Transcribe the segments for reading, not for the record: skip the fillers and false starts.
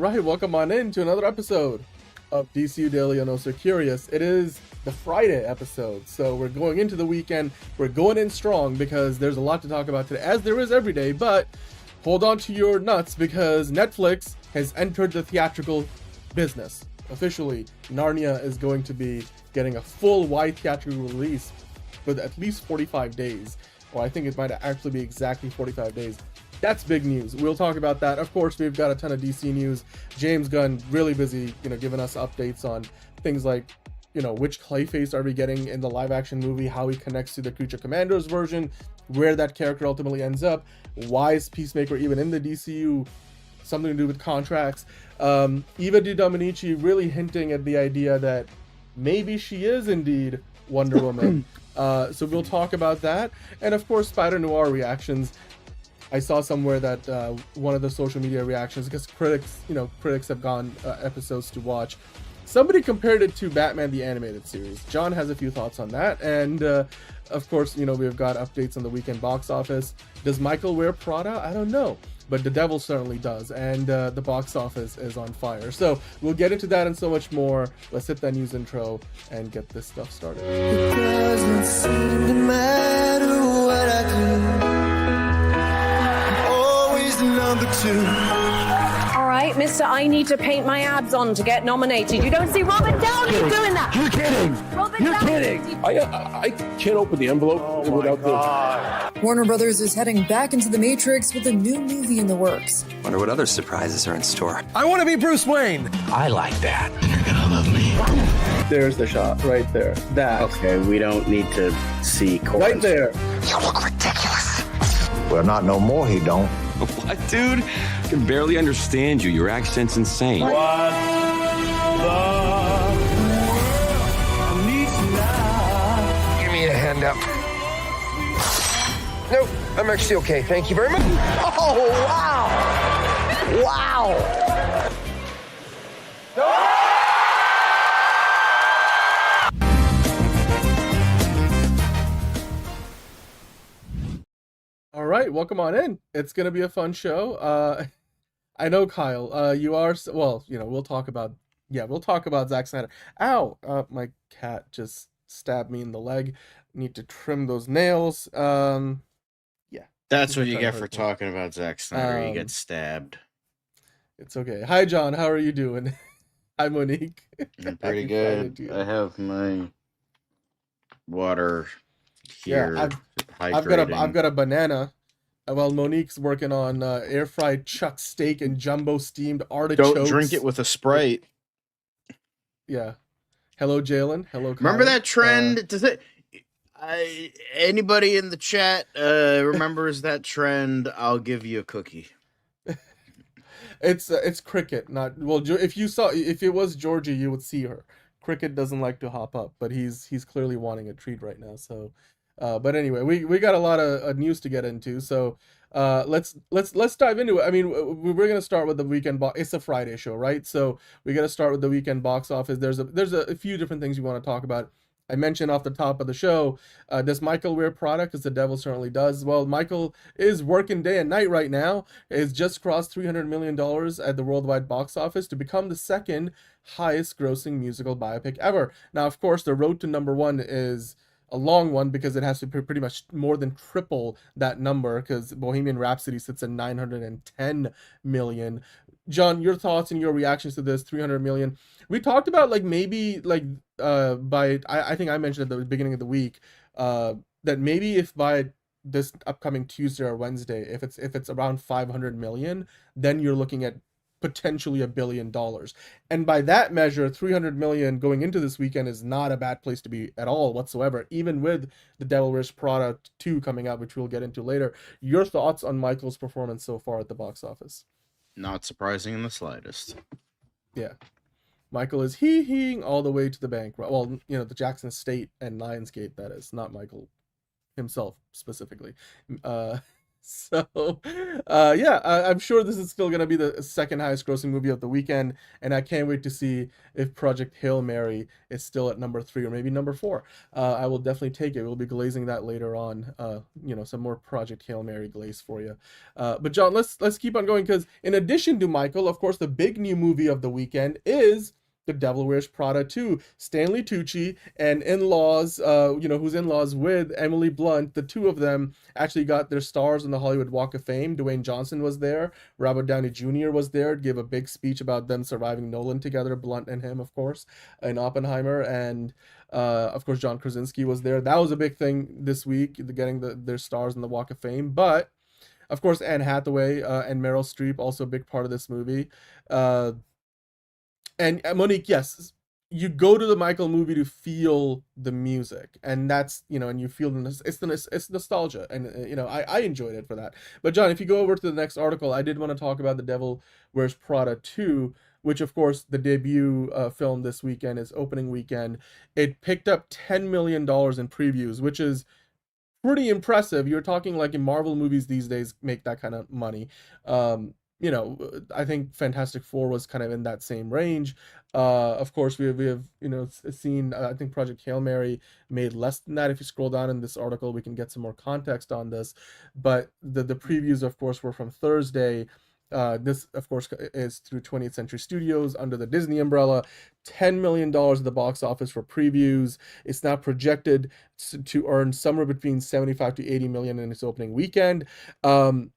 right, welcome on in to another episode of DCU Daily and Also Curious. It is the Friday episode, so we're going into the weekend. We're going in strong because there's a lot to talk about today, as there is every day, but hold on to your nuts because Netflix has entered the theatrical business. Officially, Narnia is going to be getting a full wide theatrical release with at least 45 days, or I think it might actually be exactly 45 days. That's big news. We'll talk about that. Of course, we've got a ton of DC news. James Gunn really busy, giving us updates on things like, which Clayface are we getting in the live action movie, how he connects to the Creature Commandos version, where that character ultimately ends up, why is Peacemaker even in the DCU, something to do with contracts. Eva Dominici really hinting at the idea that maybe she is indeed Wonder Woman. So we'll talk about that. And of course, Spider-Noir reactions. I saw somewhere that one of the social media reactions, because critics have gone episodes to watch. Somebody compared it to Batman the Animated Series. John has a few thoughts on that. And of course, we've got updates on the weekend box office. Does Michael wear Prada? I don't know. But the devil certainly does. And the box office is on fire. So we'll get into that and so much more. Let's hit that news intro and get this stuff started. It doesn't seem to matter what I do. Number two. All right, mister, I need to paint my abs on to get nominated. You don't see Robert Downey doing that. You're kidding. You're kidding. I can't open the envelope without the... Warner Brothers is heading back into the Matrix with a new movie in the works. Wonder what other surprises are in store. I want to be Bruce Wayne. I like that. You're gonna love me. There's the shot right there. That. Okay, we don't need to see chords. Right there. You look ridiculous. Well, not no more, he don't. What, dude? I can barely understand you. Your accent's insane. What the world needs now. Give me a hand up. Nope, I'm actually okay. Thank you very much. Oh, wow. Wow. All right, welcome on in. It's gonna be a fun show. I know, Kyle. You are we'll talk about Zack Snyder. Ow! My cat just stabbed me in the leg. Need to trim those nails. Yeah. That's what you get for talking about Zack Snyder. You get stabbed. It's okay. Hi, John. How are you doing? Hi, Monique. I'm pretty good. I have my water here. Yeah, I've got a banana. While Monique's working on air fried chuck steak and jumbo steamed artichokes. Don't drink it with a Sprite. Yeah. Hello, Jalen. Hello, Kyle. Remember that trend? Anybody in the chat remembers that trend? I'll give you a cookie. It's Cricket, not if it was Georgie, you would see her. Cricket doesn't like to hop up, but he's clearly wanting a treat right now. So. But anyway, we got a lot of news to get into, so let's dive into it. I mean, we're gonna start with the weekend box. It's a Friday show, right? So we gotta start with the weekend box office. There's a few different things we want to talk about. I mentioned off the top of the show, does Michael wear Prada? Because the devil certainly does. Well, Michael is working day and night right now. It's just crossed $300 million at the worldwide box office to become the second highest grossing musical biopic ever. Now, of course, the road to number one is a long one because it has to pretty much more than triple that number, because Bohemian Rhapsody sits at 910 million. John, your thoughts and your reactions to this 300 million. We talked about I think I mentioned at the beginning of the week that maybe if by this upcoming Tuesday or Wednesday, if it's around 500 million, then you're looking at potentially $1 billion. And by that measure, 300 million going into this weekend is not a bad place to be at all whatsoever, even with The Devil Wears Prada 2 coming out, which we'll get into later. Your thoughts on Michael's performance so far at the box office? Not surprising in the slightest. Yeah. Michael is hee-heeing all the way to the bank. Well, the Jackson State and Lionsgate, that is, not Michael himself specifically. So, yeah, I'm sure this is still going to be the second highest grossing movie of the weekend, and I can't wait to see if Project Hail Mary is still at number 3 or maybe number 4. I will definitely take it. We'll be glazing that later on. Some more Project Hail Mary glaze for you. But John, let's keep on going, because in addition to Michael, of course, the big new movie of the weekend is The Devil Wears Prada 2. Stanley Tucci and in-laws, who's in-laws with Emily Blunt, the two of them actually got their stars on the Hollywood Walk of Fame. Dwayne Johnson was there. Robert Downey Jr. was there, gave a big speech about them surviving Nolan together, Blunt and him, of course, in Oppenheimer. And, of course, John Krasinski was there. That was a big thing this week, getting their stars on the Walk of Fame. But, of course, Anne Hathaway and Meryl Streep, also a big part of this movie. And Monique, yes, you go to the Michael movie to feel the music, and that's, and you feel it's nostalgia, and I enjoyed it for that. But John, if you go over to the next article, I did want to talk about The Devil Wears Prada 2, which of course the debut film this weekend is opening weekend. It picked up $10 million in previews, which is pretty impressive. You're talking like in Marvel movies these days make that kind of money. I think Fantastic Four was kind of in that same range. Of course, we have seen, I think Project Hail Mary made less than that. If you scroll down in this article, we can get some more context on this. But the previews, of course, were from Thursday. This, of course, is through 20th Century Studios under the Disney umbrella. $10 million at the box office for previews. It's now projected to earn somewhere between 75 to 80 million in its opening weekend.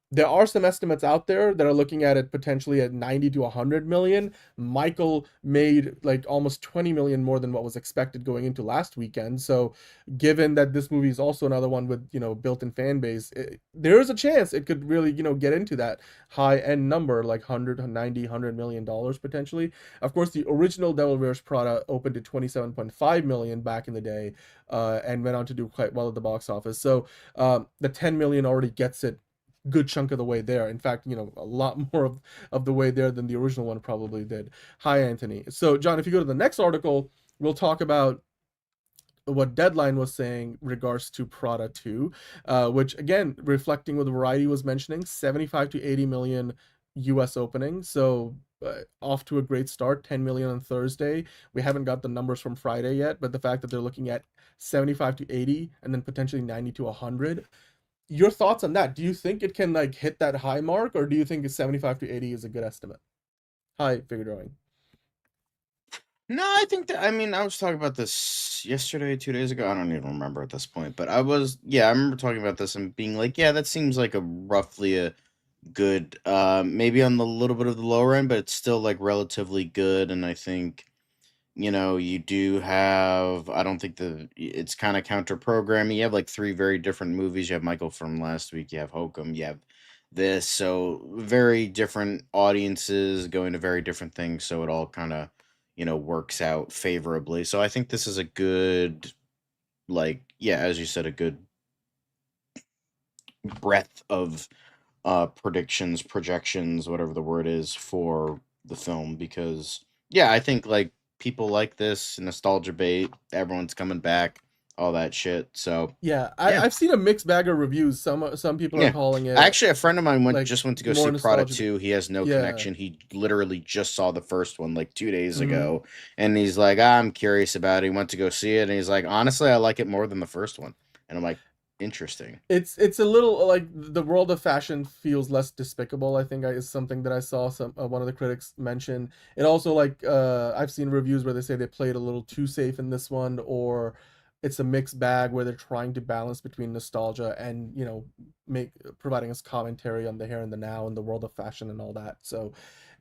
There are some estimates out there that are looking at it potentially at 90 to 100 million. Michael made like almost 20 million more than what was expected going into last weekend. So given that this movie is also another one with, built-in fan base, there is a chance it could really, get into that high-end number, like 100, 90, $100 million potentially. Of course, the original Devil Wears Prada opened to 27.5 million back in the day, and went on to do quite well at the box office. So the 10 million already gets it good chunk of the way there. In fact, a lot more of the way there than the original one probably did. Hi, Anthony. So, John, if you go to the next article, we'll talk about what Deadline was saying regards to Prada 2, which, again, reflecting what Variety was mentioning, 75 to 80 million US opening. So off to a great start, 10 million on Thursday. We haven't got the numbers from Friday yet, but the fact that they're looking at 75 to 80 and then potentially 90 to 100. Your thoughts on that? Do you think it can hit that high mark, or do you think 75 to 80 is a good estimate? Hi, Figure Drawing. No, I think that, I was talking about this yesterday, 2 days ago. I don't even remember at this point, but I remember talking about this and being like, yeah, that seems like roughly a good, maybe on the little bit of the lower end, but it's still like relatively good. And I think, you do have, I don't think it's kind of counter programming. You have like 3 very different movies. You have Michael from last week, you have Hokum, you have this. So very different audiences going to very different things. So it all kind of, works out favorably. So I think this is a good, as you said, a good breadth of predictions, projections, whatever the word is, for the film, because I think people like this nostalgia bait, everyone's coming back, all that shit. So I've seen a mixed bag of reviews. Some people are calling it, actually, a friend of mine just went to go see Prada 2. He has no connection. He literally just saw the first one 2 days ago, and he's like, I'm curious about it. He went to go see it, and he's like, honestly, I like it more than the first one. And I'm like, interesting. It's a little the world of fashion feels less despicable, I think, is something that I saw one of the critics mention. It also I've seen reviews where they say they played a little too safe in this one, or it's a mixed bag where they're trying to balance between nostalgia and providing us commentary on the here and the now and the world of fashion and all that. So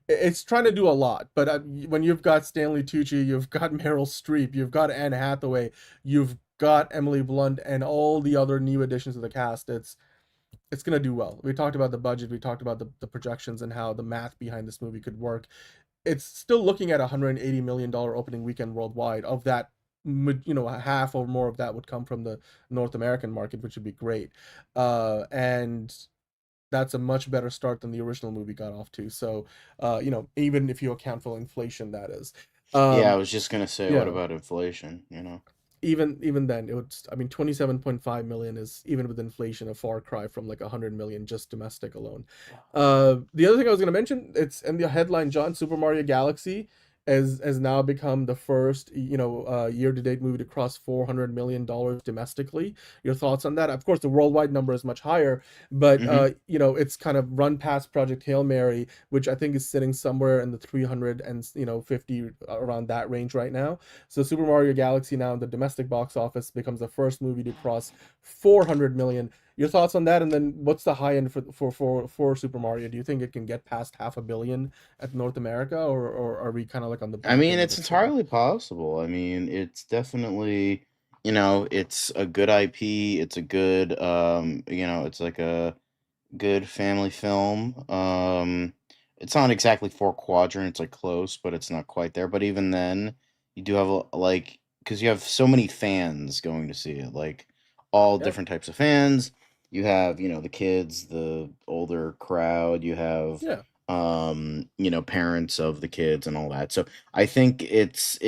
it's trying to do a lot. But when you've got Stanley Tucci, you've got Meryl Streep, you've got Anne Hathaway, you've got Emily Blunt, and all the other new additions to the cast, it's gonna do well. We talked about the budget, we talked about the projections and how the math behind this movie could work. It's still looking at $180 million opening weekend worldwide. Of that, half or more of that would come from the North American market, which would be great. And that's a much better start than the original movie got off to. So, even if you account for inflation, that is. I was just gonna say, what about inflation? even then, it would. I mean, 27.5 million is, even with inflation, a far cry from like 100 million just domestic alone. The other thing I was going to mention, it's in the headline, John, Super Mario Galaxy has now become the first, year-to-date movie to cross $400 million domestically. Your thoughts on that? Of course, the worldwide number is much higher, but it's kind of run past Project Hail Mary, which I think is sitting somewhere in the 350 around that range right now. So Super Mario Galaxy now in the domestic box office becomes the first movie to cross 400 million. Your thoughts on that, and then what's the high end for Super Mario? Do you think it can get past $500 million at North America, or are we kind of like on the back I mean, end of it's the scale? entirely possible. I mean, it's definitely, it's a good IP. It's a good, it's like a good family film. It's not exactly four quadrant. It's like close, but it's not quite there. But even then, you do have like, because you have so many fans going to see it, like all Yep. different types of fans. You have, the kids, the older crowd. You have, Yeah. parents of the kids and all that. So I think it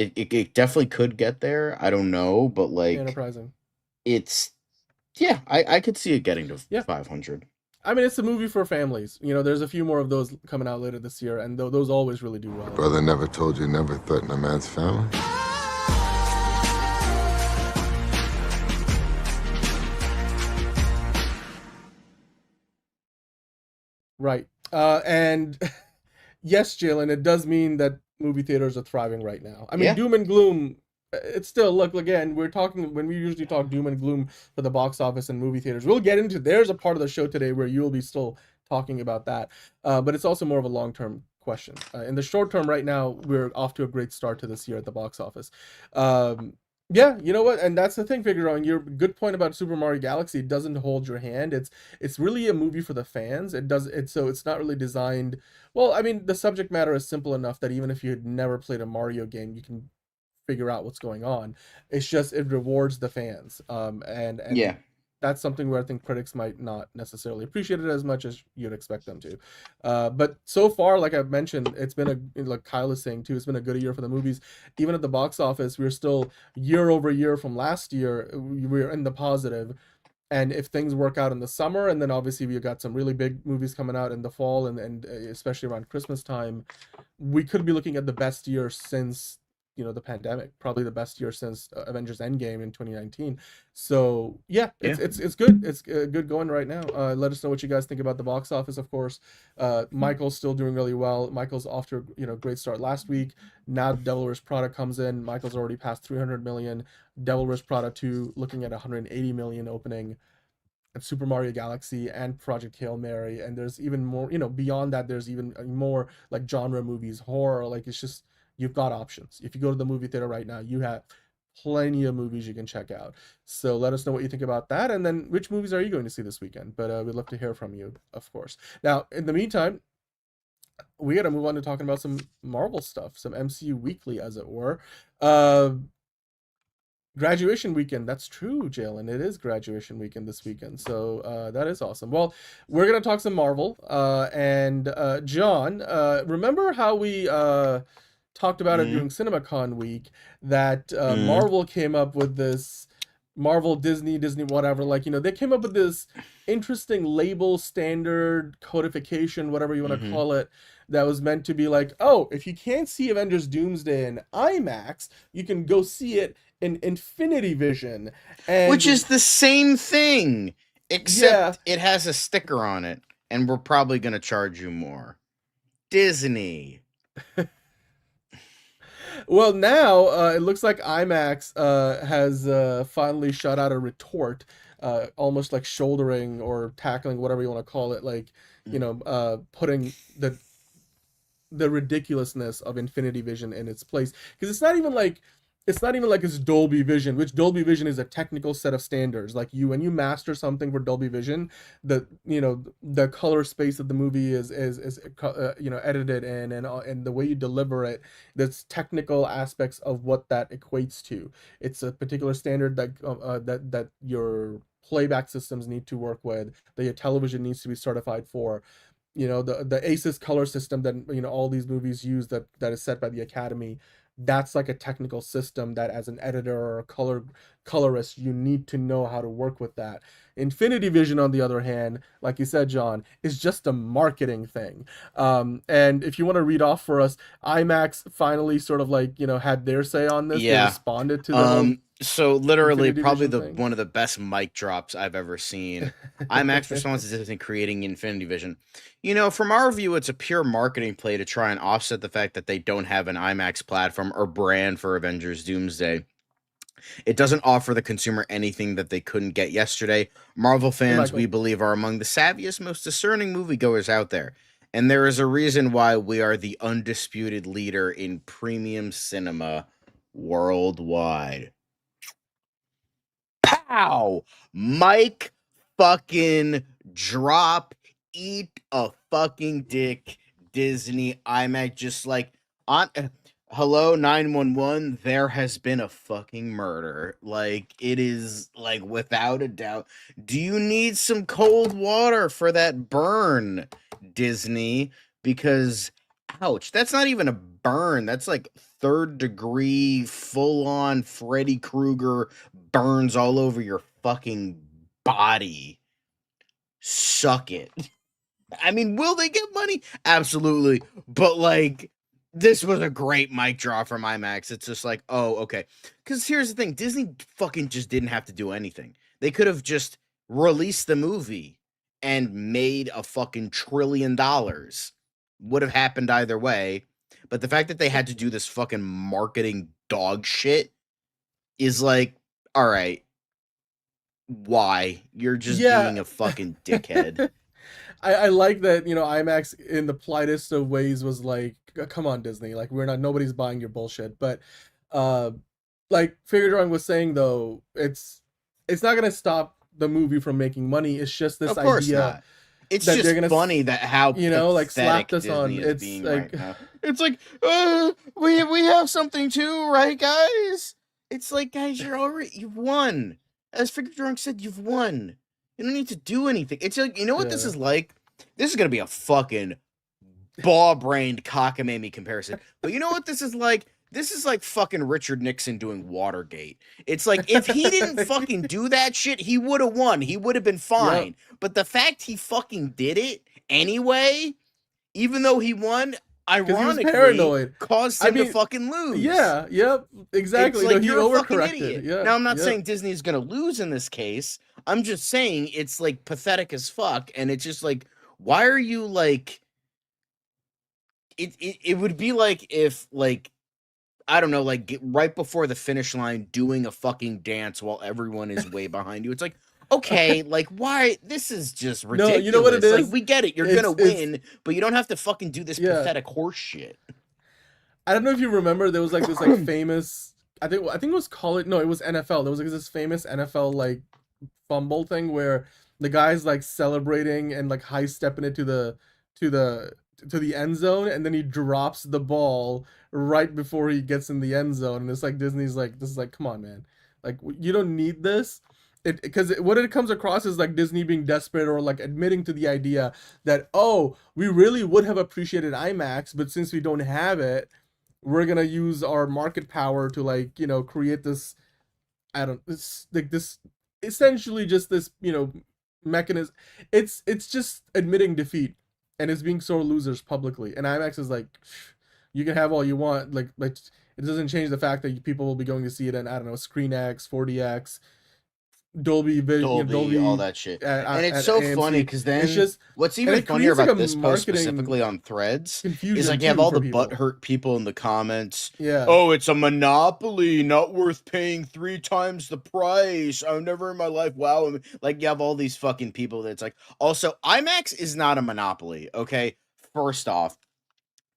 definitely could get there. I don't know, but like Enterprising. it's yeah, I could see it getting to Yeah. 500. I mean, it's a movie for families. There's a few more of those coming out later this year, and those always really do well. Brother never told you never threaten a man's family? Right. And yes, Jalen, it does mean that movie theaters are thriving right now. I mean, Yeah. doom and gloom. It's still, look, again, we're talking, when we usually talk doom and gloom for the box office and movie theaters, we'll get into, there's a part of the show today where you'll be still talking about that. But it's also more of a long-term question. In the short term right now, we're off to a great start to this year at the box office. Yeah, you know what? And that's the thing, Figure on your good point about Super Mario Galaxy. It doesn't hold your hand. It's really a movie for the fans. It's not really designed. Well, I mean, the subject matter is simple enough that even if you had never played a Mario game, you can figure out what's going on. It's just it rewards the fans. And Yeah. that's something where I think critics might not necessarily appreciate it as much as you'd expect them to. But so far, like I've mentioned, it's been like Kyle is saying too, it's been a good year for the movies. Even at the box office, we're still year over year from last year, we're in the positive. And if things work out in the summer, and then obviously we've got some really big movies coming out in the fall, and especially around Christmas time, we could be looking at the best year since the pandemic, probably the best year since Avengers Endgame in 2019. So yeah, it's good. It's good going right now. Let us know what you guys think about the box office. Of course, Michael's still doing really well. Michael's off to a great start last week. Now Devil Wears Prada comes in. Michael's already passed 300 million. Devil Wears Prada 2 looking at 180 million opening. And Super Mario Galaxy and Project Hail Mary, and there's even more. Beyond that, there's even more like genre movies, horror. Like, it's just, you've got options. If you go to the movie theater right now, you have plenty of movies you can check out. So let us know what you think about that, and then which movies are you going to see this weekend? But we'd love to hear from you, of course. Now, in the meantime, we got to move on to talking about some Marvel stuff, some MCU Weekly, as it were. Graduation weekend. That's true, Jalen. It is graduation weekend this weekend. So that is awesome. Well, we're going to talk some Marvel. And John, remember how we talked about it during CinemaCon week, that Marvel came up with this Marvel, Disney, whatever, like, they came up with this interesting label, standard, codification, whatever you want to call it, that was meant to be like, oh, if you can't see Avengers Doomsday in IMAX, you can go see it in Infinity Vision. And Which is the same thing, except it has a sticker on it, and we're probably going to charge you more. Disney. Well, now it looks like IMAX has finally shot out a retort, almost like shouldering or tackling, whatever you want to call it, like, putting the ridiculousness of Infinity Vision in its place. Because it's not even like it's Dolby Vision, which Dolby Vision is a technical set of standards. Like, when you master something for Dolby Vision, the color space of the movie is edited in, and the way you deliver it, there's technical aspects of what that equates to. It's a particular standard that your playback systems need to work with, that your television needs to be certified for. The ACES color system that all these movies use, that is set by the Academy. that's like a technical system that as an editor or a colorist, you need to know how to work with that. Infinity Vision, on the other hand, like you said, John, is just a marketing thing. And if you want to read off for us, IMAX finally sort of like, had their say on this. They responded to the whole so literally Infinity probably Vision thing. one of the best mic drops I've ever seen. IMAX response is in creating Infinity Vision. From our view, it's a pure marketing play to try and offset the fact that they don't have an IMAX platform or brand for Avengers Doomsday. It doesn't offer the consumer anything that they couldn't get yesterday. Marvel fans, we believe, are among the savviest, most discerning moviegoers out there. And there is a reason why we are the undisputed leader in premium cinema worldwide. Pow! Mike fucking drop. Eat a fucking dick, Disney. IMAX just like on hello 911, there has been a fucking murder. Like, it is like without a doubt. Do you need some cold water for that burn, Disney? Because ouch, that's not even a burn. That's like 3rd degree full on Freddy Krueger burns all over your fucking body. Suck it. I mean, will they get money? Absolutely. But like, this was a great mic draw from IMAX. It's just like, oh, okay. Because here's the thing. Disney fucking just didn't have to do anything. They could have just released the movie and made a fucking $1 trillion. Would have happened either way. But the fact that they had to do this fucking marketing dog shit is like, all right, why? You're just being a fucking dickhead. I like that, IMAX in the politest of ways was like, come on, Disney, like nobody's buying your bullshit. But like Figure Drawing was saying though, it's not gonna stop the movie from making money. It's just this idea. Not. It's just funny that how like slapped us on. It's like it's like we have something too, right, guys? It's like, guys, you've won. As Figure Drawing said, you've won. You don't need to do anything. It's like, what this is like? This is gonna be a fucking ball-brained cockamamie comparison. But you know what this is like? This is like fucking Richard Nixon doing Watergate. It's like, if he didn't fucking do that shit, he would have won. He would have been fine. Yep. But the fact he fucking did it anyway, even though he won, ironically, caused him to fucking lose. Yeah, yep, exactly. It's like, you're a fucking idiot. Yeah, now, I'm not saying Disney is going to lose in this case. I'm just saying it's like pathetic as fuck. And it's just like, why are you like, it would be like if like, I don't know, like right before the finish line doing a fucking dance while everyone is way behind you. It's like, okay, like why? This is just ridiculous. No, you know what it is? Like, we get it. You're going to win, but you don't have to fucking do this pathetic horse shit. I don't know if you remember, there was like this like famous, I think it was college. No, it was NFL. There was like this famous NFL like fumble thing where the guy's like celebrating and like high stepping it to the end zone, and then he drops the ball right before he gets in the end zone. And it's like, Disney's like, this is like, come on, man, like you don't need this. Because what it comes across is like Disney being desperate, or like admitting to the idea that, oh, we really would have appreciated IMAX, but since we don't have we're gonna use our market power to like, create this, this essentially just this, mechanism. It's just admitting defeat, and it's being sore losers publicly. And IMAX is like, you can have all you want, like it doesn't change the fact that people will be going to see it in, I don't know, ScreenX, 4DX, Dolby Vision, Dolby, all that shit. And it's so AMC. funny because then it's just, what's even funnier about this post specifically on Threads is like you have all the butthurt people in the comments. Yeah. Oh, it's a monopoly, not worth paying 3 times the price. I've never in my life. Wow. Like, you have all these fucking people that's like, also, IMAX is not a monopoly. Okay. First off,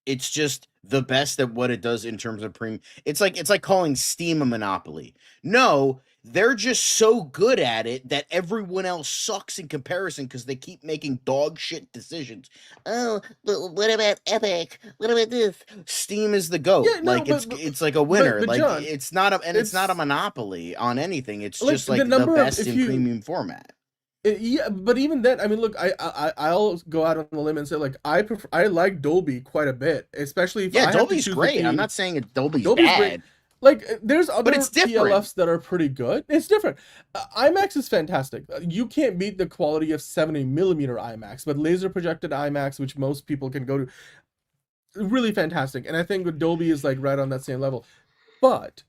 it's just the best at what it does in terms of premium. It's like calling Steam a monopoly. No, they're just so good at it that everyone else sucks in comparison because they keep making dog shit decisions. Oh, but what about Epic? What about this? Steam is the GOAT. Yeah, no, it's like a winner. But like, John, it's not a monopoly on anything. It's like just like the best in premium format. Yeah, but even then, I mean, look, I'll go out on the limb and say, like, I like Dolby quite a bit, especially if Yeah, I have to Dolby's choose great. I'm between. not saying Dolby's Dolby's great. bad, Like, there's other but it's different. PLFs that are pretty good. It's different. IMAX is fantastic. You can't beat the quality of 70 millimeter IMAX, but laser projected IMAX, which most people can go to, really fantastic. And I think Dolby is like right on that same level. But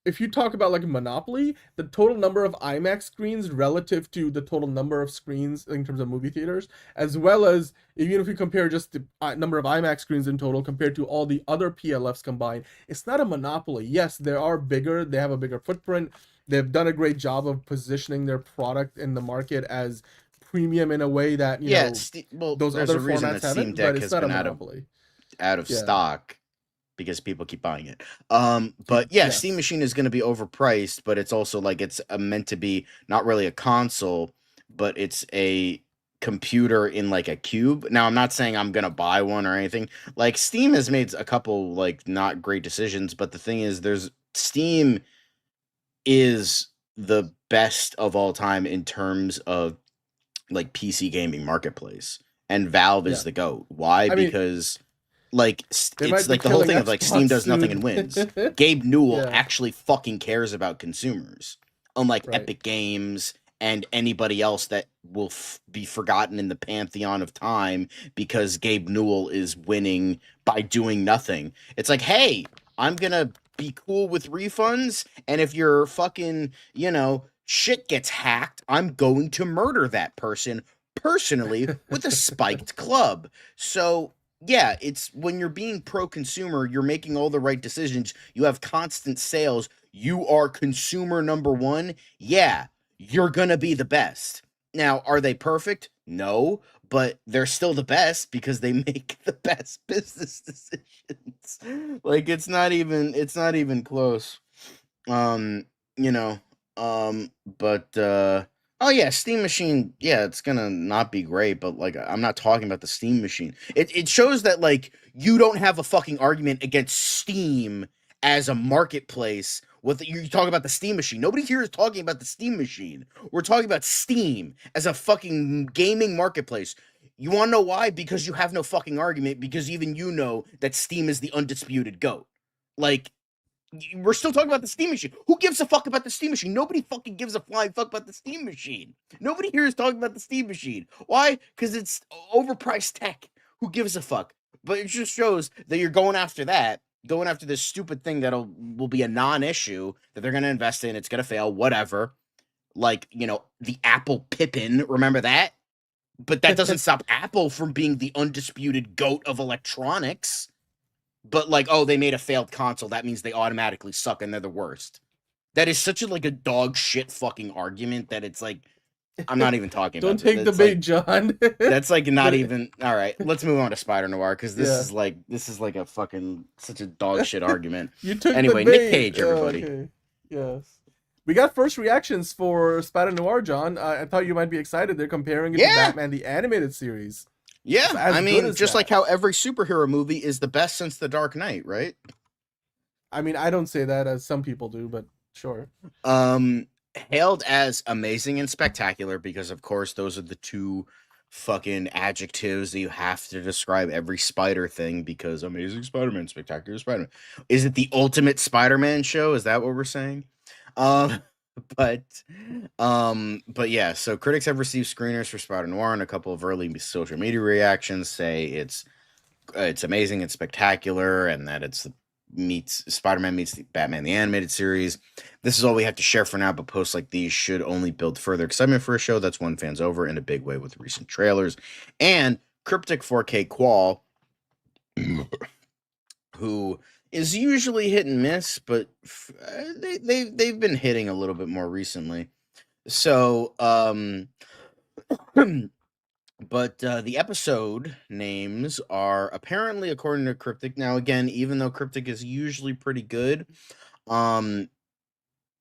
if you talk about like Monopoly, the total number of IMAX screens relative to the total number of screens in terms of movie theaters, as well as even if you compare just the number of IMAX screens in total compared to all the other PLFs combined, it's not a monopoly. Yes, they are bigger, they have a bigger footprint, they've done a great job of positioning their product in the market as premium in a way that, you know, well, those there's other a reason formats that Steam haven't, Deck but it's has not a been monopoly. out of Yeah. stock because people keep buying it. But yeah, Yes. Steam Machine is going to be overpriced, but it's also like it's meant to be not really a console, but it's a computer in like a cube. Now, I'm not saying I'm going to buy one or anything. Like Steam has made a couple like not great decisions, but the thing is Steam is the best of all time in terms of like PC gaming marketplace, and Valve is Yeah. the GOAT. Why? I mean, because like they might it's be like the whole killing thing of like Steam Xbox does nothing and soon. wins. Gabe Newell Yeah. actually fucking cares about consumers, unlike Right. Epic Games and anybody else that will be forgotten in the pantheon of time because Gabe Newell is winning by doing nothing. It's like, hey, I'm gonna be cool with refunds, and if your fucking, you know, shit gets hacked, I'm going to murder that person personally with a spiked club. So yeah, it's when you're being pro-consumer, you're making all the right decisions. You have constant sales. You are consumer number one. Yeah, you're gonna be the best. Now, are they perfect? No, but they're still the best because they make the best business decisions. Like it's not even close. You know, but oh yeah, Steam Machine, yeah, it's gonna not be great, but like I'm not talking about the Steam Machine. It shows that like you don't have a fucking argument against Steam as a marketplace. You talk about the Steam Machine. Nobody here is talking about the Steam Machine. We're talking about Steam as a fucking gaming marketplace. You want to know why? Because you have no fucking argument, because even you know that Steam is the undisputed GOAT. Like, we're still talking about the Steam Machine. Who gives a fuck about the Steam Machine? Nobody fucking gives a flying fuck about the Steam Machine. Nobody here is talking about the Steam Machine. Why? Because it's overpriced tech. Who gives a fuck? But it just shows that you're going after this stupid thing will be a non-issue that they're going to invest in. It's going to fail, whatever. Like, you know, the Apple Pippin, remember that? But that doesn't stop Apple from being the undisputed GOAT of electronics. But like, oh, they made a failed console, that means they automatically suck and they're the worst. That is such a dog shit fucking argument that it's like, I'm not even talking Don't about take the bait, like, John. that's like not even all right. Let's move on to Spider-Noir because this Yeah. is like a fucking such a dog shit argument. You took Anyway, the bait. Nick Cage, everybody. Okay. Yes. We got first reactions for Spider-Noir, John. I thought you might be excited. They're comparing it to Batman the Animated Series. Yeah, It's as I good mean, as just that. like how every superhero movie is the best since The Dark Knight, right? I mean, I don't say that as some people do, but sure. Hailed as amazing and spectacular because, of course, those are the two fucking adjectives that you have to describe every Spider thing because amazing Spider-Man, spectacular Spider-Man. Is it the ultimate Spider-Man show? Is that what we're saying? But yeah, so critics have received screeners for Spider-Noir, and a couple of early social media reactions say it's amazing and spectacular, and that Spider-Man meets the Batman the Animated Series. This is all we have to share for now, but posts like these should only build further excitement for a show that's won fans over in a big way with recent trailers. And Cryptic 4K Qual, who is usually hit and miss, but they've been hitting a little bit more recently. So, but the episode names are apparently, according to Cryptic. Now, again, even though Cryptic is usually pretty good,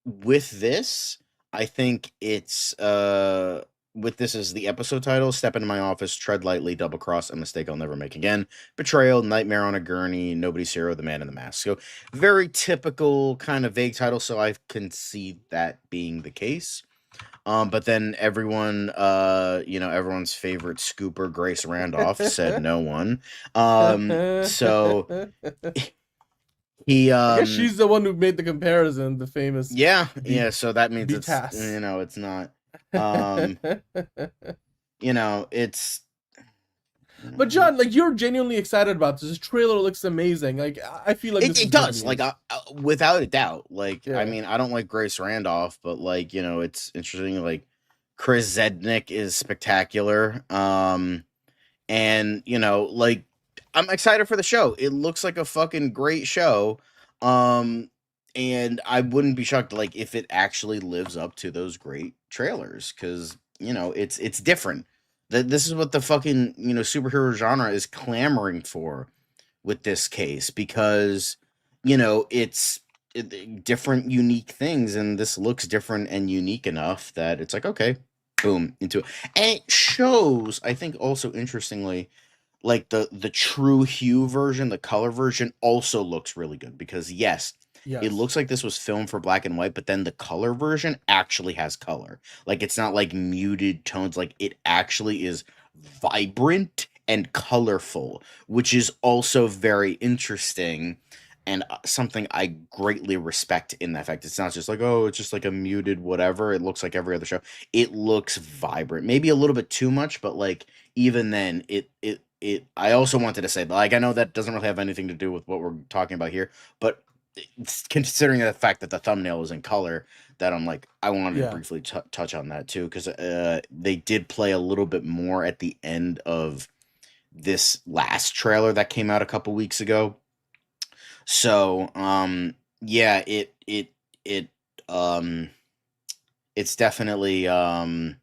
with this, I think it's with this as the episode title: "Step into my office, tread lightly, double cross, a mistake I'll never make again, betrayal, nightmare on a gurney, nobody's hero, the man in the mask." So very typical kind of vague title. So I can see that being the case. But then everyone, everyone's favorite scooper, Grace Randolph, said no one. So he, I guess she's the one who made the comparison, the famous. yeah. Be- So that means it's, Beatas. it's not. It's. But John, like, you're genuinely excited about this. This trailer looks amazing. Like, I feel like it does. Like, without a doubt. Like, Yeah. I mean, I don't like Grace Randolph, but like, it's interesting. Like, Chris Zednick is spectacular. And like, I'm excited for the show. It looks like a fucking great show. And I wouldn't be shocked, like, if it actually lives up to those great trailers, because it's different. This is what the fucking superhero genre is clamoring for with this case, because it's different, unique things, and this looks different and unique enough that it's like, okay, boom, into it. And it shows, I think, also interestingly, like the true hue version, the color version also looks really good, because yes, it looks like this was filmed for black and white, but then the color version actually has color. Like, it's not like muted tones. Like, it actually is vibrant and colorful, which is also very interesting, and something I greatly respect in that fact. It's not just like, oh, it's just like a muted whatever. It looks like every other show. It looks vibrant. Maybe a little bit too much, but like, even then, I also wanted to say, like, I know that doesn't really have anything to do with what we're talking about here, but considering the fact that the thumbnail is in color, that I'm like, I wanted to briefly touch on that too, because they did play a little bit more at the end of this last trailer that came out a couple weeks ago. So yeah, it's definitely I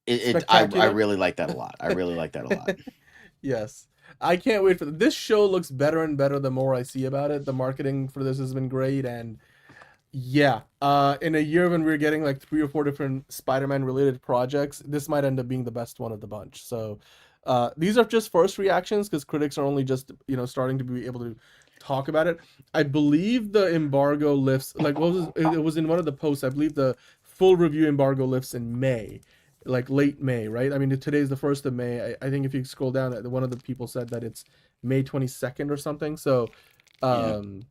really like that a lot. I really like that a lot. Yes. I can't wait for this show. Looks better and better the more I see about it. The marketing for this has been great, and yeah, in a year when we're getting like 3 or 4 different Spider-Man related projects, this might end up being the best one of the bunch. So these are just first reactions, because critics are only just starting to be able to talk about it. I believe the embargo lifts, like, it was in one of the posts, I believe the full review embargo lifts in May, like late May, right? I mean, today's the 1st of May. I think if you scroll down, one of the people said that it's May 22nd or something. So May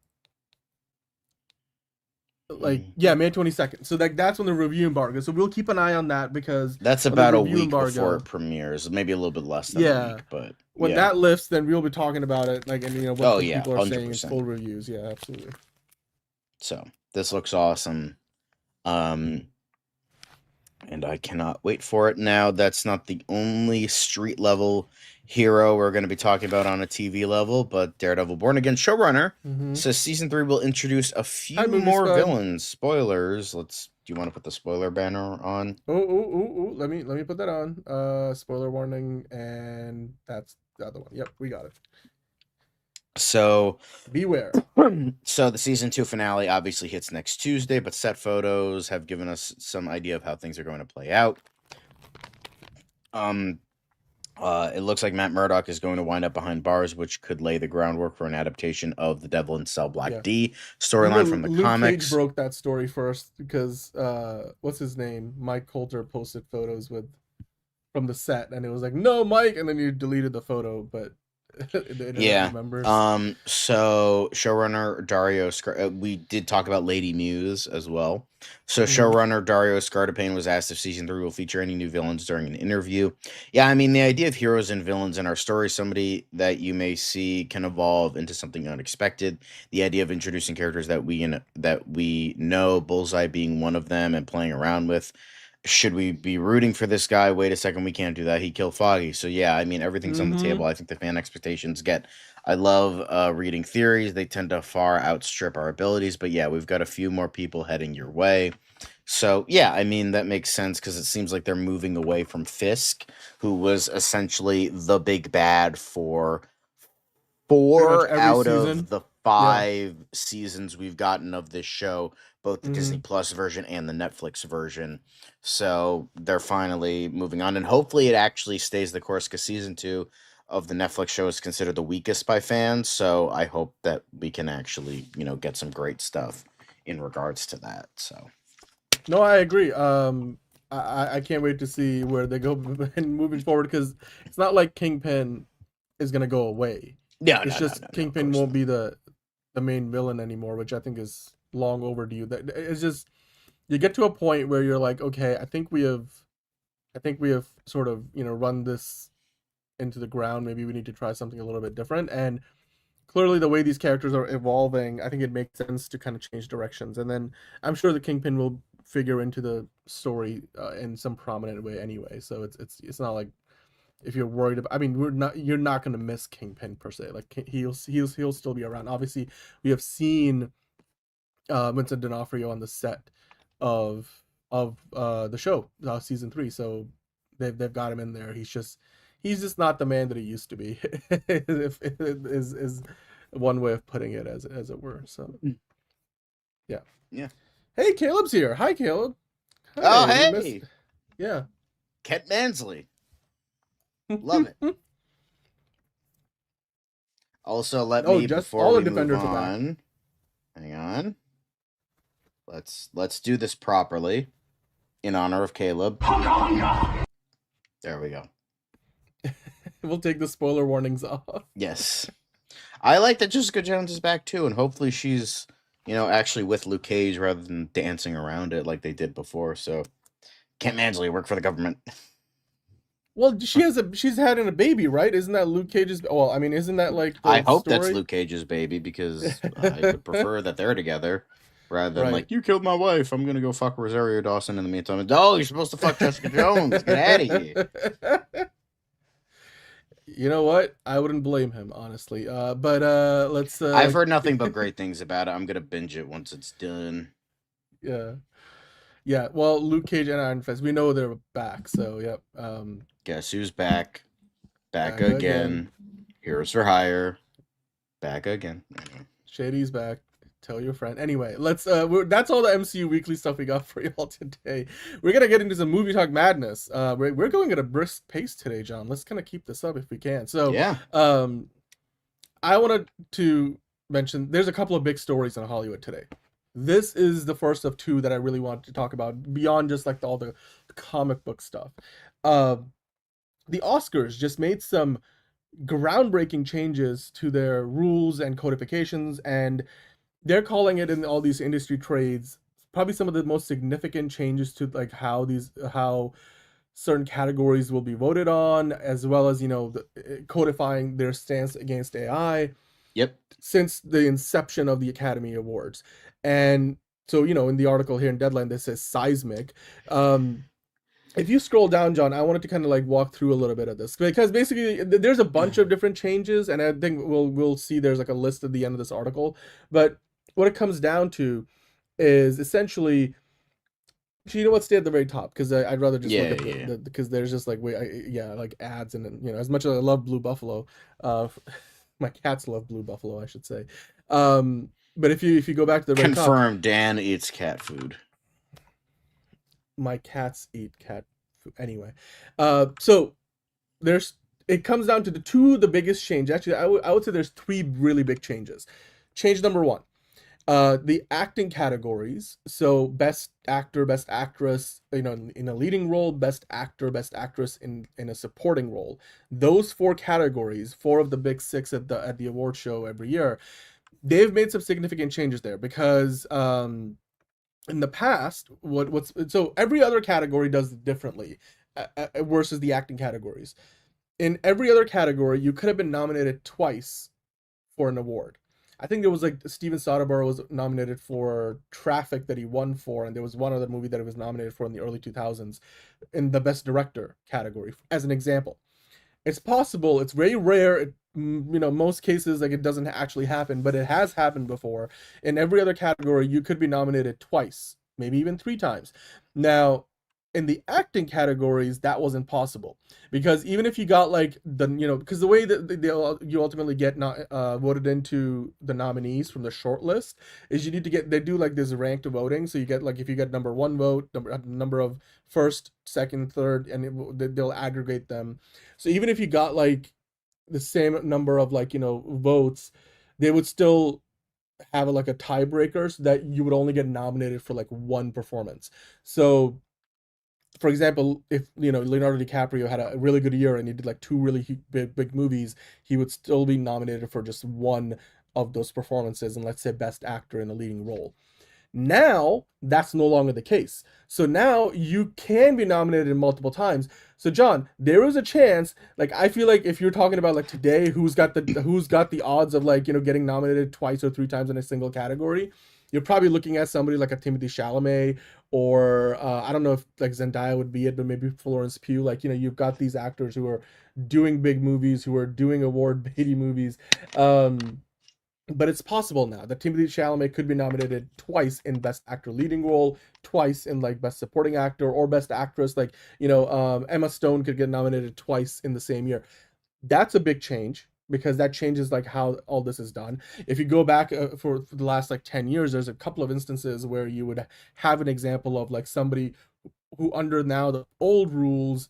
22nd. So that's when the review embargo. So we'll keep an eye on that, because that's about a week before it premieres, maybe a little bit less than a week. But when that lifts, then we'll be talking about it, like, and what people are 100%. Saying in full reviews. Yeah, absolutely. So this looks awesome, and I cannot wait for it. Now, that's not the only street level hero we're going to be talking about on a TV level, but Daredevil Born Again showrunner says season 3 will introduce a few more villains. Spoilers. Do you want to put the spoiler banner on? Let me put that on. Spoiler warning, and that's the other one. Yep, we got it. So beware. So the season 2 finale obviously hits next Tuesday, but set photos have given us some idea of how things are going to play out. It looks like Matt Murdock is going to wind up behind bars, which could lay the groundwork for an adaptation of the Devil in Cell Black D storyline from the Luke comics. Cage broke that story first, because what's his name? Mike Coulter posted photos from the set, and it was like, no, Mike, and then you deleted the photo, but so showrunner Dario we did talk about Lady Muse as well. So showrunner Dario Scartapane was asked if season 3 will feature any new villains during an interview. Yeah, I mean, the idea of heroes and villains in our story, somebody that you may see can evolve into something unexpected. The idea of introducing characters that we know, Bullseye being one of them, and playing around with. Should we be rooting for this guy? Wait a second, we can't do that. He killed Foggy. So yeah, I mean, everything's on the table. I think the fan expectations I love reading theories. They tend to far outstrip our abilities. But yeah, we've got a few more people heading your way. So yeah, I mean, that makes sense, because it seems like they're moving away from Fisk, who was essentially the big bad for 4 out of the 5 seasons we've gotten of this show, both the Disney Plus version and the Netflix version. So they're finally moving on, and hopefully it actually stays the course, because season 2 of the Netflix show is considered the weakest by fans. So I hope that we can actually, get some great stuff in regards to that. So No, I agree. I can't wait to see where they go moving forward, because it's not like Kingpin is gonna go away. No, It's no, just no, of Kingpin course won't not. be the main villain anymore, which I think is long overdue. That it's just, you get to a point where you're like, okay, I think we have sort of, run this into the ground. Maybe we need to try something a little bit different. And clearly, the way these characters are evolving, I think it makes sense to kind of change directions. And then I'm sure the Kingpin will figure into the story in some prominent way anyway. So it's not like, if you're worried about, I mean, you're not going to miss Kingpin per se. Like, he'll still be around. Obviously, we have seen Vincent D'Onofrio on the set of the show, season 3. So they've got him in there. He's just not the man that he used to be. Is one way of putting it, as it were. So yeah. Hey, Caleb's here. Hi, Caleb. Oh, Hi, hey, yeah. Kent Mansley. Love it. Also, let me, just before all the we move defenders are back. on, hang on. Let's do this properly in honor of Caleb. There we go. We'll take the spoiler warnings off. Yes. I like that Jessica Jones is back too, and hopefully she's, actually with Luke Cage rather than dancing around it like they did before. So, Kent Mansley, work for the government. Well, she's having a baby, right? Isn't that Luke Cage's? Well, I mean, isn't that like the I hope story? that's Luke Cage's baby, because I would prefer that they're together rather than Right. like, you killed my wife, I'm gonna go fuck Rosario Dawson in the meantime. Oh, you're supposed to fuck Jessica Jones. Get out of here. You know what? I wouldn't blame him, honestly. But let's. I've heard nothing but great things about it. I'm gonna binge it once it's done. Yeah. Well, Luke Cage and Iron Fist, we know they're back. So yep. Guess who's back? Back Back again. Heroes for hire. Back again. Anyway. Shady's back. Tell your friend. Anyway, let's. That's all the MCU Weekly stuff we got for y'all today. We're gonna get into some movie talk madness. We're going at a brisk pace today, John. Let's kind of keep this up if we can. So yeah. I wanted to mention there's a couple of big stories in Hollywood today. This is the first of two that I really wanted to talk about beyond just like all the comic book stuff. The Oscars just made some groundbreaking changes to their rules and codifications, and they're calling it in all these industry trades probably some of the most significant changes to like how certain categories will be voted on, as well as codifying their stance against AI. Yep. Since the inception of the Academy Awards. And so in the article here in Deadline this says seismic. If you scroll down, John, I wanted to kind of like walk through a little bit of this, because basically there's a bunch of different changes, and I think we'll see there's like a list at the end of this article. But what it comes down to is essentially, let's stay at the very top, because I'd rather just look at because there's just like like ads, and as much as I love Blue Buffalo, my cats love Blue Buffalo, I should say. But if you go back to the very top, confirm Dan eats cat food. My cats eat cat food anyway. So it comes down to the biggest change. Actually, I would say there's 3 really big changes. Change number 1, the acting categories. So best actor, best actress, in a leading role, best actor, best actress in a supporting role. Those 4 categories, 4 of the big 6 at the award show every year, they've made some significant changes there, because in the past, so every other category does it differently versus the acting categories. In every other category, you could have been nominated twice for an award. I think there was like Steven Soderbergh was nominated for Traffic that he won for, and there was one other movie that he was nominated for in the early 2000s in the Best Director category, as an example. It's possible. It's very rare. Most cases, like, it doesn't actually happen, but it has happened before. In every other category, you could be nominated twice, maybe even 3 times. Now, in the acting categories, that wasn't possible, because even if you got like because the way that you ultimately get voted into the nominees from the short list is they do like this ranked voting. So you get like, if you get number 1 vote, number of first, second, third, and they'll aggregate them. So even if you got like the same number of votes, they would still have like a tiebreaker so that you would only get nominated for like one performance. So for example, if Leonardo DiCaprio had a really good year and he did like two really big movies, he would still be nominated for just one of those performances, and let's say best actor in a leading role. Now that's no longer the case. So now you can be nominated multiple times. So John, there is a chance. Like I feel like if you're talking about like today, who's got the odds of like getting nominated twice or three times in a single category, you're probably looking at somebody like a Timothy Chalamet, or I don't know if like Zendaya would be it, but maybe Florence Pugh. Like you've got these actors who are doing big movies, who are doing award-baity movies. But it's possible now that Timothy Chalamet could be nominated twice in Best Actor Leading Role, twice in like Best Supporting Actor or Best Actress. Like Emma Stone could get nominated twice in the same year. That's a big change because that changes like how all this is done. If you go back for the last like 10 years, there's a couple of instances where you would have an example of like somebody who under now the old rules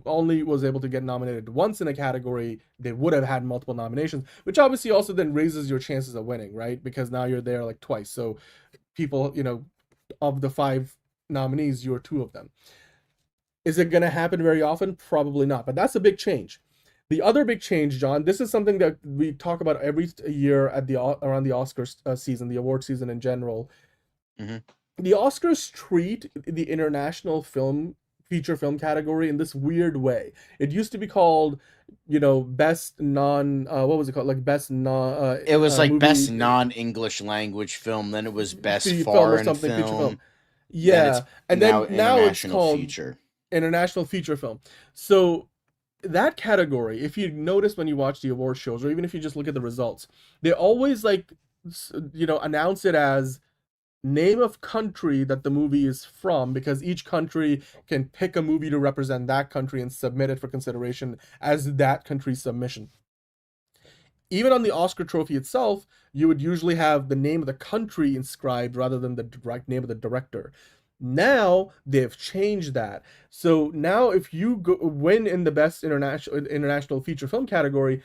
only was able to get nominated once in a category. They would have had multiple nominations, which obviously also then raises your chances of winning, right? Because now you're there like twice. So people, of the 5 nominees, you're 2 of them. Is it going to happen very often? Probably not, but that's a big change. The other big change, John, this is something that we talk about every year at around the Oscars season, the award season in general. Mm-hmm. The Oscars treat the international feature film category in this weird way. It used to be called, best non what was it called? Like best non it was like movie, best non-English language film, then it was best film foreign or something, film. Feature film. Yeah, and then now it's called feature. International feature film. So that category, if you notice when you watch the award shows, or even if you just look at the results, they always like announce it as name of country that the movie is from, because each country can pick a movie to represent that country and submit it for consideration as that country's submission. Even on the Oscar trophy itself, you would usually have the name of the country inscribed rather than the direct name of the director. Now they've changed that. So now if you win in the best international feature film category,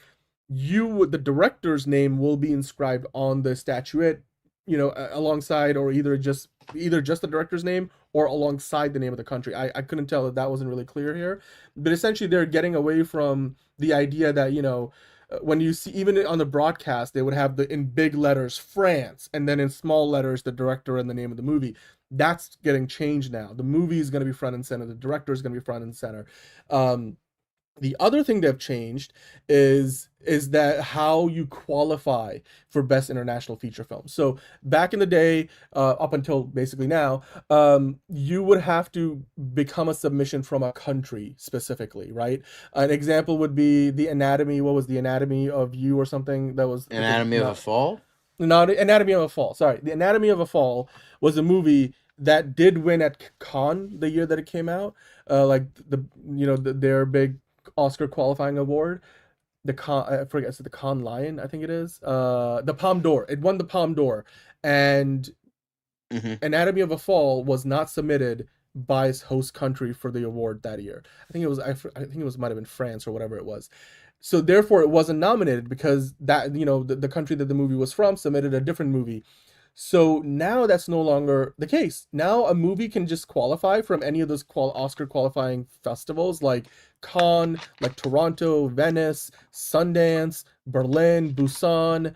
the director's name will be inscribed on the statuette, alongside, or either just the director's name or alongside the name of the country. I couldn't tell, that wasn't really clear here, but essentially they're getting away from the idea that when you see, even on the broadcast, they would have in big letters France, and then in small letters the director and the name of the movie. That's getting changed now. The movie is going to be front and center, the director is going to be front and center. The other thing they've changed is that how you qualify for best international feature film. So back in the day, up until basically now, you would have to become a submission from a country specifically, right? An example would be the Anatomy. What was the Anatomy of You or something? That was Anatomy of a Fall? No, Anatomy of a Fall. Sorry, the Anatomy of a Fall was a movie that did win at Cannes the year that it came out. Their big Oscar qualifying award, I forget, is it the Cannes Lion? I think it is. The Palme d'Or. It won the Palme d'Or, and Anatomy of a Fall was not submitted by its host country for the award that year. I think it was. I think it was, might have been France or whatever it was. So therefore, it wasn't nominated because that the country that the movie was from submitted a different movie. So now that's no longer the case. Now a movie can just qualify from any of those Oscar qualifying festivals like Cannes, like Toronto, Venice, Sundance, Berlin, Busan.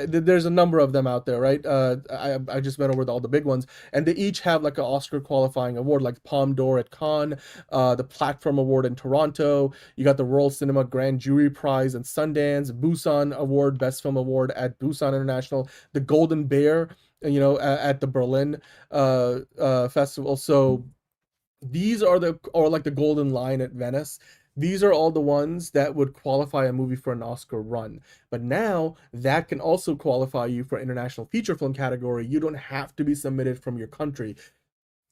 There's a number of them out there, right? I just went over all the big ones, and they each have like an Oscar qualifying award, like Palme d'Or at Cannes, the Platform Award in Toronto. You got the World Cinema Grand Jury Prize in Sundance, Busan Award, Best Film Award at Busan International, the Golden Bear, at the Berlin festival. So these are like the Golden Lion at Venice. These are all the ones that would qualify a movie for an Oscar run. But now that can also qualify you for international feature film category. You don't have to be submitted from your country.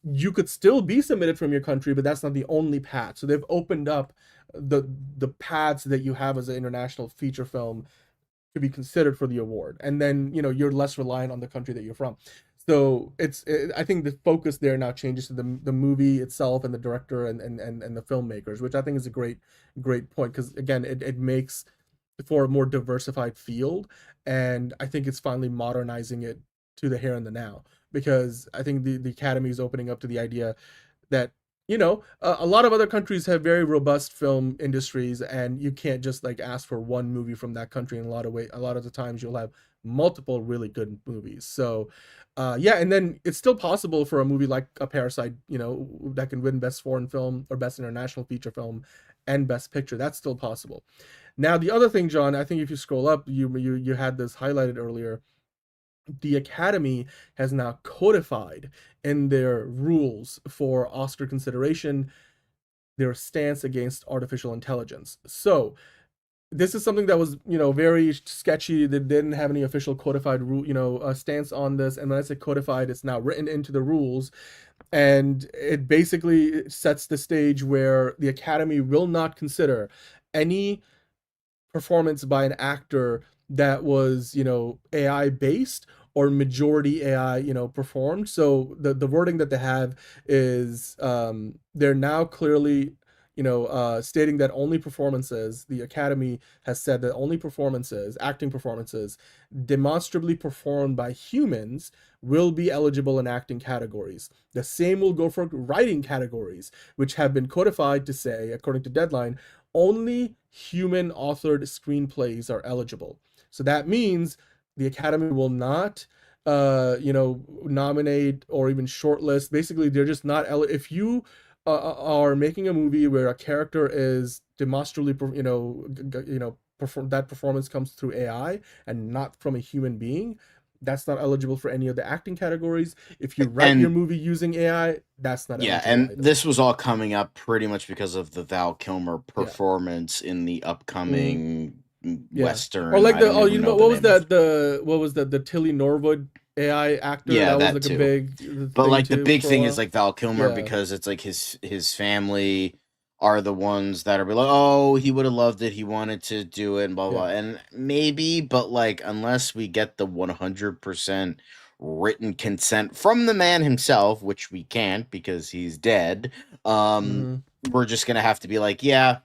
You could still be submitted from your country, but that's not the only path. So they've opened up the paths that you have as an international feature film to be considered for the award. And then, you're less reliant on the country that you're from. So I think the focus there now changes to the movie itself and the director and the filmmakers, which I think is a great point, because again, it makes for a more diversified field, and I think it's finally modernizing it to the here and the now, because I think the Academy is opening up to the idea that, a lot of other countries have very robust film industries, and you can't just like ask for one movie from that country. In a lot of the times you'll have multiple really good movies. So yeah, and then it's still possible for a movie like a Parasite, that can win best foreign film or best international feature film and best picture. That's still possible. Now the other thing, John, I think if you scroll up, you had this highlighted earlier. The Academy has now codified in their rules for Oscar consideration their stance against artificial intelligence. So this is something that was, very sketchy. They didn't have any official codified rule, stance on this. And when I say codified, it's now written into the rules. And it basically sets the stage where the Academy will not consider any performance by an actor that was, AI based or majority AI, performed. So the wording that they have is they're now clearly, stating that only performances, the Academy has said that only performances, acting performances, demonstrably performed by humans will be eligible in acting categories. The same will go for writing categories, which have been codified to say, according to Deadline, only human authored screenplays are eligible. So that means the Academy will not, nominate or even shortlist. Basically, they're just not. If you are making a movie where a character is demonstrably, that performance comes through AI and not from a human being, that's not eligible for any of the acting categories. If you write your movie using AI, that's not eligible and either. This was all coming up pretty much because of the Val Kilmer performance in the upcoming Western. Or like what was the Tilly Norwood AI actor? Yeah, that was like too. A big. But like the big thing is like Val Kilmer, because it's like his family are the ones that are like, oh, he would have loved it, he wanted to do it, and blah blah. And maybe, but like unless we get the 100% written consent from the man himself, which we can't because he's dead, we're just gonna have to be like, yeah,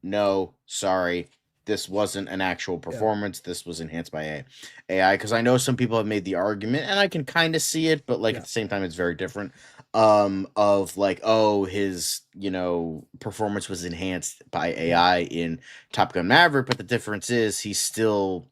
no, sorry, this wasn't an actual performance. This was enhanced by AI. Because I know some people have made the argument, and I can kind of see it, but like at the same time, it's very different. Of like, oh, his performance was enhanced by AI in Top Gun Maverick, but the difference is he still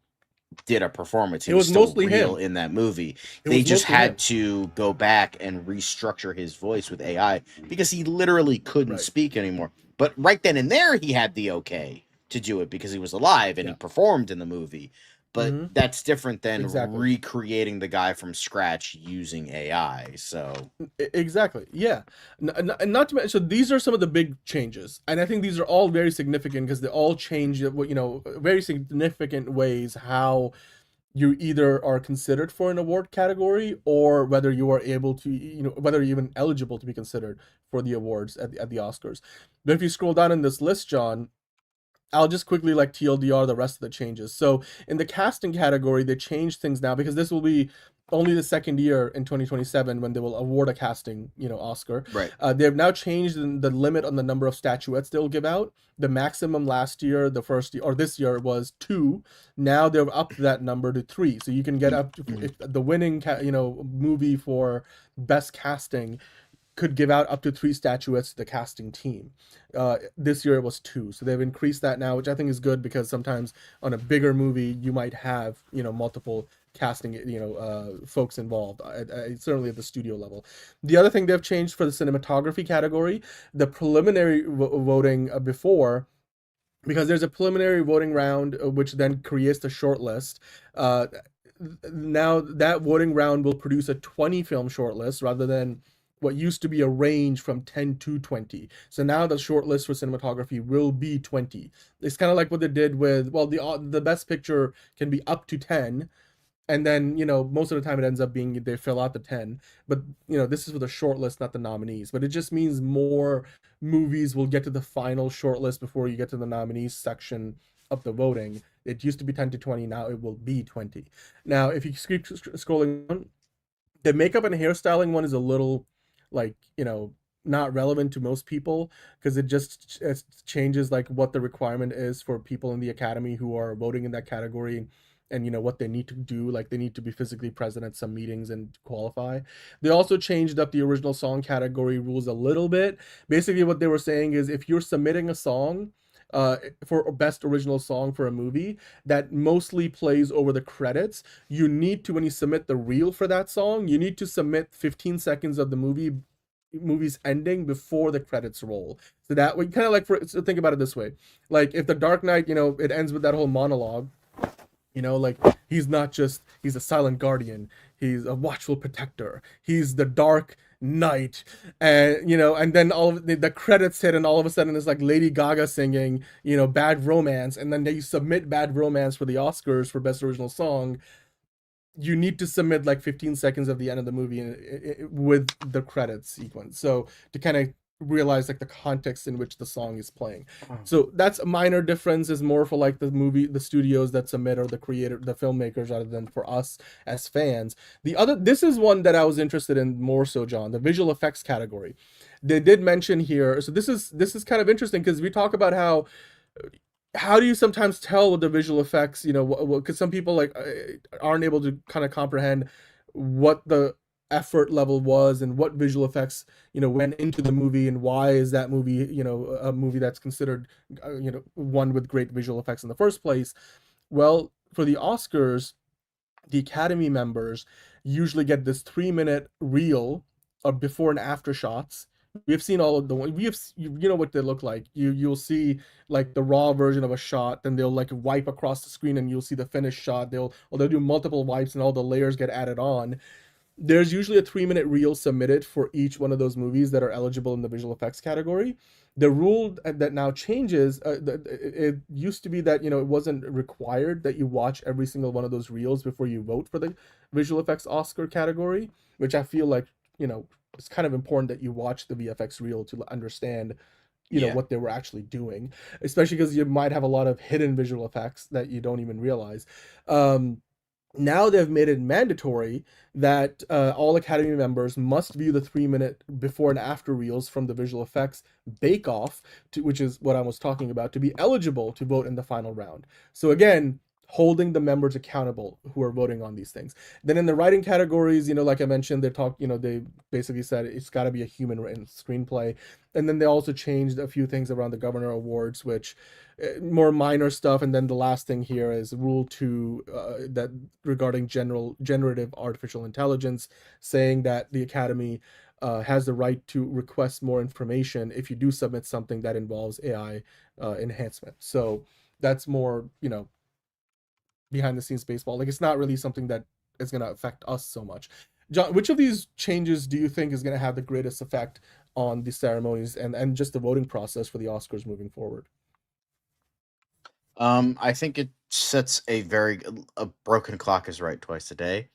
did a performance. He was still mostly real in that movie. They just had to go back and restructure his voice with AI because he literally couldn't speak anymore. But right then and there, he had the okay to do it because he was alive and he performed in the movie. But that's different than recreating the guy from scratch using AI. So exactly, yeah. And not to mention, so these are some of the big changes, and I think these are all very significant because they all change, very significant ways how you either are considered for an award category or whether you are able to, whether you're even eligible to be considered for the awards at the Oscars. But if you scroll down in this list, John, I'll just quickly like TLDR the rest of the changes. So in the casting category, they changed things now because this will be only the second year in 2027 when they will award a casting, Oscar. Right. They've now changed the limit on the number of statuettes they'll give out. The maximum last year, the first year, or this year was 2. Now they've upped that number to 3. So you can get up to the winning, movie for best casting could give out up to 3 statuettes to the casting team. This year it was 2, so they've increased that now, which I think is good because sometimes on a bigger movie you might have multiple casting folks involved. Certainly at the studio level. The other thing they've changed for the cinematography category, the preliminary voting before. Because there's a preliminary voting round, which then creates the shortlist. Now that voting round will produce a 20 film shortlist rather than what used to be a range from 10 to 20. So now the shortlist for cinematography will be 20. It's kind of like what they did with, the best picture can be up to 10. And then, most of the time it ends up being they fill out the 10. But, this is for the shortlist, not the nominees. But it just means more movies will get to the final shortlist before you get to the nominees section of the voting. It used to be 10 to 20. Now it will be 20. Now, if you keep scrolling down, the makeup and hairstyling one is a little, like, not relevant to most people because it just changes like what the requirement is for people in the academy who are voting in that category, and what they need to do. Like they need to be physically present at some meetings and qualify. They also changed up the original song category rules a little bit. Basically what they were saying is if you're submitting a song for best original song for a movie that mostly plays over the credits, you need to, when you submit the reel for that song, you need to submit 15 seconds of the movie's ending before the credits roll. So that way, kind of like, so think about it this way, like if the Dark Knight, it ends with that whole monologue, like he's a silent guardian, he's a watchful protector, he's the Dark Knight, and then all of the credits hit, and all of a sudden it's like Lady Gaga singing Bad Romance, and then they submit Bad Romance for the Oscars for best original song. You need to submit like 15 seconds of the end of the movie with the credits sequence, so to kind of realize like the context in which the song is playing. So that's a minor difference, is more for like the studios that submit, or the filmmakers, rather than for us as fans. This is one that I was interested in more so, John, the visual effects category. They did mention here, so this is kind of interesting because we talk about how do you sometimes tell with the visual effects, because some people like aren't able to kind of comprehend what the effort level was and what visual effects went into the movie, and why is that movie a movie that's considered one with great visual effects in the first place. Well, for the Oscars, the Academy members usually get this 3-minute reel of before and after shots. We have seen all of the we have what they look like. You'll see like the raw version of a shot, then they'll like wipe across the screen and you'll see the finished shot. They'll do multiple wipes and all the layers get added on. There's usually a 3-minute reel submitted for each one of those movies that are eligible in the visual effects category. The rule that now changes, it used to be that, it wasn't required that you watch every single one of those reels before you vote for the visual effects Oscar category, which I feel like, it's kind of important that you watch the VFX reel to understand, what they were actually doing, especially because you might have a lot of hidden visual effects that you don't even realize. Now they've made it mandatory that all Academy members must view the 3-minute before and after reels from the visual effects bake-off, which is what I was talking about, to be eligible to vote in the final round. So again, holding the members accountable who are voting on these things. Then in the writing categories, like I mentioned, they basically said it's got to be a human written screenplay. And then they also changed a few things around the Governor Awards, which more minor stuff. And then the last thing here is Rule 2 that regarding generative artificial intelligence, saying that the Academy has the right to request more information if you do submit something that involves AI enhancement. So that's more, behind the scenes baseball. Like it's not really something that is going to affect us so much. John, which of these changes do you think is going to have the greatest effect on the ceremonies and just the voting process for the Oscars moving forward? I think it sets a broken clock is right twice a day.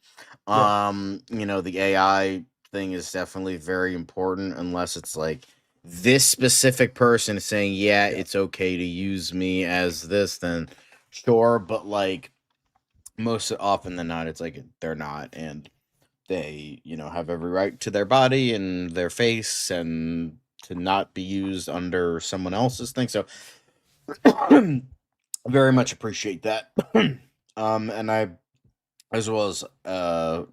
Yeah. The AI thing is definitely very important, unless it's like this specific person is saying, yeah, it's okay to use me as this, then sure. But like most often than not, it's like they're not, and they have every right to their body and their face and to not be used under someone else's thing. So very much appreciate that. And I, as well as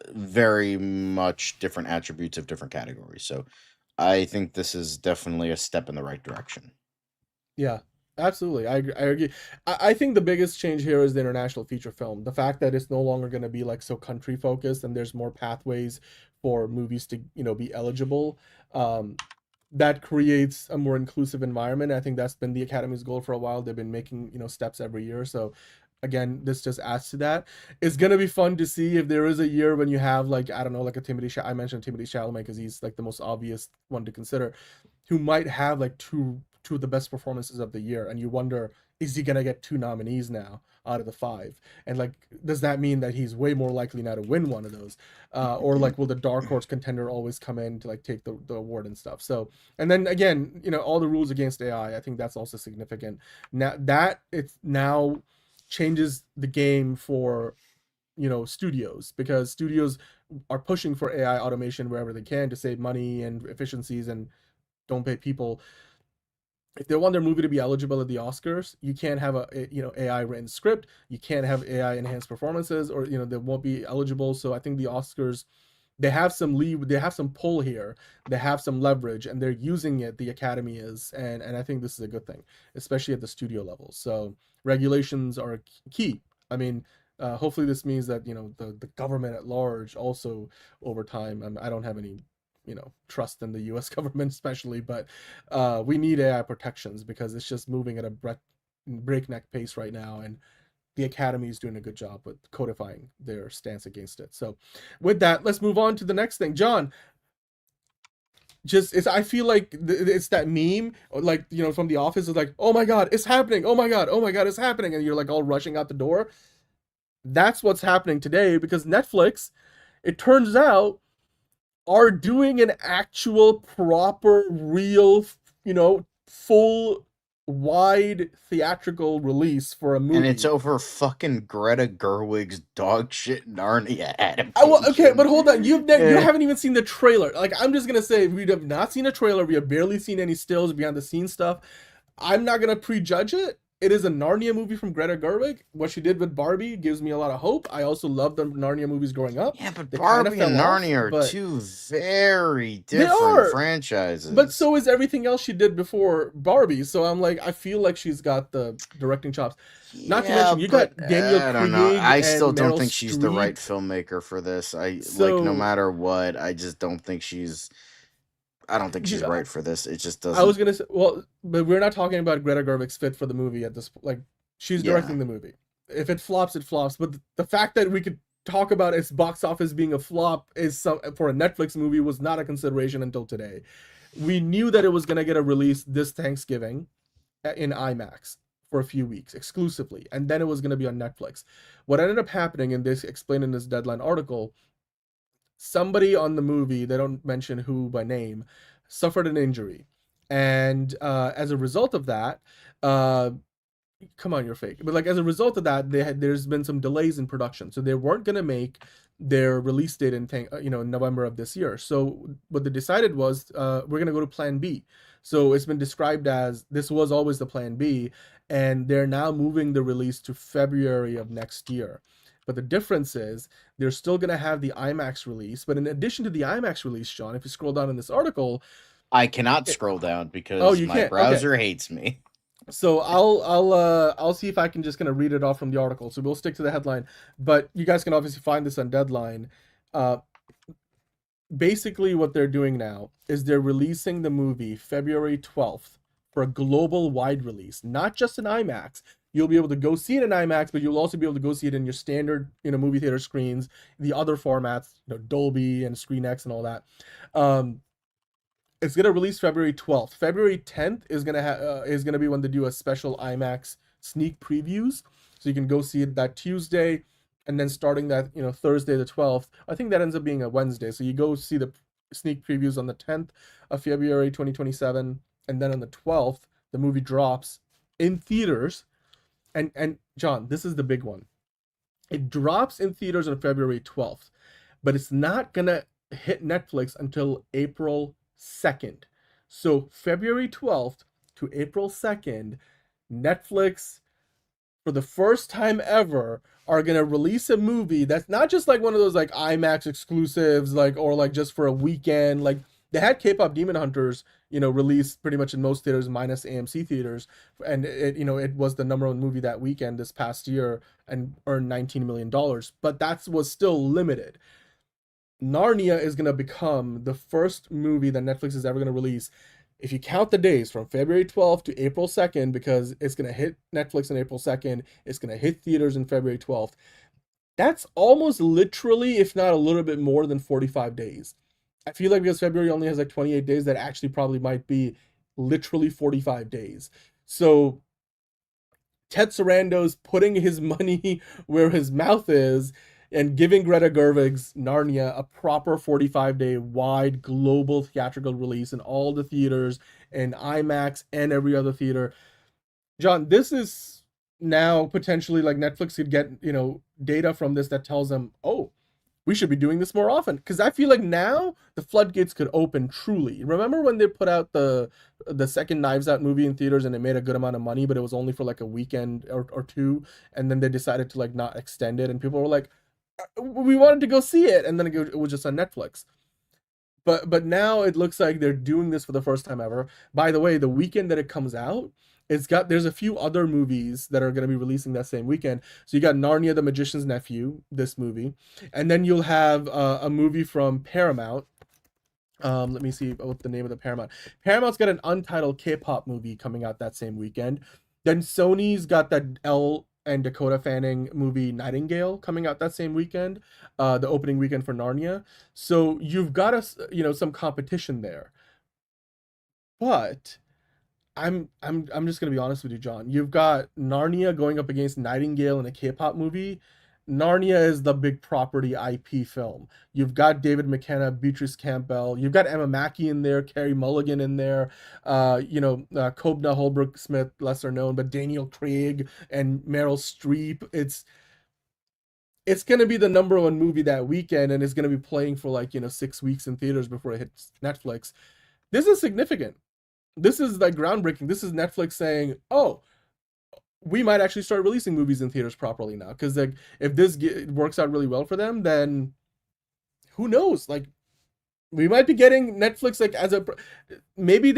very much different attributes of different categories. So I think this is definitely a step in the right direction. Yeah, absolutely. I agree. I think the biggest change here is the international feature film. The fact that it's no longer going to be like so country focused, and there's more pathways for movies to be eligible. That creates a more inclusive environment. I think that's been the Academy's goal for a while. They've been making steps every year. So again, this just adds to that. It's gonna be fun to see if there is a year when you have like, I don't know, like a I mentioned Timothée Chalamet because he's like the most obvious one to consider, who might have like two of the best performances of the year, and you wonder, is he gonna get 2 nominees now out of the 5? And like, does that mean that he's way more likely now to win one of those? Or like, will the dark horse contender always come in to like take the award and stuff? So, and then again, all the rules against AI, I think that's also significant. Now that it's now changes the game for studios, because studios are pushing for AI automation wherever they can to save money and efficiencies and don't pay people. If they want their movie to be eligible at the Oscars, you can't have a AI written script. You can't have AI enhanced performances, or they won't be eligible. So I think the Oscars, they have some lead, they have some pull here, they have some leverage, and they're using it. The Academy is, and I think this is a good thing, especially at the studio level. So regulations are key. I mean, hopefully this means that the government at large also over time. I don't have any trust in the US government especially, but we need AI protections because it's just moving at a breakneck pace right now, and the Academy is doing a good job with codifying their stance against it. So with that, let's move on to the next thing. John, I feel like it's that meme, like, from The Office, is like, oh my God, it's happening. Oh my God, it's happening. And you're like all rushing out the door. That's what's happening today, because Netflix, it turns out, are doing an actual proper, real, full wide theatrical release for a movie. And it's over fucking Greta Gerwig's dog shit Narnia adaptation. Okay, but hold on. You haven't even seen the trailer. Like, I'm just going to say, we have not seen a trailer. We have barely seen any stills, behind the scenes stuff. I'm not going to prejudge it. It is a Narnia movie from Greta Gerwig. What she did with Barbie gives me a lot of hope. I also love the Narnia movies growing up. Yeah, but Barbie and Narnia are two very different franchises. But so is everything else she did before Barbie. So I'm like, I feel like she's got the directing chops. Not to mention, you got Daniel Craig. I don't know. I still don't Meryl think she's Streep. the right filmmaker for this. No matter what, I just don't think she's... I don't think she's right for this. It just doesn't. I was gonna say, but we're not talking about Greta Gerwig's fit for the movie at this. Like, she's directing the movie. If it flops, it flops. But the fact that we could talk about its box office being a flop for a Netflix movie was not a consideration until today. We knew that it was gonna get a release this Thanksgiving in IMAX for a few weeks exclusively, and then it was gonna be on Netflix. What ended up happening, and this explained in this Deadline article, somebody on the movie, they don't mention who by name, suffered an injury, and as a result of that, come on, you're fake. But like, as a result of that, there's been some delays in production, so they weren't gonna make their release date in November of this year. So what they decided was, we're gonna go to Plan B. So it's been described as this was always the Plan B, and they're now moving the release to February of next year. But the difference is they're still going to have the IMAX release. But in addition to the IMAX release, Sean, if you scroll down in this article, I cannot scroll down because my browser hates me. So I'll see if I can just kind of read it off from the article. So we'll stick to the headline, but you guys can obviously find this on Deadline. Basically, what they're doing now is they're releasing the movie February 12th for a global wide release, not just in IMAX. You'll be able to go see it in IMAX, but you'll also be able to go see it in your standard, movie theater screens, the other formats, Dolby and ScreenX and all that. It's gonna release February 12th. February 10th is gonna be when they do a special IMAX sneak previews, so you can go see it that Tuesday, and then starting that Thursday the 12th. I think that ends up being a Wednesday, so you go see the sneak previews on the 10th of February 2027, and then on the 12th the movie drops in theaters. And John, this is the big one. It drops in theaters on February 12th, but it's not gonna hit Netflix until April 2nd. So February 12th to April 2nd, Netflix, for the first time ever, are gonna release a movie that's not just like one of those like IMAX exclusives, or just for a weekend. Like, they had K-pop Demon Hunters, released pretty much in most theaters minus AMC theaters, and it was the #1 movie that weekend this past year and earned $19 million. But that was still limited. Narnia is gonna become the first movie that Netflix is ever gonna release, if you count the days from February 12th to April 2nd, because it's gonna hit Netflix on April 2nd, it's gonna hit theaters on February 12th. That's almost literally, if not a little bit more than 45 days. I feel like because February only has like 28 days, that actually probably might be literally 45 days. So Ted Sarando's putting his money where his mouth is and giving Greta Gerwig's Narnia a proper 45-day wide global theatrical release in all the theaters and IMAX and every other theater. John, this is now potentially like Netflix could get, data from this that tells them, oh, we should be doing this more often. Because I feel like now the floodgates could open truly. Remember when they put out the second Knives Out movie in theaters and it made a good amount of money, but it was only for like a weekend or two, and then they decided to like not extend it, and people were like, we wanted to go see it, and then it was just on Netflix. But now it looks like they're doing this for the first time ever. By the way, the weekend that it comes out, there's a few other movies that are going to be releasing that same weekend. So you got Narnia the Magician's Nephew, this movie, and then you'll have a movie from Paramount. Let me see what the name of the Paramount. Paramount's got an untitled K-pop movie coming out that same weekend. Then Sony's got that Elle and Dakota Fanning movie Nightingale coming out that same weekend, the opening weekend for Narnia. So you've got some competition there. But I'm just gonna be honest with you, John. You've got Narnia going up against Nightingale in a K-pop movie. Narnia is the big property IP film. You've got David McKenna, Beatrice Campbell. You've got Emma Mackey in there, Carey Mulligan in there. Kobna Holbrook Smith, lesser known, but Daniel Craig and Meryl Streep. It's gonna be the number one movie that weekend, and it's gonna be playing for 6 weeks in theaters before it hits Netflix. This is significant. This is like groundbreaking. This is Netflix saying, oh, we might actually start releasing movies in theaters properly now. Because like, if this works out really well for them, then who knows? Like, we might be getting Netflix maybe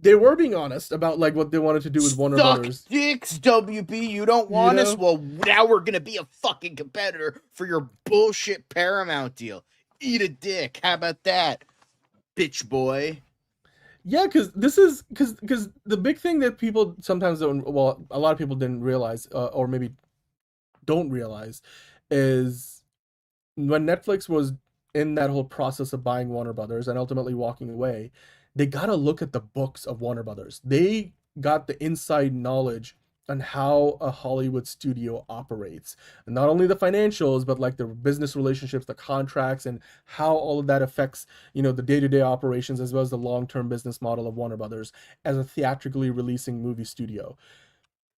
they were being honest about like what they wanted to do with Warner Brothers. Dicks, WB, you don't want us? Well, now we're gonna be a fucking competitor for your bullshit Paramount deal. Eat a dick. How about that, bitch boy? Yeah, because the big thing that people sometimes don't, well, a lot of people didn't realize, or maybe don't realize, is when Netflix was in that whole process of buying Warner Brothers and ultimately walking away, they got to look at the books of Warner Brothers. They got the inside knowledge on how a Hollywood studio operates. And not only the financials, but like the business relationships, the contracts, and how all of that affects, the day-to-day operations, as well as the long-term business model of Warner Brothers as a theatrically releasing movie studio.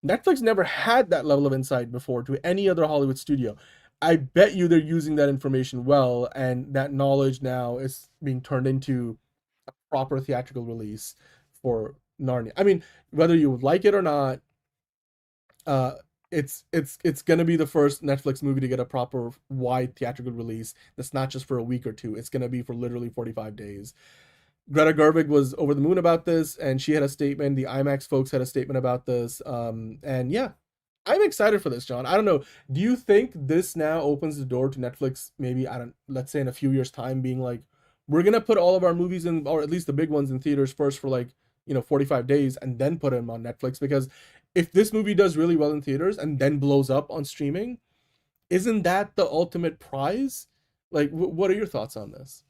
Netflix never had that level of insight before to any other Hollywood studio. I bet you they're using that information well, and that knowledge now is being turned into a proper theatrical release for Narnia. I mean, whether you like it or not, it's gonna be the first Netflix movie to get a proper wide theatrical release. That's not just for a week or two. It's gonna be for literally 45 days. Greta Gerwig was over the moon about this, and she had a statement. The IMAX folks had a statement about this. And yeah, I'm excited for this, John. I don't know. Do you think this now opens the door to Netflix? Maybe let's say in a few years' time, being like, we're gonna put all of our movies in, or at least the big ones, in theaters first for 45 daes, and then put them on Netflix. Because if this movie does really well in theaters and then blows up on streaming, isn't that the ultimate prize? Like, what are your thoughts on this?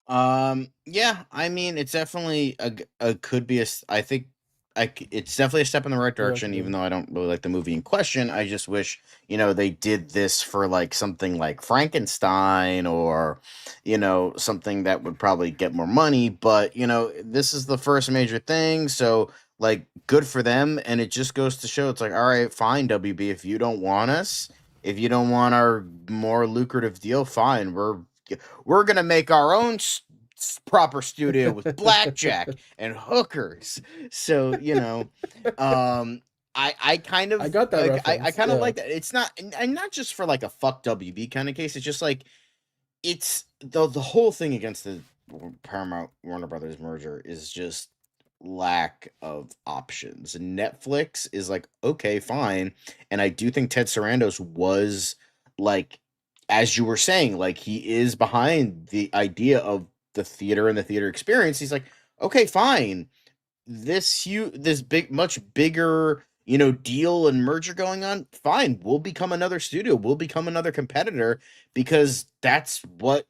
Yeah, I mean, it's definitely could be I think it's definitely a step in the right direction, even though I don't really like the movie in question. I just wish, they did this for like something like Frankenstein, or, something that would probably get more money. But, this is the first major thing. So like, good for them. And it just goes to show, it's like, all right, fine, WB, if you don't want us, if you don't want our more lucrative deal, fine. We're gonna make our own proper studio with blackjack and hookers. So I kind of, I got that like, I reference, kind of yeah. like that. It's not, and not just for like a fuck WB kind of case. It's just like, it's the whole thing against the Paramount Warner Brothers merger is just lack of options. Netflix is like, okay, fine. And I do think Ted Sarandos was like, as you were saying, like, he is behind the idea of the theater and the theater experience. He's like, okay, fine. This big, much bigger, deal and merger going on. Fine. We'll become another studio. We'll become another competitor, because that's what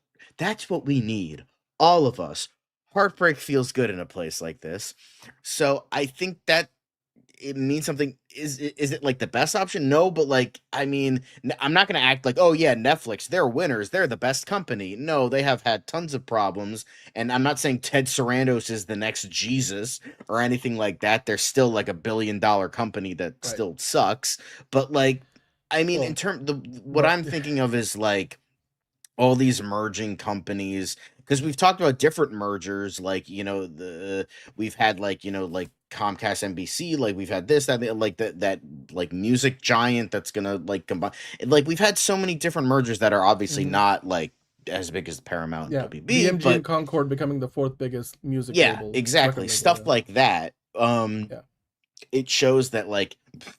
we need. All of us. Heartbreak feels good in a place like this. So I think that it means something. Is it like the best option? No, but like, I mean, I'm not gonna act like, oh yeah, Netflix, they're winners, they're the best company. No, they have had tons of problems, and I'm not saying Ted Sarandos is the next Jesus or anything like that. They're still like $1 billion company that Right. still sucks. But like, I mean, Well, in terms what I'm thinking of is like all these merging companies, because we've talked about different mergers, like, we've had like, like Comcast NBC, like we've had this, that, like that like music giant that's gonna like combine, like we've had so many different mergers that are obviously not like as big as Paramount and yeah, WB, BMG but and Concord becoming the fourth biggest music yeah, label, exactly, record label, stuff yeah. like that. Yeah. It shows that like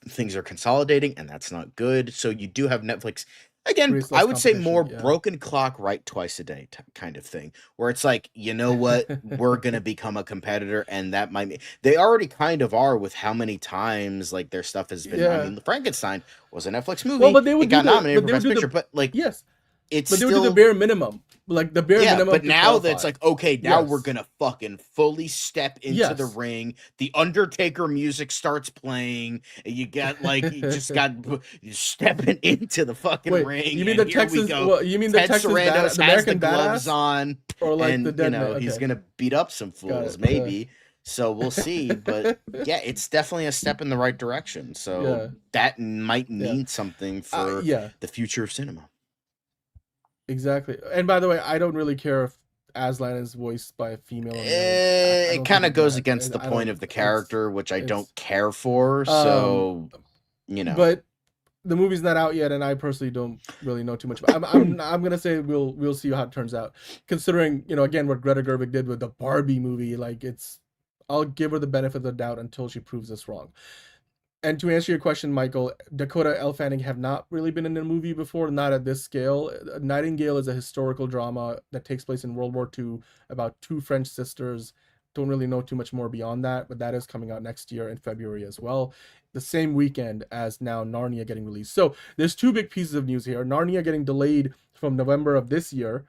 things are consolidating, and that's not good. So you do have Netflix again. Creates I less would say more competition, yeah. broken clock right twice a day kind of thing, where it's like, you know what, we're gonna become a competitor, and that might be, they already kind of are with how many times like their stuff has been. I Yeah. mean, the Frankenstein was a Netflix movie. Well, but they would it got do the, nominated but for they would Best do Picture, the, but like, yes, it's but they would still do the bare minimum, like the bare minimum. but to now qualify. that's like, okay, now we're Yes. gonna fucking fully step into the Yes. ring. The Undertaker music starts playing. And you got like, you just got you stepping into the fucking Wait, ring. you mean and the here Texas? we go. Well, you mean the Ted Texas Sarandos the has the American gloves Badass, on, or like and the Dead Man? he's Okay. gonna beat up some fools, it, maybe. So we'll see, but yeah, it's definitely a step in the right direction. So Yeah. that might Yeah. mean something for Yeah, the future of cinema. exactly. And by the way, I don't really care if Aslan is voiced by a female or male. I It don't kind think of goes matters. against the I point don't- of the it's- character, which I don't it's- care for. So, But the movie's not out yet, and I personally don't really know too much. I'm gonna say we'll see how it turns out. Considering, again, what Greta Gerwig did with the Barbie movie, like I'll give her the benefit of the doubt until she proves us wrong. And to answer your question, Michael, Dakota L. Fanning have not really been in a movie before, not at this scale. Nightingale is a historical drama that takes place in World War II about two French sisters. Don't really know too much more beyond that, but that is coming out next year in February as well. The same weekend as now Narnia getting released. So there's two big pieces of news here. Narnia getting delayed from November of this year.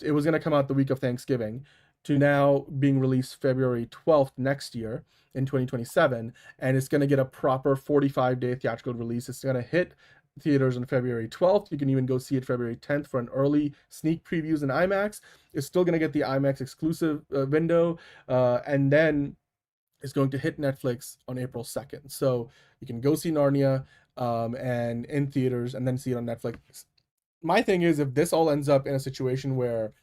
It was going to come out the week of Thanksgiving, to now being released February 12th next year in 2027, and it's going to get a proper 45-day theatrical release. It's going to hit theaters on February 12th. You can even go see it February 10th for an early sneak previews in IMAX. It's still going to get the IMAX exclusive window, and then it's going to hit Netflix on April 2nd. So you can go see Narnia and in theaters, and then see it on Netflix. My thing is, if this all ends up in a situation where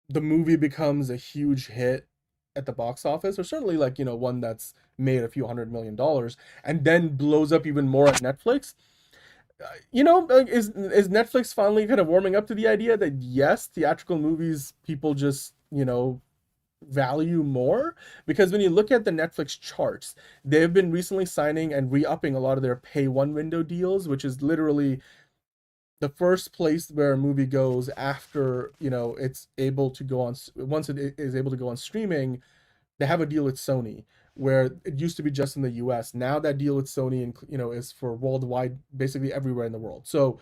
the movie becomes a huge hit at the box office, or certainly like, one that's made a few $100 million and then blows up even more at Netflix, is Netflix finally kind of warming up to the idea that yes, theatrical movies people just, value more? Because when you look at the Netflix charts, they've been recently signing and re-upping a lot of their pay one window deals, which is literally the first place where a movie goes after, it's able to go on. Once it is able to go on streaming, they have a deal with Sony, where it used to be just in the US. Now that deal with Sony, is for worldwide, basically everywhere in the world. So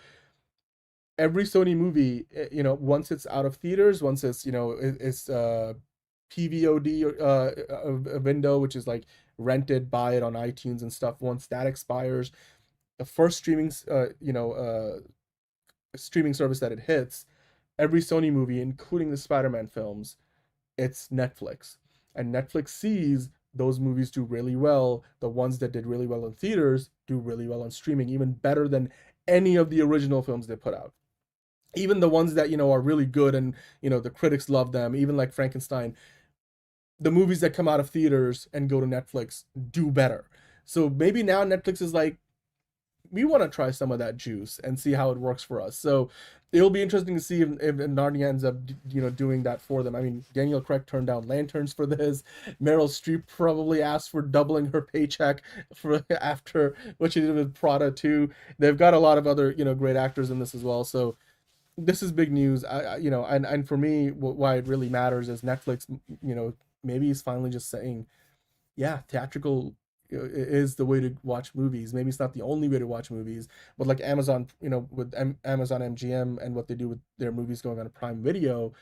every Sony movie, once it's out of theaters, once it's, it's PVOD a window, which is like rented, buy it on iTunes and stuff. Once that expires, the first streaming service that it hits, every Sony movie, including the Spider-Man films, it's Netflix. And Netflix sees those movies do really well. The ones that did really well in theaters do really well on streaming, even better than any of the original films they put out. Even the ones that, are really good and, the critics love them, even like Frankenstein, the movies that come out of theaters and go to Netflix do better. So maybe now Netflix is like, we want to try some of that juice and see how it works for us. So it'll be interesting to see if Narnia ends up, doing that for them. I mean, Daniel Craig turned down Lanterns for this. Meryl Streep probably asked for doubling her paycheck for after what she did with Prada too. They've got a lot of other, great actors in this as well. So this is big news. And for me, why it really matters is Netflix, maybe he's finally just saying, yeah, theatrical is the way to watch movies. Maybe it's not the only way to watch movies, but like Amazon, with Amazon MGM and what they do with their movies going on Prime Video,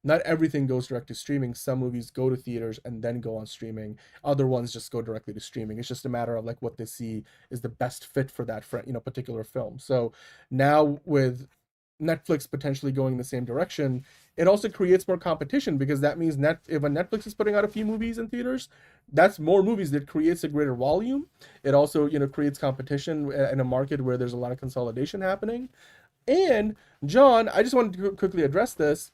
not everything goes direct to streaming. Some movies go to theaters and then go on streaming. Other ones just go directly to streaming. It's just a matter of like what they see is the best fit for that particular film. So now with Netflix potentially going in the same direction, it also creates more competition, because that means if a Netflix is putting out a few movies in theaters, that's more movies. That creates a greater volume. It also creates competition in a market where there's a lot of consolidation happening. And John, I just wanted to quickly address this.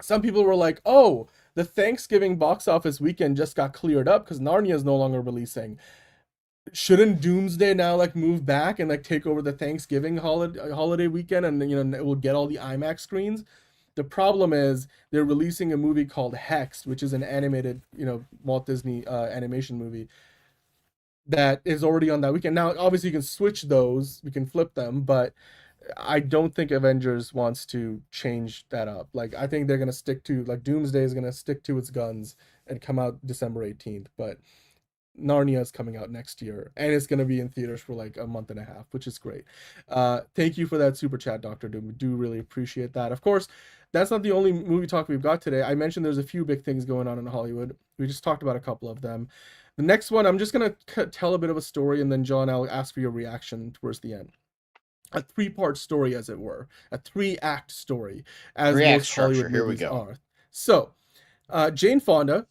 Some people were like, oh, the Thanksgiving box office weekend just got cleared up because Narnia is no longer releasing. Shouldn't Doomsday now like move back and like take over the Thanksgiving holiday weekend, and it will get all the IMAX screens? The problem is they're releasing a movie called Hex, which is an animated, Walt Disney animation movie that is already on that weekend. Now, obviously you can switch those, we can flip them, but I don't think Avengers wants to change that up. Like, I think they're going to stick to, like, Doomsday is going to stick to its guns and come out December 18th, but Narnia is coming out next year, and it's going to be in theaters for like a month and a half, which is great. Thank you for that super chat, Dr. Doom. We do really appreciate that. Of course, that's not the only movie talk we've got today. I mentioned there's a few big things going on in Hollywood. We just talked about a couple of them. The next one, I'm just going to tell a bit of a story, and then, John, I'll ask for your reaction towards the end. A 3-part story, as it were, a 3-act story, as most Hollywood movies are. So, Jane Fonda,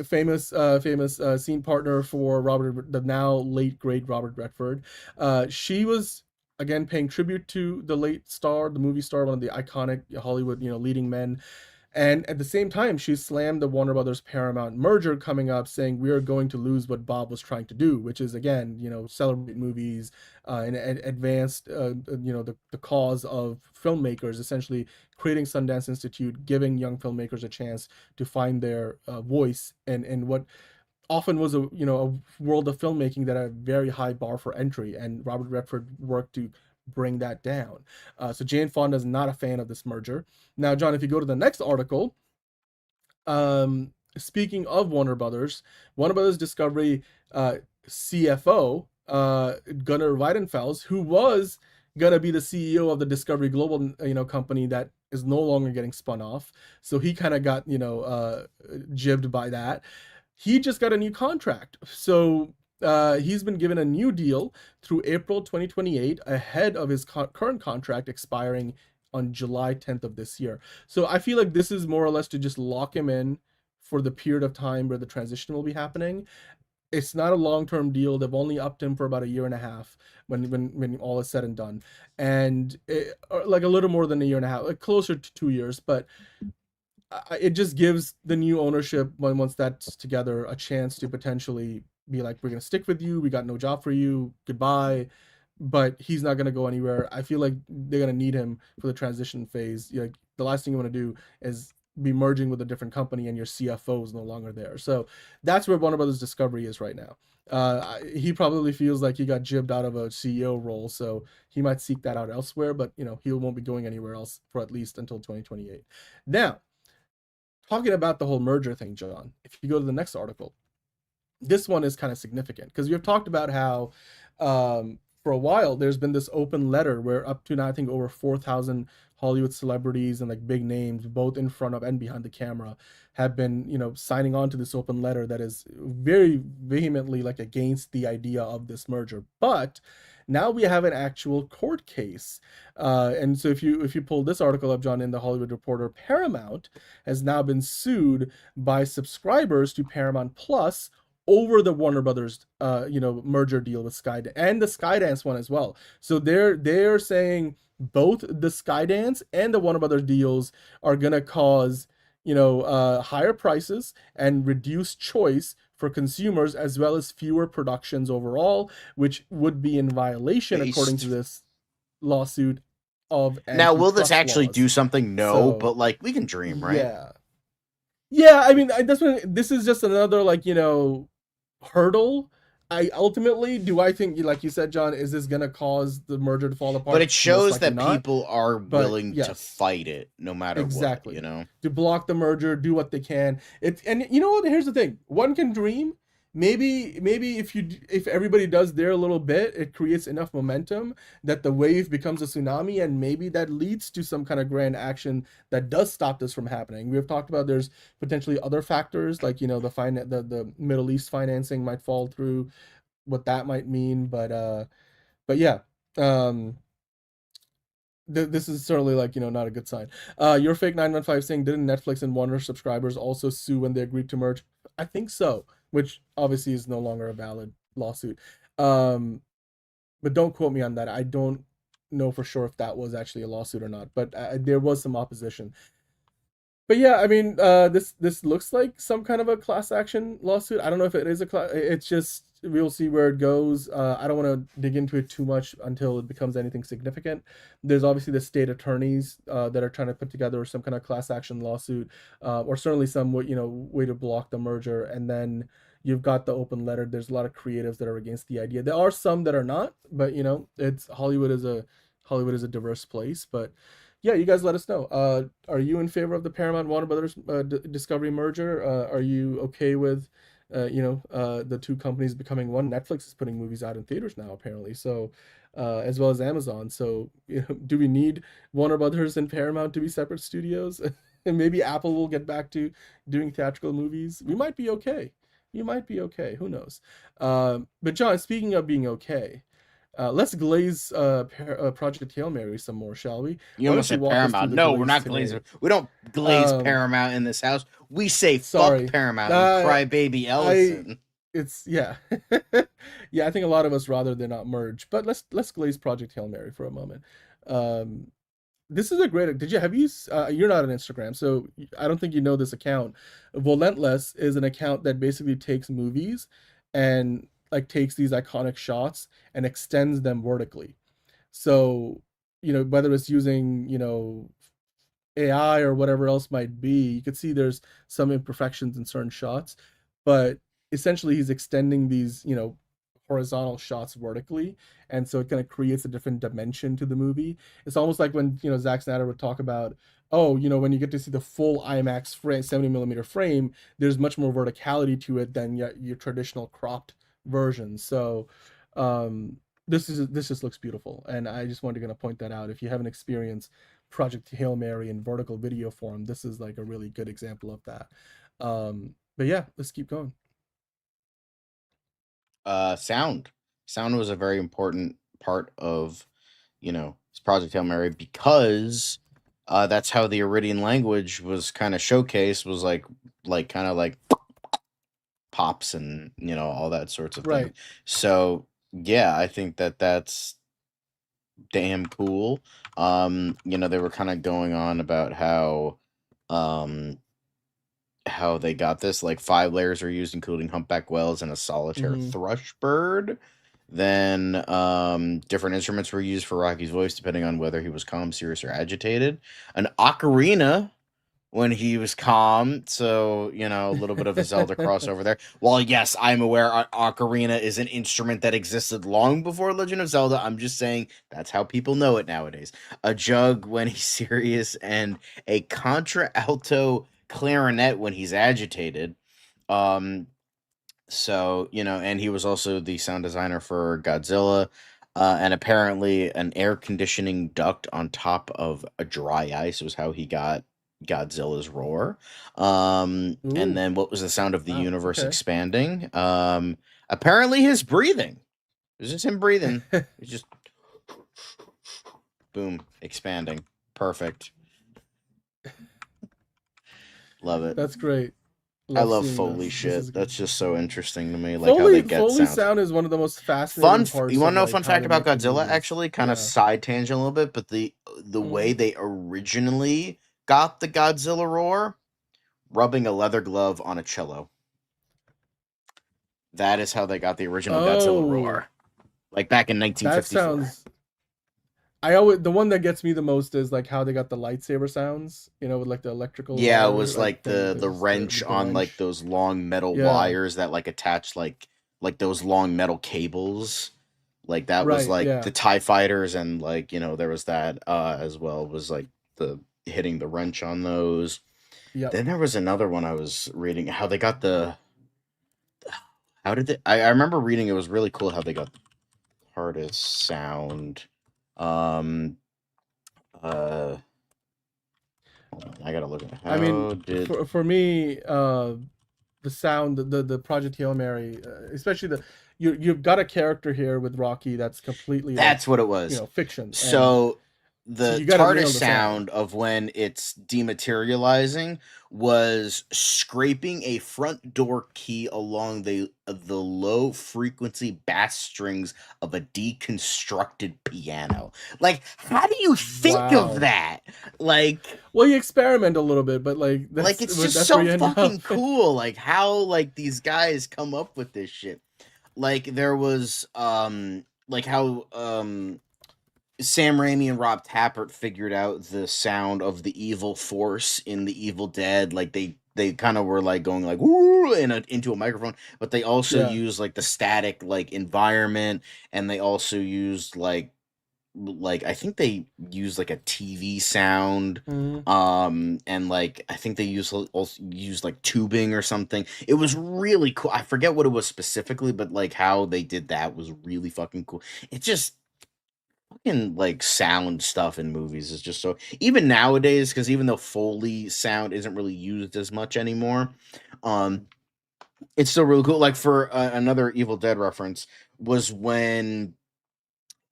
famous scene partner for the now late great Robert Redford. She was again paying tribute to the late star, the movie star, one of the iconic Hollywood leading men. And at the same time, she slammed the Warner Brothers Paramount merger coming up, saying we are going to lose what Bob was trying to do, which is, again, celebrate movies and advance, the cause of filmmakers, essentially creating Sundance Institute, giving young filmmakers a chance to find their voice in what often was a world of filmmaking that had a very high bar for entry. And Robert Redford worked to bring that down. So Jane Fonda is not a fan of this merger. Now, John, if you go to the next article, speaking of Warner Brothers Discovery CFO, Gunnar Weidenfels, who was gonna be the CEO of the Discovery Global company that is no longer getting spun off, so he kind of got jibbed by that. He just got a new contract, so he's been given a new deal through April 2028, ahead of his current contract expiring on July 10th of this year. So I feel like this is more or less to just lock him in for the period of time where the transition will be happening. It's not a long-term deal. They've only upped him for about a year and a half when all is said and done. And like a little more than a year and a half, like closer to 2 years, but it just gives the new ownership, once that's together, a chance to potentially be like, we're going to stick with you. We got no job for you. Goodbye. But he's not going to go anywhere. I feel like they're going to need him for the transition phase. Like, the last thing you want to do is be merging with a different company and your CFO is no longer there. So that's where Warner Brothers Discovery is right now. He probably feels like he got jibbed out of a CEO role, so he might seek that out elsewhere, but he won't be going anywhere else for at least until 2028. Now, talking about the whole merger thing, John, if you go to the next article, this one is kind of significant because we have talked about how for a while there's been this open letter where up to now I think over 4,000 Hollywood celebrities and like big names, both in front of and behind the camera, have been signing on to this open letter that is very vehemently like against the idea of this merger. But now we have an actual court case, and so if you pull this article up, John, in the Hollywood Reporter, Paramount has now been sued by subscribers to Paramount Plus over the Warner Brothers, merger deal with Skydance, and the Skydance one as well. So they're saying both the Skydance and the Warner Brothers deals are gonna cause, higher prices and reduced choice for consumers, as well as fewer productions overall, which would be in violation, according to this lawsuit of. Now, will this actually laws. do something? No, but like we can dream, right? Yeah. I mean, this is just another hurdle. I think, like you said, John, is this gonna cause the merger to fall apart? But it shows that people are willing to fight it, no matter what. To block the merger, do what they can. And you know what? Here's the thing: one can dream, maybe if everybody does their little bit, it creates enough momentum that the wave becomes a tsunami, and maybe that leads to some kind of grand action that does stop this from happening. We've talked about there's potentially other factors, like the Middle East financing might fall through, what that might mean, but yeah. um this is certainly, like, not a good sign. Your fake 915 saying, didn't Netflix and Warner subscribers also sue when they agreed to merge? I think so, which obviously is no longer a valid lawsuit. But don't quote me on that. I don't know for sure if that was actually a lawsuit or not, but there was some opposition. But yeah, I mean, this looks like some kind of a class action lawsuit. I don't know if it is a class. It's just, we'll see where it goes. I don't want to dig into it too much until it becomes anything significant. There's obviously the state attorneys that are trying to put together some kind of class action lawsuit, or certainly some way to block the merger. And then you've got the open letter. There's a lot of creatives that are against the idea. There are some that are not, but it's Hollywood is a diverse place. But yeah, you guys let us know. Are you in favor of the Paramount Warner Brothers Discovery merger? Are you okay with, the two companies becoming one? Netflix is putting movies out in theaters now, apparently. So, as well as Amazon. So, do we need Warner Brothers and Paramount to be separate studios? And maybe Apple will get back to doing theatrical movies. We might be okay. You might be okay. Who knows? But John, speaking of being okay, let's glaze Project Hail Mary some more, shall we? You almost said Paramount. No, we're not glazing. We don't glaze Paramount in this house. We say fuck Paramount and Crybaby Ellison. Yeah. Yeah, I think a lot of us rather than not merge. But let's glaze Project Hail Mary for a moment. This is a great. Have you? You're not on Instagram, so I don't think you know this account. Volentless is an account that basically takes movies and like takes these iconic shots and extends them vertically. So, whether it's using, AI or whatever else might be, you could see there's some imperfections in certain shots, but essentially he's extending these, horizontal shots vertically, and so it kind of creates a different dimension to the movie. It's almost like when Zack Snyder would talk about, when you get to see the full IMAX frame, 70mm frame, there's much more verticality to it than your traditional cropped version. So this just looks beautiful, and I just wanted to point that out. If you haven't experienced Project Hail Mary in vertical video form, this is like a really good example of that. But yeah, let's keep going. Sound was a very important part of Project Hail Mary, because that's how the Iridian language was kind of showcased, was like kind of like pops and all that sorts of thing. So yeah, I think that's damn cool. They were kind of going on about how they got this, like 5 layers are used, including humpback whales and a solitaire thrush bird. Then different instruments were used for Rocky's voice depending on whether he was calm, serious, or agitated. An ocarina when he was calm, so a little bit of a Zelda crossover there. While yes, I'm aware ocarina is an instrument that existed long before Legend of Zelda, I'm just saying that's how people know it nowadays. A jug when he's serious, and a contralto clarinet when he's agitated. So, and he was also the sound designer for Godzilla, and apparently an air conditioning duct on top of a dry ice was how he got Godzilla's roar. And then what was the sound of the universe expanding? Apparently his breathing. It was just him breathing. It's just boom, expanding. Perfect. Love it. That's great. I love Foley shit. That's just so interesting to me. Like how they get Foley sound is one of the most fascinating parts. You want to know a fun fact about Godzilla? Actually, kind of side tangent a little bit, but the way they originally got the Godzilla roar, rubbing a leather glove on a cello. That is how they got the original Godzilla roar, like back in 1954. That sounds. The one that gets me the most is like how they got the lightsaber sounds, with like the electrical. Yeah, it was like the wrench on like those long metal wires that like attach like those long metal cables. Like that was like the TIE fighters, and like there was that as well, was like the hitting the wrench on those. Yeah. Then there was another one I was reading how they got the How did they? I remember reading it was really cool how they got the TARDIS sound. Um. Hold on, I gotta look at I mean, did. for me, the sound, the Project Hail Mary, especially you've got a character here with Rocky that's completely That's what it was. fiction. So so the you gotta nail TARDIS the sound of when it's dematerializing was scraping a front door key along the low frequency bass strings of a deconstructed piano. Like, how do you think Wow. of that? Like, well, you experiment a little bit, but that's it's just that's so where you end fucking up. cool. Like, how these guys come up with this shit. Like, there was like how Sam Raimi and Rob Tappert figured out the sound of the evil force in The Evil Dead. Like, they kind of were like going like woo into a microphone, but they also used like the static like environment, and they also used like I think they used like a TV sound, and like I think they also used like tubing or something. It was really cool. I forget what it was specifically, but like how they did that was really fucking cool. It just fucking like sound stuff in movies is just so, even nowadays, because even though Foley sound isn't really used as much anymore, it's still really cool. Like for another Evil Dead reference was when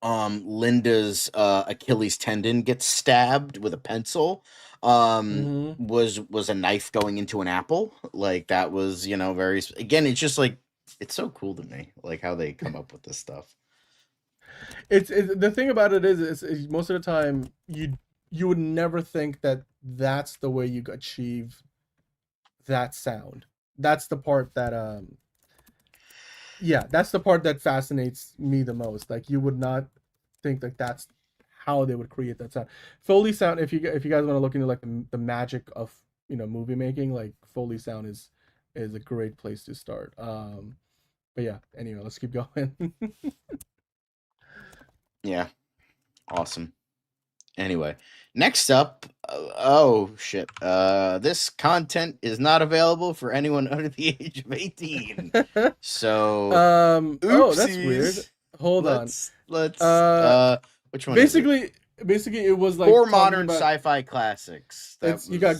Linda's Achilles tendon gets stabbed with a pencil. Was a knife going into an apple. Like, that was, very again, it's just like, it's so cool to me, like how they come up with this stuff. It's the thing about it is most of the time you would never think that that's the way you achieve that sound. That's the part that that's the part that fascinates me the most. Like, you would not think that that's how they would create that sound. Foley sound, if you guys want to look into like the magic of movie making, like Foley sound is a great place to start. But yeah, anyway, let's keep going. Yeah, awesome. Anyway, next up, oh shit, this content is not available for anyone under the age of 18. So, oh, that's weird. Hold on. Let's which one? Basically, it was like four modern sci-fi classics. You got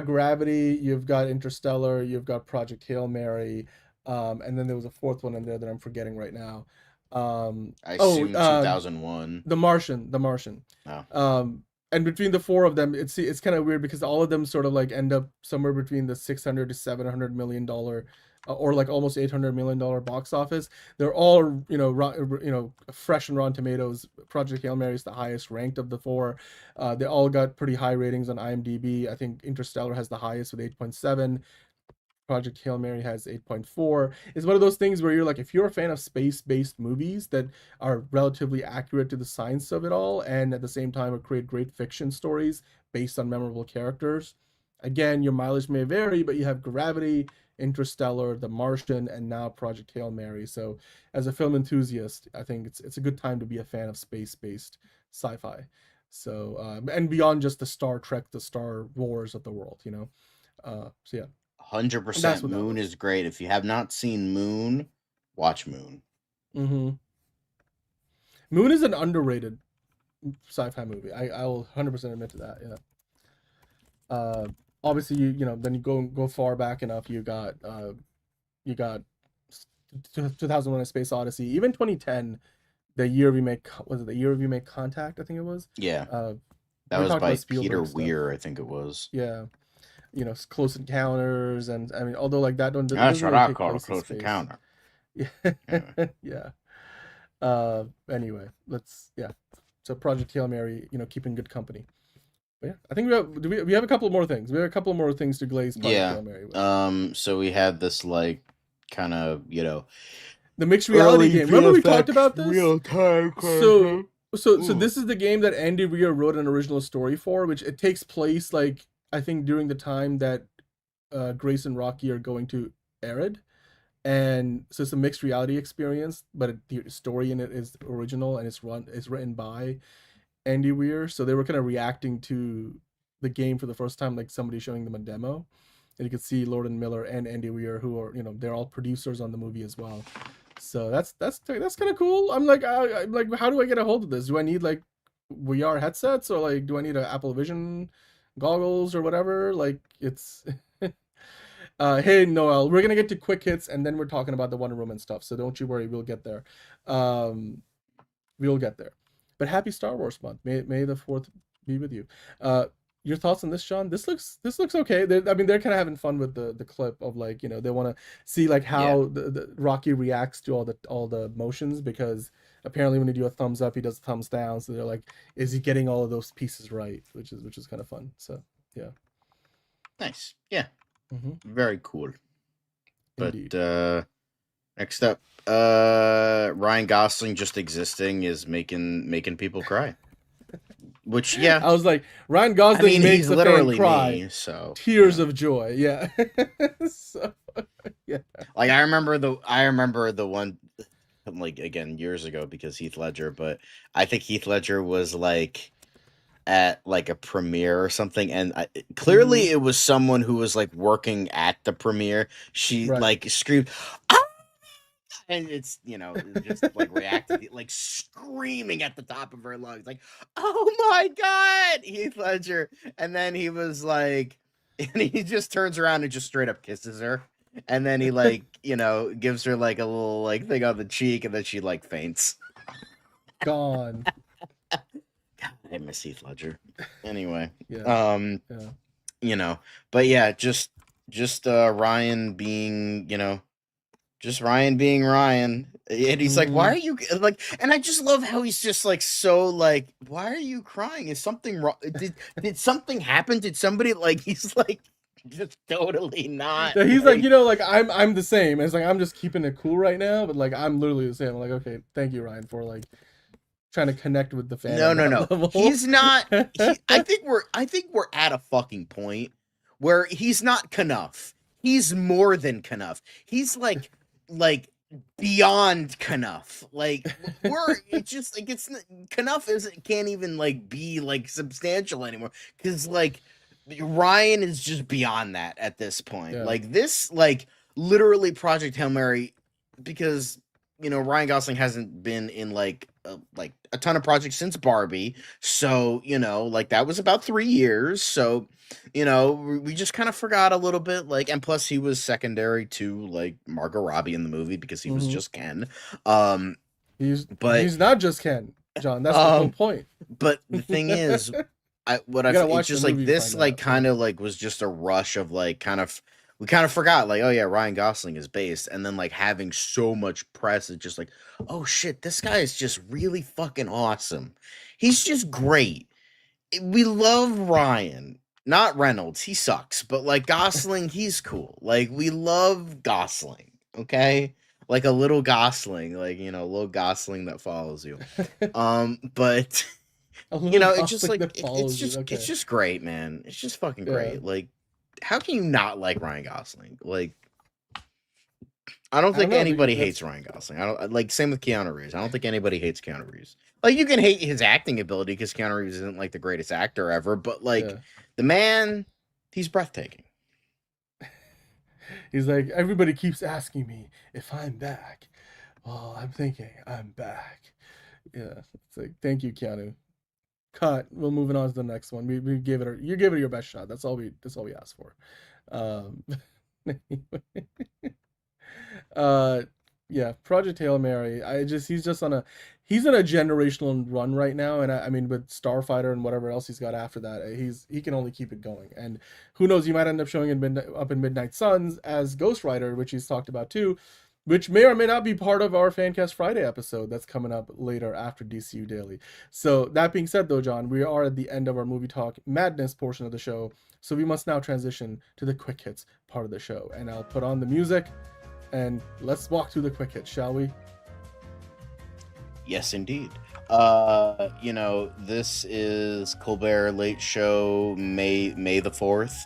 Gravity, you've got Interstellar, you've got Project Hail Mary, and then there was a fourth one in there that I'm forgetting right now. I assume 2001. The Martian. Oh. And between the four of them, it's kind of weird because all of them sort of like end up somewhere between the $600 to $700 million, or like almost $800 million box office. They're all fresh and Rotten Tomatoes. Project Hail Mary is the highest ranked of the four. They all got pretty high ratings on IMDb. I think Interstellar has the highest with 8.7. Project Hail Mary has 8.4. It's one of those things where you're like, if you're a fan of space-based movies that are relatively accurate to the science of it all, and at the same time create great fiction stories based on memorable characters, again, your mileage may vary, but you have Gravity, Interstellar, The Martian, and now Project Hail Mary. So as a film enthusiast, I think it's a good time to be a fan of space-based sci-fi. So and beyond just the Star Trek, the Star Wars of the world, so yeah. 100%. Moon is great. If you have not seen Moon, watch Moon. Moon is an underrated sci-fi movie. I will 100% admit to that. Yeah. Obviously, then you go far back enough. You got 2001: A Space Odyssey. Even 2010, the year we make Contact, I think it was. Yeah. That was by Peter Weir, I think it was. Yeah. Close Encounters, and I mean, although like that one that's what I call a close encounter. Yeah. Anyway, so Project Hail Mary, keeping good company. But yeah, I think we have a couple more things. We have a couple more things to glaze Project Hail Mary with. So we had this like kind of the mixed reality game. Remember we talked about this? Real time. So this is the game that Andy Weir wrote an original story for, which it takes place like, I think, during the time that Grace and Rocky are going to Arid. And so it's a mixed reality experience, but the story in it is original, and it's written by Andy Weir. So they were kind of reacting to the game for the first time, like somebody showing them a demo. And you can see Lord and Miller and Andy Weir, who are, they're all producers on the movie as well. So that's kind of cool. I'm like, how do I get a hold of this? Do I need like VR headsets, or like, do I need an Apple Vision goggles or whatever? Like, it's hey Noel, we're gonna get to quick hits and then we're talking about the Wonder Woman stuff, so don't you worry, we'll get there. We'll get there. But happy Star Wars month. May the 4th be with you. Your thoughts on this, Sean? This looks okay. They're kind of having fun with the clip of like, they want to see like how the Rocky reacts to all the motions, because apparently when you do a thumbs up, he does a thumbs down. So they're like, is he getting all of those pieces right? Which is kind of fun. So yeah. Nice. Yeah. Mm-hmm. Very cool. But Indeed. next up, Ryan Gosling just existing is making people cry. Which, yeah, I was like, Ryan Gosling makes he's the literally fan cry. me, so Tears of joy. Yeah. So, yeah. Like I remember the one, like, again, years ago, because Heath Ledger, but I think Heath Ledger was like at like a premiere or something, and clearly it was someone who was like working at the premiere. She like screamed, "Ah!" And it's, just like reacted, like screaming at the top of her lungs, like, "Oh my God, Heath Ledger!" And then he was like, and he just turns around and just straight up kisses her, and then he like, gives her like a little like thing on the cheek, and then she like faints. Gone. God, I miss Heath Ledger. Anyway, yeah. But yeah, just Ryan being, just Ryan being Ryan. And he's like, "Why are you like?" And I just love how he's just like, so like, "Why are you crying? Is something wrong? Did something happen? Did somebody like?" He's like, just totally not. So he's like, like I'm the same. And it's like, I'm just keeping it cool right now, but like I'm literally the same. I'm like, okay, thank you, Ryan, for like trying to connect with the fan. No. He's not. I think we're at a fucking point where he's not Knuff. He's more than Knuff. He's like beyond Knuff. Like it's just like Knuff can't even like be like substantial anymore, because like Ryan is just beyond that at this point. Yeah. Like this, like literally Project Hail Mary, because Ryan Gosling hasn't been in like a ton of projects since Barbie, so like that was about 3 years, so we just kind of forgot a little bit, like, and plus he was secondary to like Margot Robbie in the movie because he was just Ken. He's not just Ken, John. That's the whole point. But the thing is, it's just like this, like kind of like was just a rush of like we kind of forgot, like, oh yeah, Ryan Gosling is based, and then like having so much press, it's just like, oh shit, this guy is just really fucking awesome. He's just great. We love Ryan, not Reynolds. He sucks, but like Gosling, he's cool. Like we love Gosling, okay? Like a little Gosling, like a little Gosling that follows you. But it's just like it's just great, man. It's just fucking great. Like, how can you not like Ryan Gosling? Like, I don't think anybody hates Ryan Gosling. I don't like, same with Keanu Reeves. I don't think anybody hates Keanu Reeves. Like, you can hate his acting ability because Keanu Reeves isn't like the greatest actor ever, but like the man, he's breathtaking. He's like, everybody keeps asking me if I'm back. Well, I'm thinking I'm back. Yeah, it's like, thank you, Keanu. Cut. We're moving on to the next one. We gave it. You gave it your best shot. That's all we asked for. Yeah. Project Hail Mary. He's in a generational run right now, and I mean with Starfighter and whatever else he's got after that, he can only keep it going. And who knows? He might end up showing up in Midnight Suns as Ghost Rider, which he's talked about too. Which may or may not be part of our Fancast Friday episode that's coming up later after DCU Daily. So that being said, though, John, we are at the end of our movie talk madness portion of the show. So we must now transition to the quick hits part of the show. And I'll put on the music and let's walk through the quick hits, shall we? Yes, indeed. This is Colbert Late Show, May the 4th.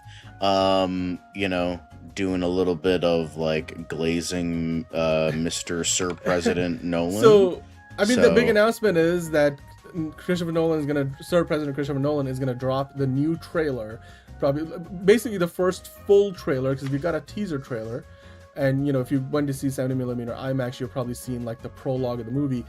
Doing a little bit of like glazing Mr. Sir President Nolan. So, the big announcement is that Sir President Christopher Nolan is gonna drop the new trailer, probably basically the first full trailer, because we got a teaser trailer, and if you went to see 70mm IMAX, you're probably seeing like the prologue of the movie,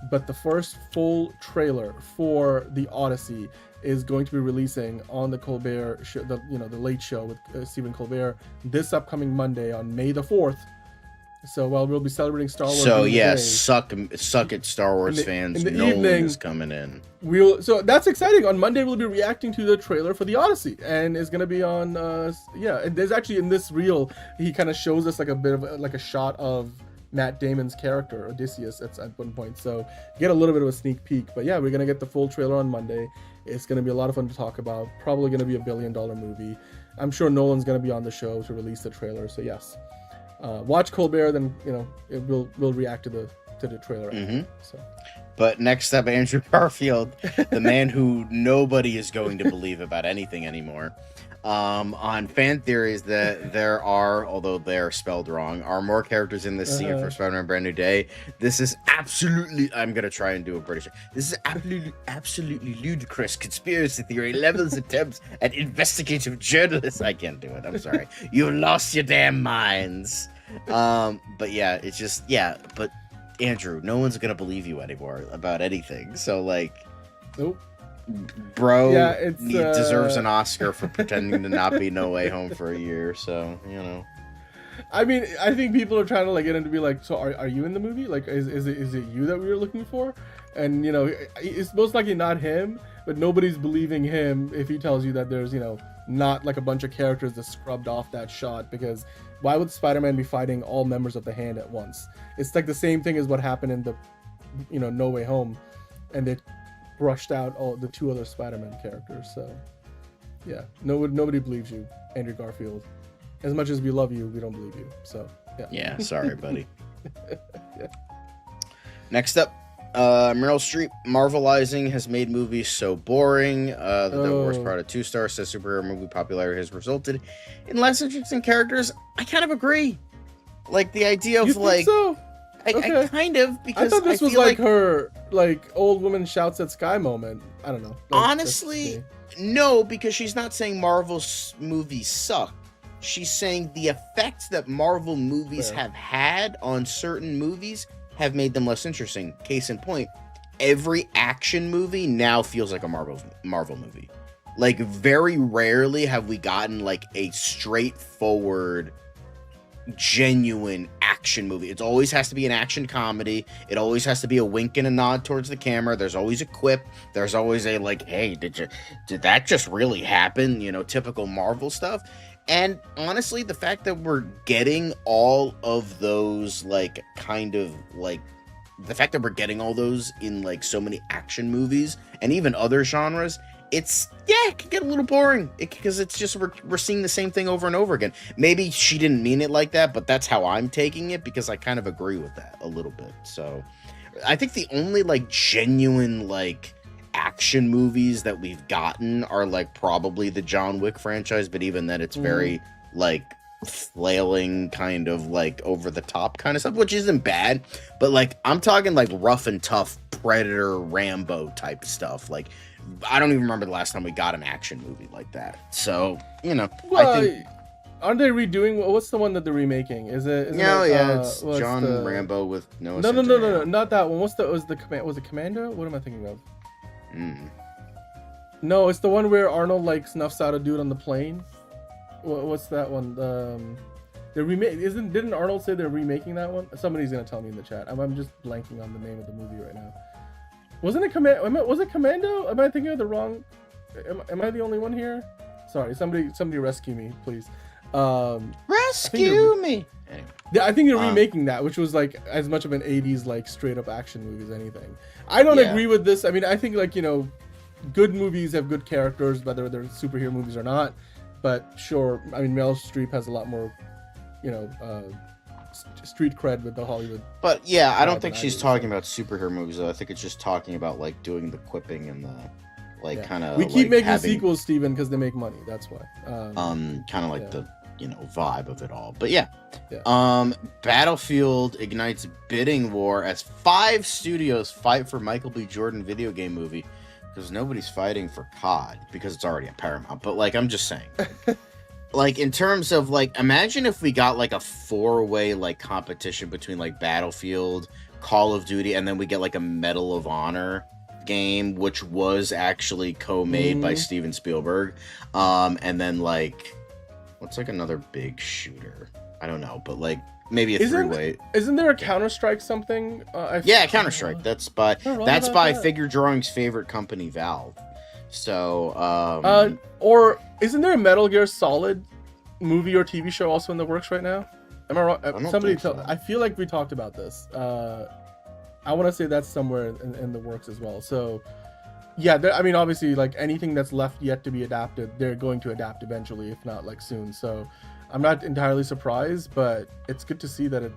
but the first full trailer for The Odyssey is going to be releasing on the Colbert show, the Late Show with Stephen Colbert, this upcoming Monday on May the 4th. So while we'll be celebrating Star Wars, so yeah, suck it, Star Wars fans. In the Nolan evening is coming in. So that's exciting. On Monday, we'll be reacting to the trailer for The Odyssey, and it's gonna be on. There's actually in this reel, he kind of shows us like a bit of like a shot of Matt Damon's character Odysseus at one point. So get a little bit of a sneak peek. But yeah, we're gonna get the full trailer on Monday. It's gonna be a lot of fun to talk about. Probably gonna be $1 billion movie. I'm sure Nolan's gonna be on the show to release the trailer. So yes. Watch Colbert, then we'll react to the trailer. Mm-hmm. So, but next up, Andrew Garfield, the man who nobody is going to believe about anything anymore. On fan theories that there are, although they're spelled wrong, are more characters in this scene for Spider-Man Brand New Day. This is absolutely, I'm gonna try and do a British. This is absolutely ludicrous conspiracy theory levels attempts at investigative journalists. I can't do it. I'm sorry. You've lost your damn minds. But yeah, it's just But Andrew, no one's gonna believe you anymore about anything. So like, nope. Bro deserves an Oscar for pretending to not be No Way Home for a year, so I mean, I think people are trying to like get him to be like, so are you in the movie? Like, is it you that we were looking for? And it's most likely not him, but nobody's believing him if he tells you that there's not like a bunch of characters that scrubbed off that shot, because why would Spider-Man be fighting all members of the Hand at once? It's like the same thing as what happened in the No Way Home, and they brushed out all the 2 other Spider-Man characters. So yeah, nobody believes you, Andrew Garfield. As much as we love you, we don't believe you. So yeah, sorry buddy. Yeah. Next up, Meryl Streep, Marvelizing has made movies so boring. The Devil Wears Prada 2-star says superhero movie popularity has resulted in less interesting characters. I kind of agree. Like the idea of you think so? I kind of, because I thought this was like her old woman shouts at sky moment. I don't know. Honestly, no, because she's not saying Marvel's movies suck. She's saying the effects that Marvel movies have had on certain movies have made them less interesting. Case in point, every action movie now feels like a Marvel movie. Like, very rarely have we gotten like a straightforward, genuine action movie. It always has to be an action comedy. It always has to be a wink and a nod towards the camera. There's always a quip. There's always a like, hey, did that just really happen? Typical Marvel stuff. And honestly, the fact that we're getting all of those the fact that we're getting all those in like so many action movies and even other genres, it can get a little boring because it's just we're seeing the same thing over and over again. Maybe she didn't mean it like that, but that's how I'm taking it, because I kind of agree with that a little bit. So I think the only like genuine like action movies that we've gotten are like probably the John Wick franchise, but even then it's very like flailing, kind of like over the top kind of stuff, which isn't bad, but like I'm talking like rough and tough Predator, Rambo type stuff. Like I don't even remember the last time we got an action movie like that. So I think, aren't they redoing? What's the one that they're remaking? It's John Rambo with Noah Centineo. No, not that one. Was it Commando? What am I thinking of? No, it's the one where Arnold like snuffs out a dude on the plane. What's that one? Didn't Arnold say they're remaking that one? Somebody's gonna tell me in the chat. I'm just blanking on the name of the movie right now. Wasn't it Commando? Was it Commando? Am I thinking of the wrong? Am I the only one here? Sorry, somebody rescue me, please. Rescue me. Yeah, I think they're remaking that, which was like as much of an 80s like straight up action movie as anything. I don't agree with this. I mean, I think like good movies have good characters, whether they're superhero movies or not. But sure, I mean, Meryl Streep has a lot more, street cred with the Hollywood. But yeah, I don't think she's talking about superhero movies, though. I think it's just talking about like doing the quipping and the kind of. We keep making sequels, Steven, because they make money. That's why. Kind of like the vibe of it all. But yeah. Yeah. Battlefield ignites bidding war as 5 studios fight for Michael B. Jordan video game movie, because nobody's fighting for COD because it's already at Paramount. But like, I'm just saying, like, in terms of like, imagine if we got like a 4-way like competition between like Battlefield, Call of Duty, and then we get like a Medal of Honor game, which was actually co-made by Steven Spielberg. And then like, what's like another big shooter? I don't know, but like maybe a 3-way. Isn't there a Counter-Strike something? Yeah, Counter-Strike. That's by Figure Drawing's favorite company, Valve. So, or isn't there a Metal Gear Solid movie or TV show also in the works right now? Am I wrong? Somebody tell. I feel like we talked about this. I want to say that's somewhere in the works as well. So, yeah, I mean, obviously, like anything that's left yet to be adapted, they're going to adapt eventually, if not like soon. So, I'm not entirely surprised, but it's good to see that it,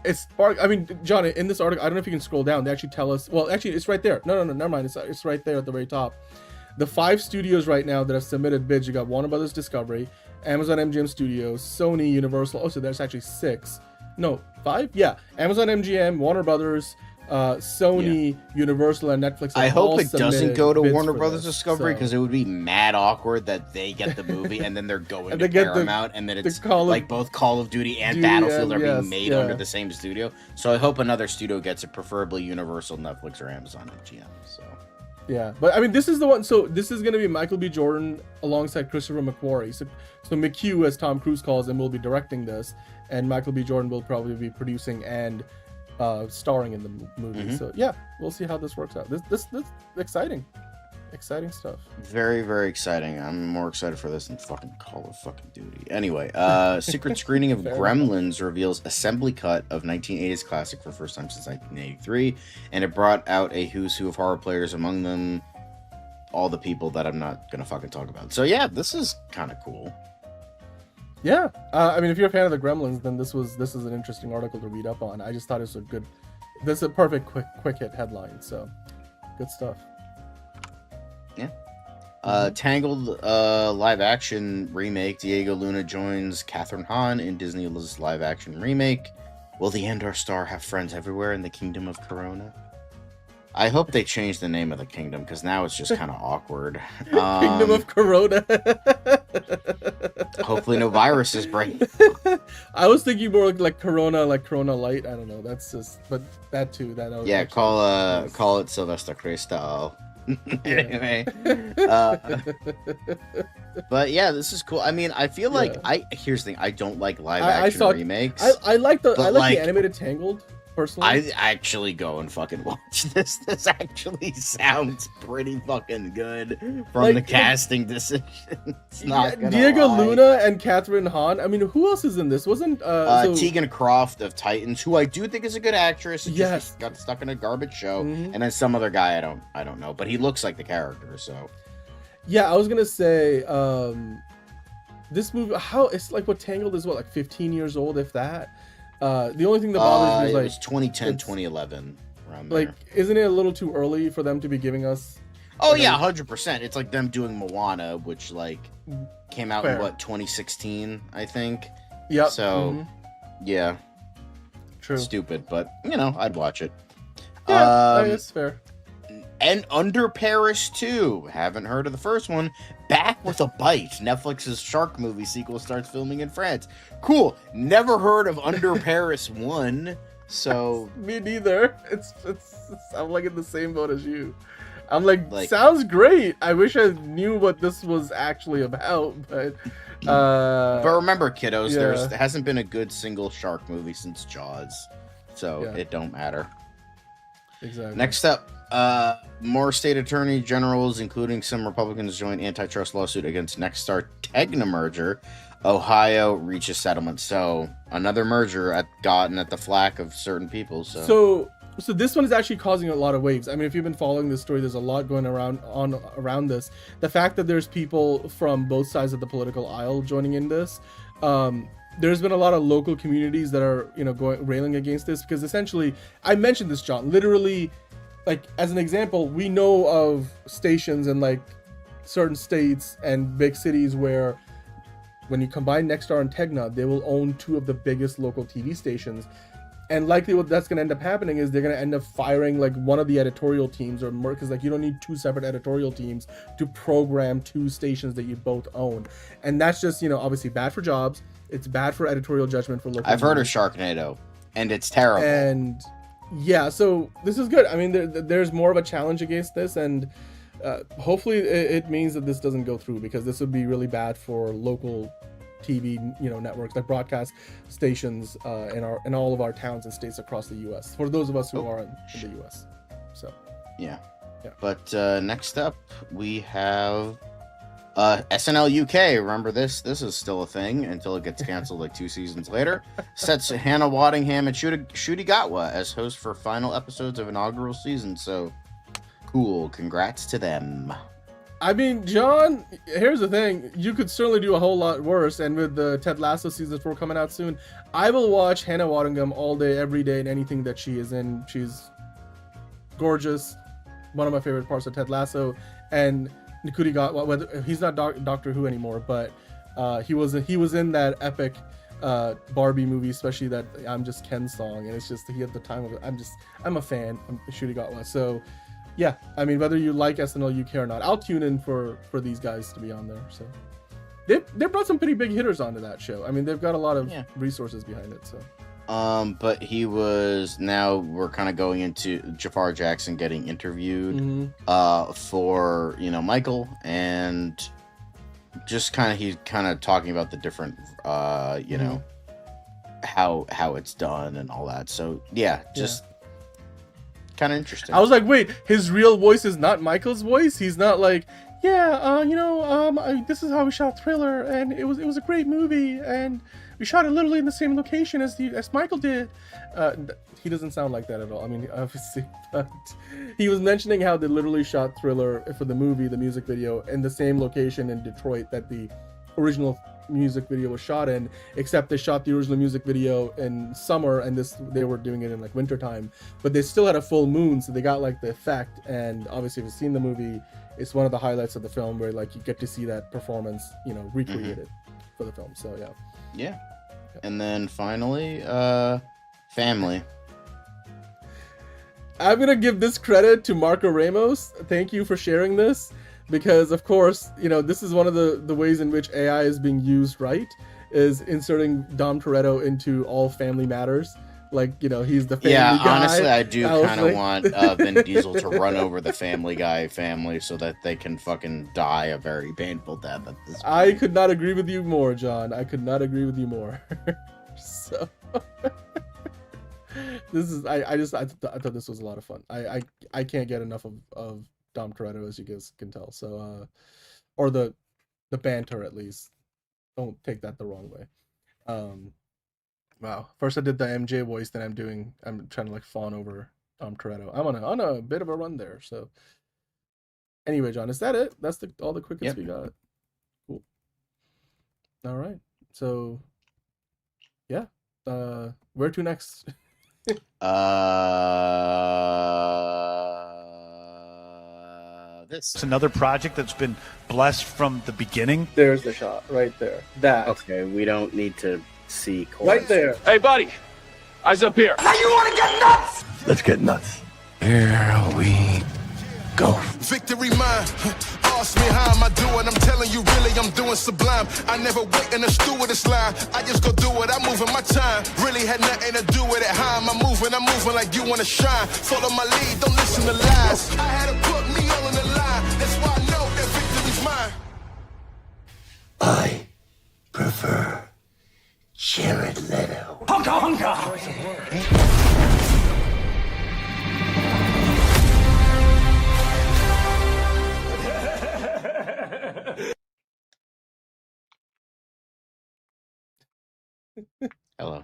it's spark. I mean, John, in this article, I don't know if you can scroll down. They actually tell us. Well, actually, it's right there. No, never mind. It's right there at the very top. The 5 studios right now that have submitted bids. You got Warner Brothers Discovery, Amazon MGM Studios, Sony, Universal. Oh, so there's actually 6. No, 5. Yeah, Amazon MGM, Warner Brothers, Sony, Universal, and Netflix. I hope it doesn't go to Warner Brothers Discovery, because it would be mad awkward that they get the movie and then they're going to Paramount, and then it's like both Call of Duty and Battlefield are being made under the same studio. So I hope another studio gets it, preferably Universal, Netflix, or Amazon MGM. So yeah, but I mean, this is the one. So this is going to be Michael B. Jordan alongside Christopher McQuarrie. So McHugh, as Tom Cruise calls him, will be directing this, and Michael B. Jordan will probably be producing and starring in the movie. So yeah, we'll see how this works out. This exciting stuff. Very, very exciting. I'm more excited for this than fucking Call of fucking Duty. Anyway, secret screening of Gremlins reveals assembly cut of 1980s classic for the first time since 1983, and it brought out a who's who of horror players, among them all the people that I'm not gonna fucking talk about. So yeah, this is kind of cool. Yeah, I mean, if you're a fan of the Gremlins, then this is an interesting article to read up on. I just thought it was a good, this is a perfect quick hit headline. So, good stuff. Yeah. Tangled live action remake. Diego Luna joins Catherine Hahn in Disney's live action remake. Will the Endor star have friends everywhere in the Kingdom of Corona? I hope they change the name of the kingdom, because now it's just kind of awkward. Kingdom of Corona. Hopefully no viruses break. I was thinking more like Corona Light. I don't know. That's just, but that too. Yeah, call it Sylvester Cristal. Anyway, but yeah, this is cool. I mean, I feel like here's the thing. I don't like live action remakes. I like the animated Tangled. Personally, I actually go and fucking watch this. This actually sounds pretty fucking good from the casting decision. It's not Diego Luna and Catherine Hahn. I mean, who else is in this? Wasn't Tegan Croft of Titans, who I do think is a good actress. Just got stuck in a garbage show, and then some other guy I don't know, but he looks like the character. So yeah, I was gonna say this movie. How it's like what Tangled is like 15 years old, if that. The only thing that bothers me is like it was 2010, 2011 around like there. Isn't it a little too early for them to be giving us? Oh yeah, 100%. It's like them doing Moana, which like came out in 2016, I think. Yeah. So yeah, true. Stupid, but I'd watch it. Yeah, it's fair. And Under Paris 2. Haven't heard of the first one. Back with a Bite. Netflix's shark movie sequel starts filming in France. Cool. Never heard of Under Paris 1. So me neither. It's I'm like in the same boat as you. I'm like sounds great. I wish I knew what this was actually about, but remember, kiddos, there hasn't been a good single shark movie since Jaws. So it don't matter. Exactly. Next up, more state attorney generals, including some Republicans, join antitrust lawsuit against Nexstar Tegna merger. Ohio reaches settlement. So another merger gotten at the flack of certain people. So this one is actually causing a lot of waves. I mean, if you've been following this story, there's a lot going around this. The fact that there's people from both sides of the political aisle joining in this. There's been a lot of local communities that are, railing against this, because essentially, I mentioned this, John, literally, like, as an example, we know of stations in like certain states and big cities where when you combine Nexstar and Tegna, they will own 2 of the biggest local TV stations. And likely what that's going to end up happening is they're going to end up firing like one of the editorial teams, or more, because like you don't need 2 separate editorial teams to program 2 stations that you both own. And that's just, obviously bad for jobs. It's bad for editorial judgment for local. I've heard of Sharknado, and it's terrible. And yeah, so this is good. I mean, there's more of a challenge against this, and hopefully it means that this doesn't go through, because this would be really bad for local TV, networks, like broadcast stations in all of our towns and states across the U.S. For those of us who are in the U.S. So yeah. But next up we have SNL UK. Remember this? This is still a thing until it gets canceled like 2 seasons later. Sets Hannah Waddingham and Ncuti Gatwa as hosts for final episodes of inaugural season. So cool. Congrats to them. I mean, John, here's the thing. You could certainly do a whole lot worse, and with the Ted Lasso season 4 coming out soon, I will watch Hannah Waddingham all day, every day in anything that she is in. She's gorgeous. One of my favorite parts of Ted Lasso. And Ncuti Gatwa, whether he's not Doctor Who anymore, but he was in that epic Barbie movie, especially that I'm Just Ken song, and it's just he at the time of it. I'm a fan of Ncuti Gatwa. So yeah, I mean, whether you like SNL UK or not, I'll tune in for these guys to be on there. So they brought some pretty big hitters onto that show. I mean, they've got a lot of resources behind it. So but now we're kind of going into Jafar Jackson getting interviewed for Michael, and just he's talking about the different how it's done and all that. So kind of interesting. I was like, wait, his real voice is not Michael's voice? He's not like, this is how we shot Thriller, and it was a great movie, and we shot it literally in the same location as Michael did. He doesn't sound like that at all. I mean, obviously, but he was mentioning how they literally shot Thriller for the movie, the music video, in the same location in Detroit that the original music video was shot in, except they shot the original music video in summer, and they were doing it in like winter time, but they still had a full moon, so they got like the effect. And obviously, if you've seen the movie, it's one of the highlights of the film where like you get to see that performance recreated for the film. So yeah. And then finally Family. I'm gonna give this credit to Marco Ramos. Thank you for sharing this, because of course, this is one of the ways in which AI is being used, right? Is inserting Dom Toretto into all Family Matters. Like, he's the family guy. Yeah, honestly, I do kind of want Vin Diesel to run over the Family Guy family so that they can fucking die a very painful death at this point. I could not agree with you more, John. I could not agree with you more. So this is I thought this was a lot of fun. I can't get enough of Dom Toretto, as you guys can tell. So or the banter, at least. Don't take that the wrong way. Wow. First I did the MJ voice, then I'm trying to like fawn over Dom Toretto. I'm on a bit of a run there. So anyway, John, is that it? That's all the quickest we got. Cool. All right. So yeah. Where to next? This. It's another project that's been blessed from the beginning. There's the shot right there. That. Okay, we don't need to see right there. Hey, buddy, eyes up here. Now you want to get nuts? Let's get nuts. Here we go. Victory mine. Ask me how am I doing? I'm telling you, really, I'm doing sublime. I never wait in the stewardess line. I just go do it. I'm moving my time. Really had nothing to do with it. How am I moving? I'm moving like you want to shine. Follow my lead. Don't listen to lies. I had to put me all in the line. That's why I know that victory's mine. I prefer Jared Leto. Honka, honka. Hello.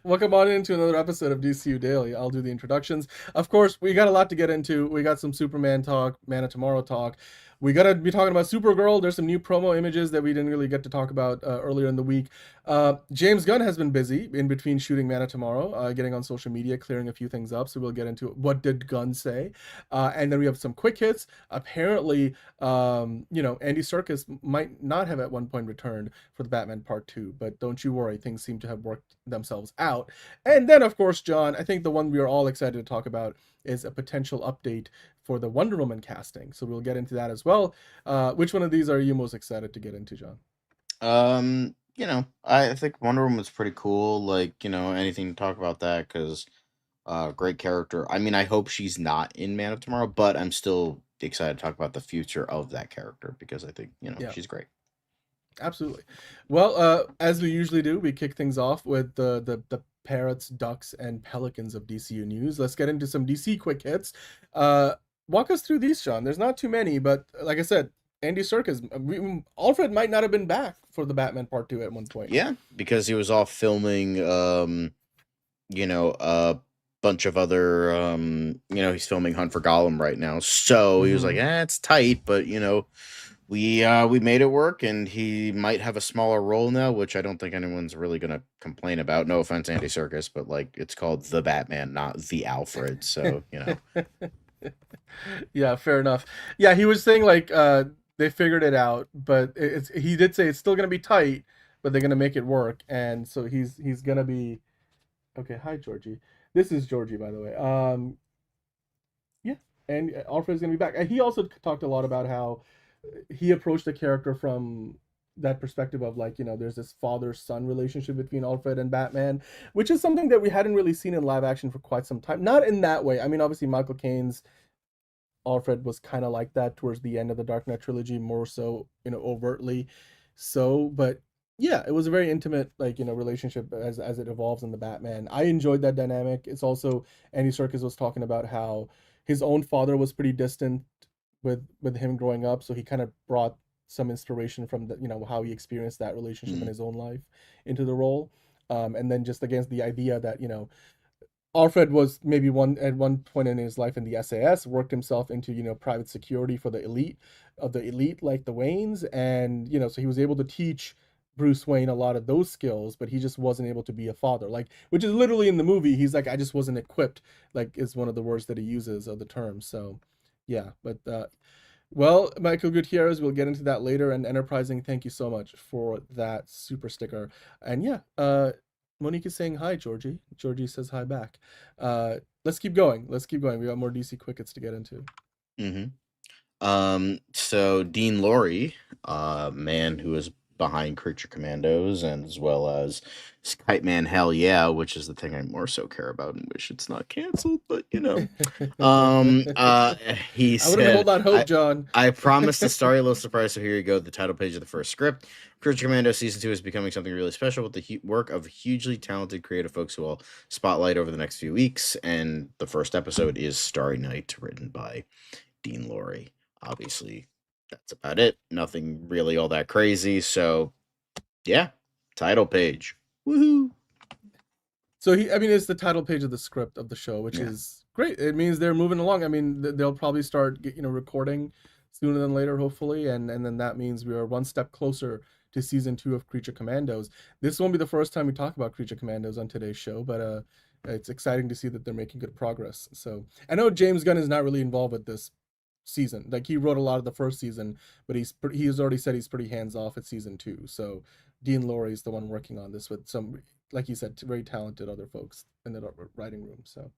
Welcome on into another episode of DCU Daily. I'll do the introductions. Of course, we got a lot to get into. We got some Superman talk, Man of Tomorrow talk. We got to be talking about Supergirl. There's some new promo images that we didn't really get to talk about earlier in the week. James Gunn has been busy in between shooting Man of Tomorrow, getting on social media, clearing a few things up. So we'll get into what did Gunn say. And then we have some quick hits. Apparently, Andy Serkis might not have at one point returned for the Batman Part 2, but don't you worry, things seem to have worked themselves out. And then, of course, John, I think the one we are all excited to talk about is a potential update for the Wonder Woman casting. So we'll get into that as well. Which one of these are you most excited to get into, John? I think Wonder Woman was pretty cool. Like, anything to talk about that, because great character. I mean, I hope she's not in Man of Tomorrow, but I'm still excited to talk about the future of that character, because I think, she's great. Absolutely. Well, as we usually do, we kick things off with the parrots, ducks, and pelicans of DCU news. Let's get into some DC quick hits. Walk us through these, Sean. There's not too many, but like I said, Andy Serkis, Alfred might not have been back for the Batman Part 2 at one point. Yeah, because he was off filming, a bunch of other, he's filming Hunt for Gollum right now. So he was like, it's tight, but, we made it work, and he might have a smaller role now, which I don't think anyone's really going to complain about. No offense, Andy Serkis, but, it's called The Batman, not The Alfred, so, Yeah, fair enough. Yeah, he was saying, they figured it out, but he did say it's still going to be tight, but they're going to make it work, and so he's going to be... Okay, hi, Georgie. This is Georgie, by the way. Yeah, and Alfred's going to be back. And he also talked a lot about how he approached the character from that perspective of there's this father-son relationship between Alfred and Batman, which is something that we hadn't really seen in live action for quite some time. Not in that way. I mean, obviously Michael Caine's Alfred was kind of like that towards the end of the Dark Knight trilogy, more so, overtly so, but yeah, it was a very intimate, relationship as it evolves in the Batman. I enjoyed that dynamic. It's also, Andy Serkis was talking about how his own father was pretty distant with him growing up, so he kind of brought some inspiration from how he experienced that relationship in his own life into the role, and then just against the idea that Alfred was maybe at one point in his life in the SAS, worked himself into private security for the elite like the Waynes, and so he was able to teach Bruce Wayne a lot of those skills, but he just wasn't able to be a father, which is literally in the movie. He's like, I just wasn't equipped, is one of the words that he uses of the term. So yeah, but well, Michael Gutierrez, we'll get into that later. And Enterprising, thank you so much for that super sticker. And yeah, Monique is saying hi, Georgie. Georgie says hi back. Let's keep going. We got more DC quick hits to get into. So Dean Lorey, man who is behind Creature Commandos, and as well as Kite Man Hell Yeah, which is the thing I more so care about and wish it's not canceled, but he said, I would hold on hope, John. I promised the story a little surprise, so here you go, the title page of the first script. Creature Commando Season 2 is becoming something really special with the work of hugely talented creative folks who will spotlight over the next few weeks, and the first episode is Starry Night, written by Dean Lorey. Obviously, that's about it. Nothing really all that crazy. So, yeah, title page. Woohoo! So it's the title page of the script of the show, which is great. It means they're moving along. I mean, they'll probably start, recording sooner than later, hopefully, and then that means we are one step closer to season 2 of Creature Commandos. This won't be the first time we talk about Creature Commandos on today's show, but it's exciting to see that they're making good progress. So I know James Gunn is not really involved with this season. He wrote a lot of the first season, but he's already said he's pretty hands off at season 2. So Dean Lorey is the one working on this with some, like you said, very talented other folks in the writing room. So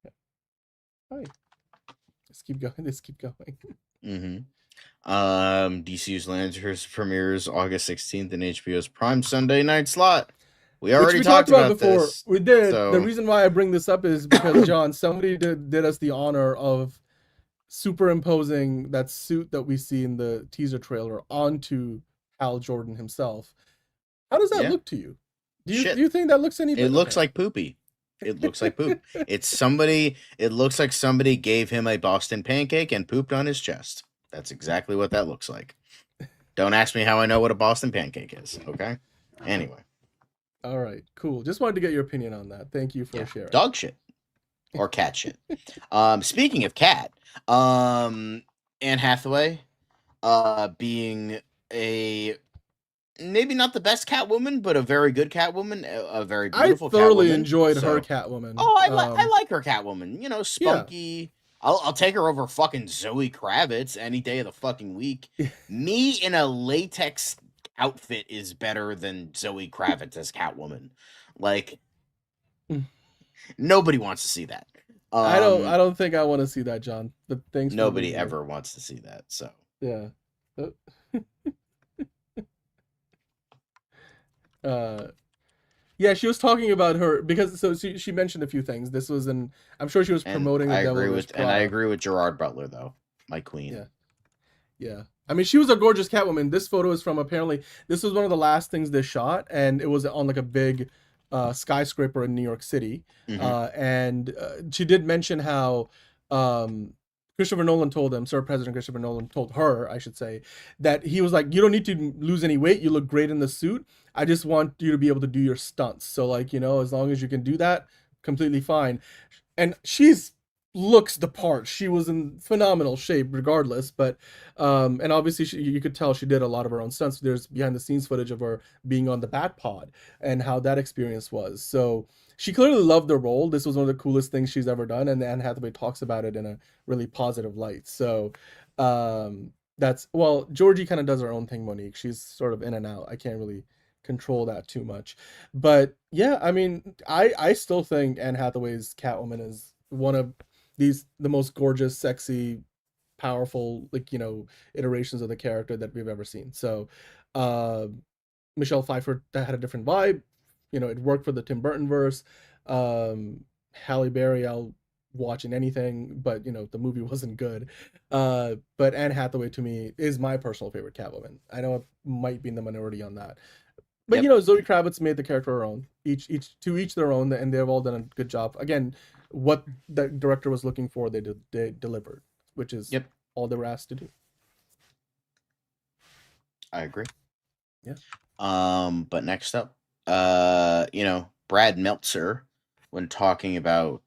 yeah. All right. Let's keep going. DCU's Lanterns premieres August 16th in HBO's Prime Sunday night slot. We already talked about before. This. We did. So... The reason why I bring this up is because, John, somebody did us the honor of superimposing that suit that we see in the teaser trailer onto Hal Jordan himself. How does that look to you? Do you think that looks any better? It looks like poopy. It looks like poop. It looks like somebody gave him a Boston pancake and pooped on his chest. That's exactly what that looks like. Don't ask me how I know what a Boston pancake is, okay? Anyway. All right, cool. Just wanted to get your opinion on that. Thank you for sharing. Dog shit. Or cat shit. Speaking of cat, Anne Hathaway being a maybe not the best Catwoman, but a very good Catwoman, a very beautiful Catwoman. I thoroughly enjoyed her Catwoman. Oh, I like her Catwoman. You know, spunky. Yeah. I'll take her over fucking Zoe Kravitz any day of the fucking week. Me in a latex outfit is better than Zoe Kravitz as Catwoman. Like, nobody wants to see that. I don't think I want to see that, John. But thanks. Nobody ever wants to see that. So yeah. Yeah, she was talking about her because she mentioned a few things. This was I'm sure she was promoting the Devil Wears Prada. And I agree with Gerard Butler though, my queen. Yeah. I mean, she was a gorgeous Catwoman. This photo is from apparently this was one of the last things they shot, and it was on like a big skyscraper in New York City. And she did mention how Christopher Nolan told them, Sir President Christopher Nolan told her, I should say, that he was like, you don't need to lose any weight. You look great in the suit. I just want you to be able to do your stunts. So like, you know, as long as you can do that, completely fine. And she's looks the part. She was in phenomenal shape regardless, but and obviously you could tell she did a lot of her own stunts. There's behind the scenes footage of her being on the Bat Pod and how that experience was. So she clearly loved the role. This was one of the coolest things she's ever done, and Anne Hathaway talks about it in a really positive light. So Georgie kind of does her own thing, Monique. She's sort of in and out. I can't really control that too much, but yeah, I mean, I still think Anne Hathaway's Catwoman is one of the most gorgeous, sexy, powerful, like, you know, iterations of the character that we've ever seen. So Michelle Pfeiffer had a different vibe. You know, it worked for the Tim Burton verse. Halle Berry, I'll watch in anything, but you know, the movie wasn't good. But Anne Hathaway to me is my personal favorite Catwoman. I know it might be in the minority on that. But you know, Zoe Kravitz made the character her own. Each their own, and they've all done a good job. Again, what the director was looking for, they delivered, which is all they were asked to do. I agree. Yeah. But next up, you know, Brad Meltzer, when talking about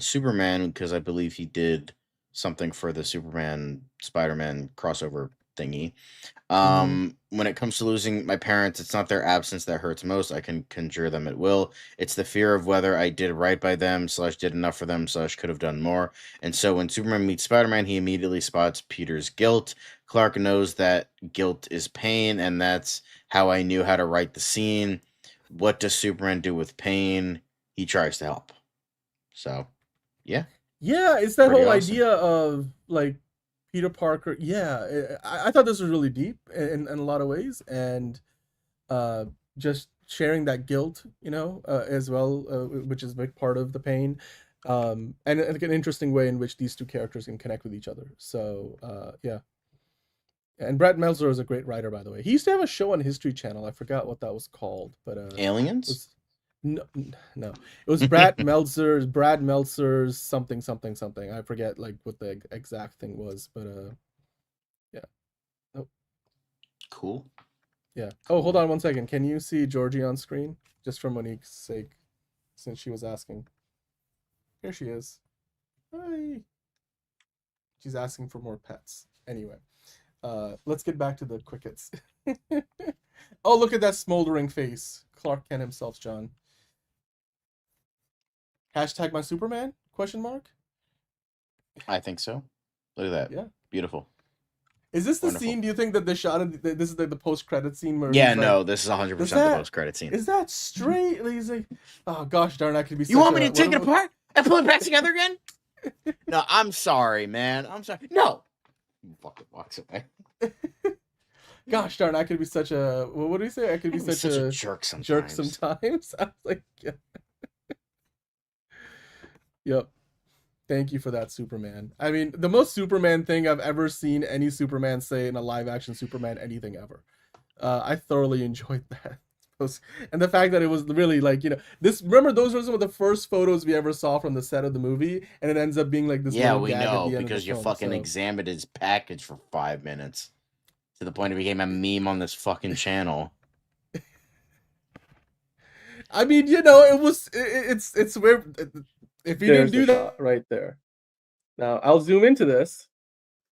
Superman, because I believe he did something for the Superman Spider-Man crossover thingy. When it comes to losing my parents, it's not their absence that hurts most. I can conjure them at will. It's the fear of whether I did right by them / did enough for them / could have done more. And so when Superman meets Spider-Man, he immediately spots Peter's guilt. Clark knows that guilt is pain, and that's how I knew how to write the scene. What does Superman do with pain? He tries to help. So, yeah. Yeah, it's that whole idea of like Peter Parker. Yeah, I thought this was really deep in a lot of ways, and just sharing that guilt, you know, as well, which is a big part of the pain, and an interesting way in which these two characters can connect with each other. So, yeah. And Brad Meltzer is a great writer, by the way. He used to have a show on History Channel. I forgot what that was called, but Aliens? No, it was Brad Meltzer's something. I forget like what the exact thing was, but yeah. Oh. Cool. Yeah. Oh, hold on one second. Can you see Georgie on screen? Just for Monique's sake, since she was asking. Here she is. Hi. She's asking for more pets. Anyway. Let's get back to the crickets. Oh, look at that smoldering face. Clark Kent himself, John. Hashtag my Superman? Question mark? I think so. Look at that. Yeah. Beautiful. Is this the scene, do you think, that they shot in? This is the post-credit scene? Where yeah, no, this is 100% the post-credit scene. Is that straight? He's like, oh, gosh darn, that could be You want me to take it apart and put it back together again? No, I'm sorry, man. I'm sorry. No. Fucking walks away. Gosh darn, I could be such a, what do you say? I could be such a jerk sometimes. I was like, yeah. Yep. Thank you for that, Superman. I mean, the most Superman thing I've ever seen any Superman say in a live-action Superman anything ever. I thoroughly enjoyed that. And the fact that it was really like, you know, remember those were some of the first photos we ever saw from the set of the movie, and it ends up being like this. Yeah, we know, because you fucking examined his package for 5 minutes to the point it became a meme on this fucking channel. I mean, you know, it's where if you didn't do that right there. Now I'll zoom into this.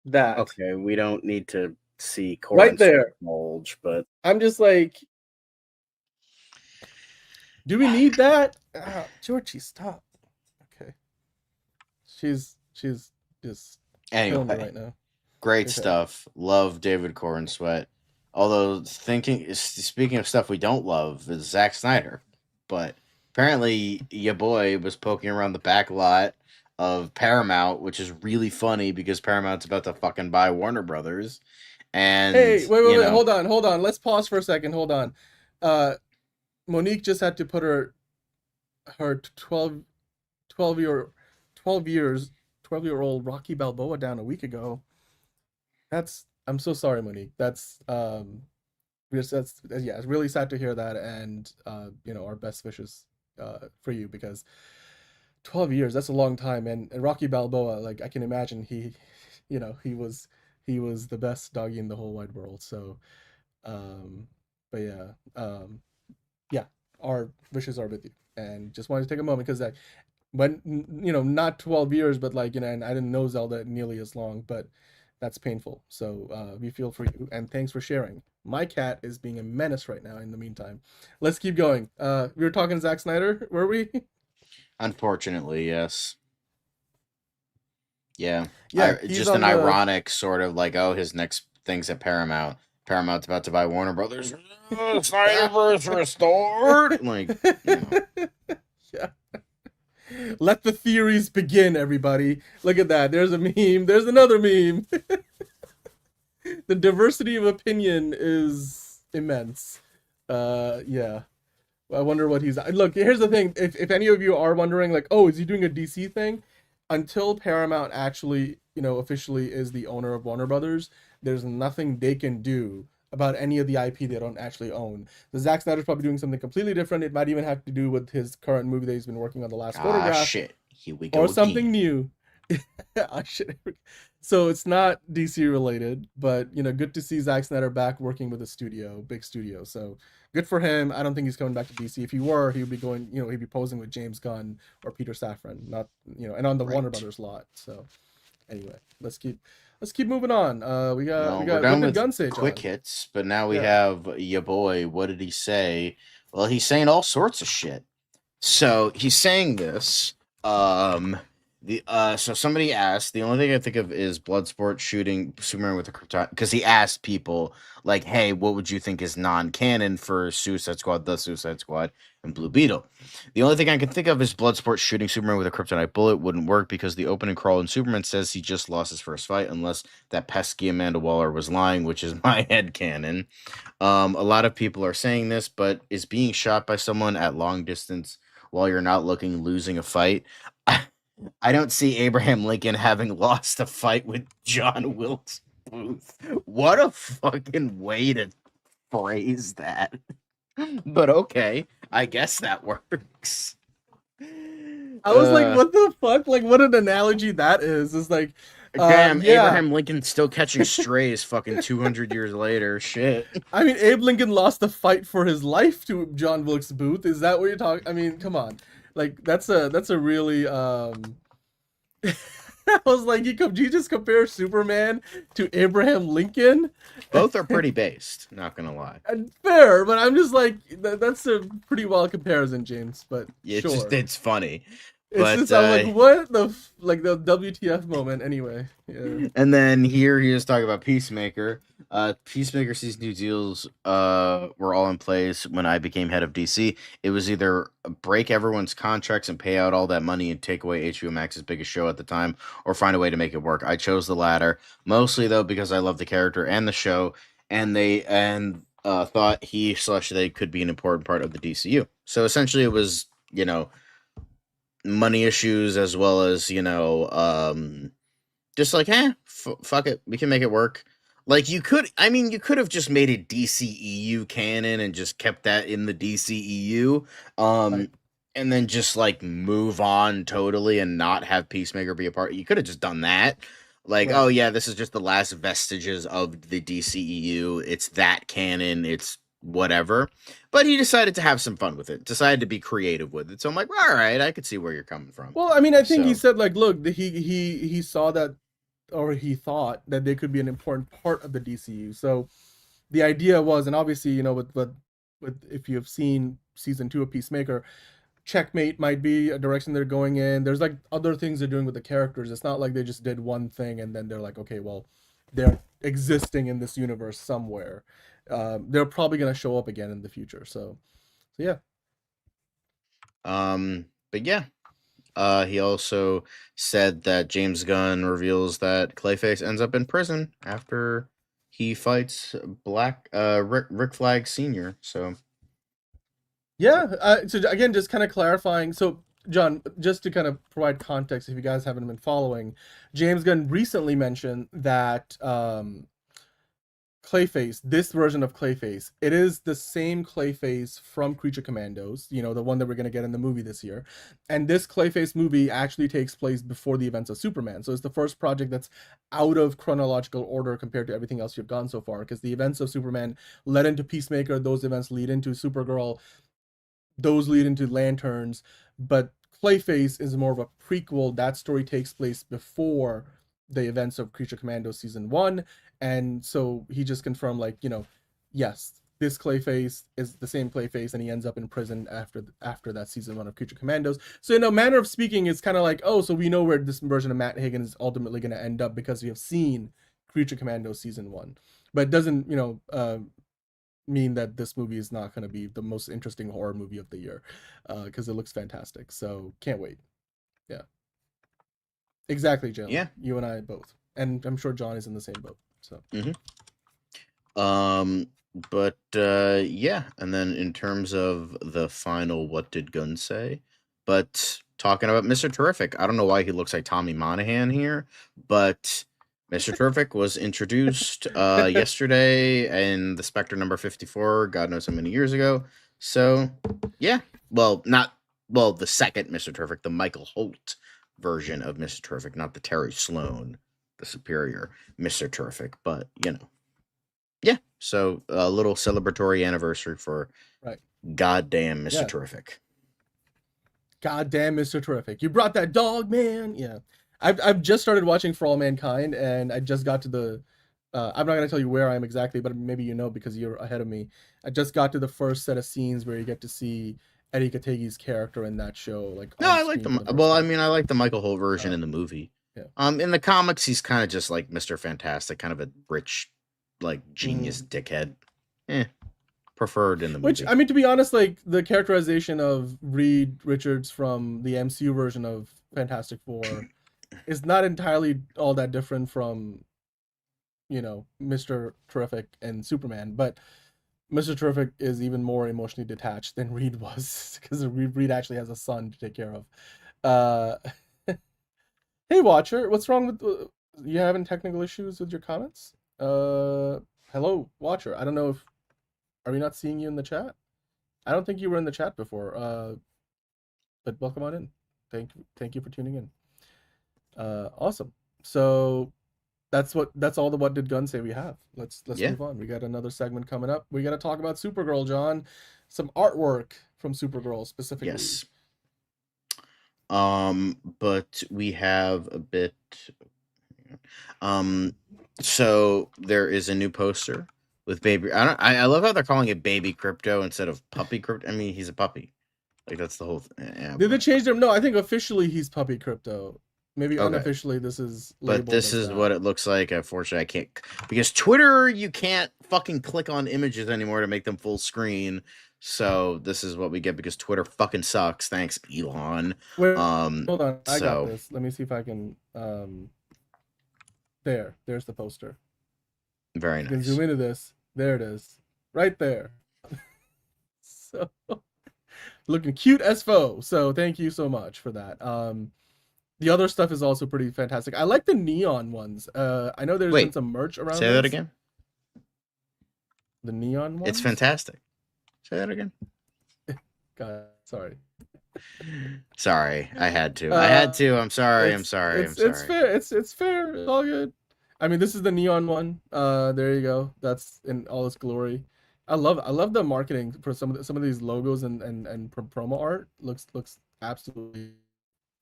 That. Okay, we don't need to see Right there. bulge, but I'm just like, do we need that? Georgie, stop. Okay. She's just killing me right now. Great Okay. stuff. Love David Cornsweet. Although speaking of stuff we don't love is Zack Snyder, but apparently your boy was poking around the back lot of Paramount, which is really funny because Paramount's about to fucking buy Warner Brothers. And hey, wait, hold on. Let's pause for a second. Hold on. Monique just had to put her 12-year-old Rocky Balboa down a week ago. I'm so sorry, Monique. It's really sad to hear that, and our best wishes for you, because 12 years, that's a long time, and Rocky Balboa, like, I can imagine he was the best doggy in the whole wide world. So our wishes are with you, and just wanted to take a moment because when not 12 years, but and I didn't know Zelda nearly as long, but that's painful. So we feel for you, and thanks for sharing. My cat is being a menace right now in the meantime. Let's keep going. We were talking Zack Snyder, were we? Unfortunately, yes. Yeah. He's just an ironic sort of like, his next thing's at Paramount. Paramount's about to buy Warner Brothers. Snyderverse restored. Yeah. Let the theories begin, everybody. Look at that. There's a meme. There's another meme. The diversity of opinion is immense. Yeah. I wonder what he's... Look, here's the thing. If any of you are wondering, like, is he doing a DC thing? Until Paramount actually, officially is the owner of Warner Brothers, there's nothing they can do about any of the IP they don't actually own. The Zack Snyder's probably doing something completely different. It might even have to do with his current movie that he's been working on, The Last Photograph. Shit. Here we go or something new. Shit. So it's not DC related, but good to see Zack Snyder back working with a big studio. So good for him. I don't think he's coming back to DC. If he were, he would be going, he'd be posing with James Gunn or Peter Safran, not, and on the Warner Brothers lot. So anyway, let's keep moving on. We got done with Gunn say, quick hits, but now we have your boy. What did he say? Well, he's saying all sorts of shit. So he's saying this. So somebody asked, the only thing I think of is Bloodsport shooting Superman with a krypton, because he asked people like, hey, what would you think is non-canon for Suicide Squad, The Suicide Squad, and Blue Beetle? The only thing I can think of is Bloodsport shooting Superman with a kryptonite bullet wouldn't work because the opening crawl in Superman says he just lost his first fight, unless that pesky Amanda Waller was lying, which is my headcanon. A lot of people are saying this, but is being shot by someone at long distance while you're not losing a fight? I don't see Abraham Lincoln having lost a fight with John Wilkes Booth. What a fucking way to phrase that. But okay, I guess that works. I was like, what the fuck? Like, what an analogy that is. It's like, damn, Abraham Lincoln still catching strays fucking 200 years later. Shit. I mean, Abe Lincoln lost a fight for his life to John Wilkes Booth. Is that what you're talking? I mean, come on. Like, that's a really I was like, you just compare Superman to Abraham Lincoln? Both are pretty based, not gonna lie. Fair, but I'm just like, that's a pretty wild comparison, James. But yeah, sure. It's funny. I'm like, what the the WTF moment? Anyway, yeah. And then here he is talking about Peacemaker. Peacemaker season 2 deals were all in place when I became head of DC. It was either break everyone's contracts and pay out all that money and take away HBO Max's biggest show at the time, or find a way to make it work. I chose the latter, mostly though because I love the character and the show, and thought he/they could be an important part of the DCU. So essentially, it was money issues as well as just like, fuck it, we can make it work. Like, you could have just made a DCEU canon and just kept that in the DCEU, and then just like move on totally and not have Peacemaker be a part. You could have just done that. Like, right. Oh yeah, this is just the last vestiges of the DCEU. It's that canon. It's whatever. But he decided to have some fun with it. Decided to be creative with it. So I'm like, all right, I could see where you're coming from. Well, I mean, I think he said, like, look, he saw that or he thought that they could be an important part of the DCU. So the idea was, and obviously, you know, with if you have seen season 2 of Peacemaker, Checkmate might be a direction they're going in. There's like other things they're doing with the characters. It's not like they just did one thing and then they're like, okay, well, they're existing in this universe somewhere. They're probably gonna show up again in the future. So yeah. But yeah. He also said that James Gunn reveals that Clayface ends up in prison after he fights Rick Flag Sr. So yeah. So again, just kind of clarifying. So John, just to kind of provide context, if you guys haven't been following, James Gunn recently mentioned that Clayface, this version of Clayface, it is the same Clayface from Creature Commandos, you know, the one that we're going to get in the movie this year. And this Clayface movie actually takes place before the events of Superman. So it's the first project that's out of chronological order compared to everything else you've gone so far, because the events of Superman led into Peacemaker, those events lead into Supergirl, those lead into Lanterns, but Clayface is more of a prequel. That story takes place before the events of Creature Commandos season 1, and so he just confirmed, like, you know, yes, this Clayface is the same Clayface, and he ends up in prison after that season 1 of Creature Commandos. So in a manner of speaking, it's kind of like, oh, so we know where this version of Matt Hagen is ultimately going to end up because we have seen Creature Commandos season 1, but it doesn't, you know, mean that this movie is not going to be the most interesting horror movie of the year, because it looks fantastic. So can't wait. Yeah. Exactly, Jill. Yeah. You and I both. And I'm sure John is in the same boat. So. But yeah, and then in terms of the final what did Gunn say? But talking about Mr. Terrific, I don't know why he looks like Tommy Monahan here, but Mr. Terrific was introduced yesterday in the Spectre number 54, God knows how many years ago. So, yeah. Well, the second Mr. Terrific, the Michael Holt version of Mr. Terrific, not the Terry Sloan, the superior Mr. Terrific, but you know. Yeah. So a little celebratory anniversary for goddamn Mr. Terrific. Goddamn Mr. Terrific. You brought that dog, man. Yeah. I've just started watching For All Mankind, and I just got to the I'm not going to tell you where I am exactly, but maybe you know because you're ahead of me. I just got to the first set of scenes where you get to see Eddie Kategi's character in that show. Like, no, I like the well, I mean, I like the Michael Holt version in the movie. Yeah. In the comics, he's kind of just like Mr. Fantastic, kind of a rich, like genius dickhead. Preferred in the movie. Which, I mean, to be honest, like the characterization of Reed Richards from the MCU version of Fantastic Four is not entirely all that different from, you know, Mr. Terrific and Superman, but Mr. Terrific is even more emotionally detached than Reed was, because Reed actually has a son to take care of. Hey, Watcher, what's wrong with you having technical issues with your comments? Hello, Watcher. I don't know if are we not seeing you in the chat? I don't think you were in the chat before. But welcome on in. Thank you for tuning in. Awesome. So that's all the what did Gunn say we have. Let's move on. We got another segment coming up. We got to talk about Supergirl, John. Some artwork from Supergirl specifically. Yes. But we have a bit. So there is a new poster with baby. I love how they're calling it Baby Crypto instead of Puppy Crypto. I mean, he's a puppy. Like that's the whole thing. Yeah, did they change them? No, I think officially he's Puppy Crypto. Maybe unofficially this is labeled. But this is what it looks like. Unfortunately, I can't, because Twitter, you can't fucking click on images anymore to make them full screen. So this is what we get because Twitter fucking sucks. Thanks, Elon. Wait, hold on, I got this. Let me see if I can. There's the poster. Very nice. You can zoom into this. There it is, right there. So looking cute as faux. So thank you so much for that. The other stuff is also pretty fantastic. I like the neon ones. I know there's been some merch around. Say that again. The neon ones. It's fantastic. Say that again. God, sorry. Sorry, I had to. I'm sorry. It's fair. It's fair. It's all good. I mean, this is the neon one. There you go. That's in all its glory. I love the marketing for some of these logos and promo art. Looks absolutely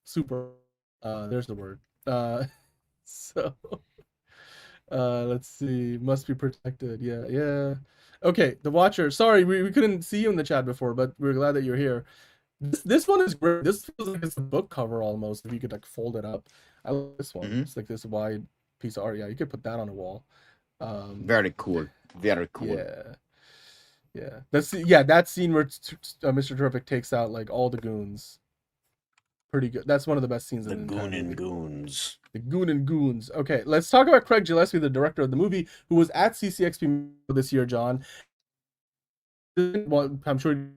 super. There's the word. So, let's see. Must be protected. Yeah. Okay, The Watcher. Sorry, we couldn't see you in the chat before, but we're glad that you're here. This one is great. This feels like it's a book cover almost. If you could like fold it up, I like this one. It's like this wide piece of art. Yeah, you could put that on a wall. Very cool. Very cool. Yeah. That scene where Mr. Terrific takes out like all the goons. Pretty good. That's one of the best scenes in the Goon and Goons. The Goon and Goons. Okay, let's talk about Craig Gillespie, the director of the movie, who was at CCXP this year, John. Well, I'm sure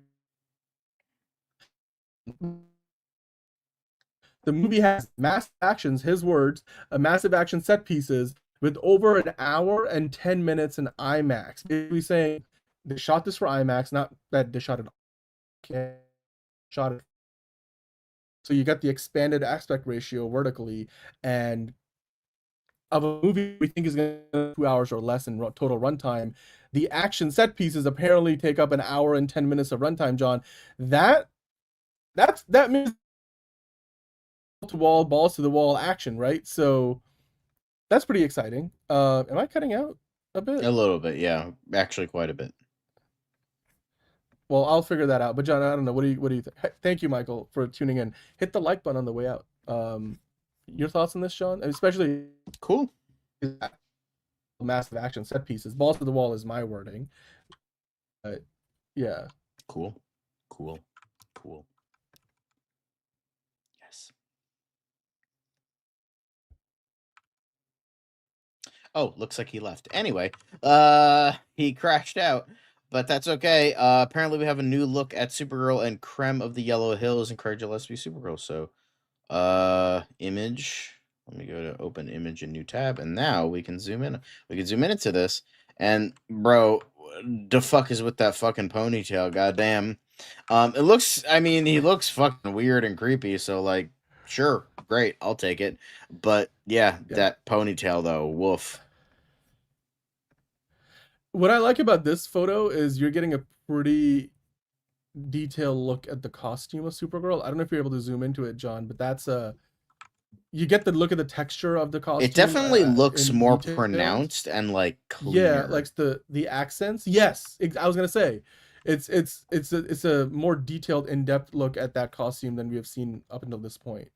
the movie has massive actions, his words, a massive action set pieces with over an hour and 10 minutes in IMAX. Basically saying they shot this for IMAX, not that they shot it. So you got the expanded aspect ratio vertically, and of a movie we think is going to be 2 hours or less in total runtime, the action set pieces apparently take up an hour and 10 minutes of runtime, John. That means to wall, balls to the wall action, right? So that's pretty exciting. Am I cutting out a bit? A little bit, yeah. Actually, quite a bit. Well, I'll figure that out. But John, I don't know. What do you think? Thank you, Michael, for tuning in. Hit the like button on the way out. Your thoughts on this, John? Especially cool. Massive action set pieces. Balls to the wall is my wording. Yeah. Cool. Yes. Oh, looks like he left. Anyway, he crashed out, but that's okay. Apparently we have a new look at Supergirl and Creme of the Yellow Hills and Craig Gillespie Supergirl. So, image. Let me go to open image in new tab, and now we can zoom in. We can zoom in into this, and bro, the fuck is with that fucking ponytail? Goddamn. It looks. I mean, he looks fucking weird and creepy. So like, sure, great, I'll take it. But yeah. That ponytail though, woof. What I like about this photo is you're getting a pretty detailed look at the costume of Supergirl. I don't know if you're able to zoom into it, John, but that's you get the look at the texture of the costume. It definitely looks more pronounced and like clear. Yeah, like the accents. Yes, I was gonna say, it's a more detailed, in-depth look at that costume than we have seen up until this point.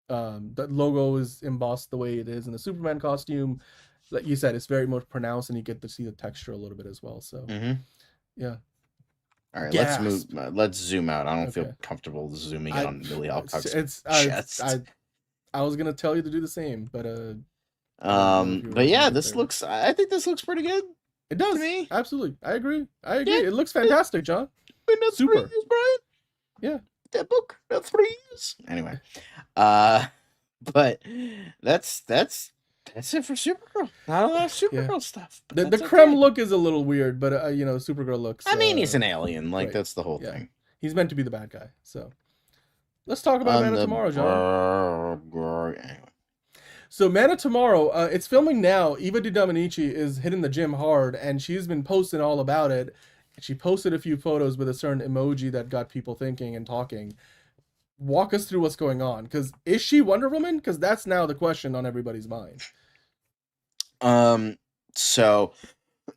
The logo is embossed the way it is in the Superman costume. Like you said, it's very much pronounced, and you get to see the texture a little bit as well. So, yeah. All right, let's move. Let's zoom out. I don't feel comfortable zooming in on Millie Alcock's chest. I was gonna tell you to do the same, but but yeah, this looks. I think this looks pretty good. It does. To me. Absolutely, I agree. It looks fantastic, John. Super, Brian. Yeah, that book. That 3 years. Anyway, but that's it for Supergirl. Not a lot of Supergirl stuff. The Creme look is a little weird, but Supergirl looks. I mean, he's an alien. Like that's the whole thing. He's meant to be the bad guy. So let's talk about Man of Tomorrow, John. Anyway. So Man of Tomorrow, it's filming now. Eva Dominici is hitting the gym hard, and she's been posting all about it. She posted a few photos with a certain emoji that got people thinking and talking. Walk us through what's going on, because is she Wonder Woman? Because that's now the question on everybody's mind. So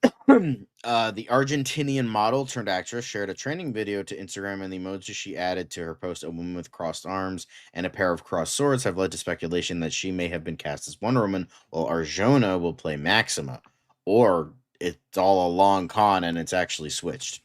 the Argentinian model turned actress shared a training video to Instagram, and the emoji she added to her post, a woman with crossed arms and a pair of crossed swords, have led to speculation that she may have been cast as Wonder Woman, while Arjona will play Maxima, or it's all a long con and it's actually switched.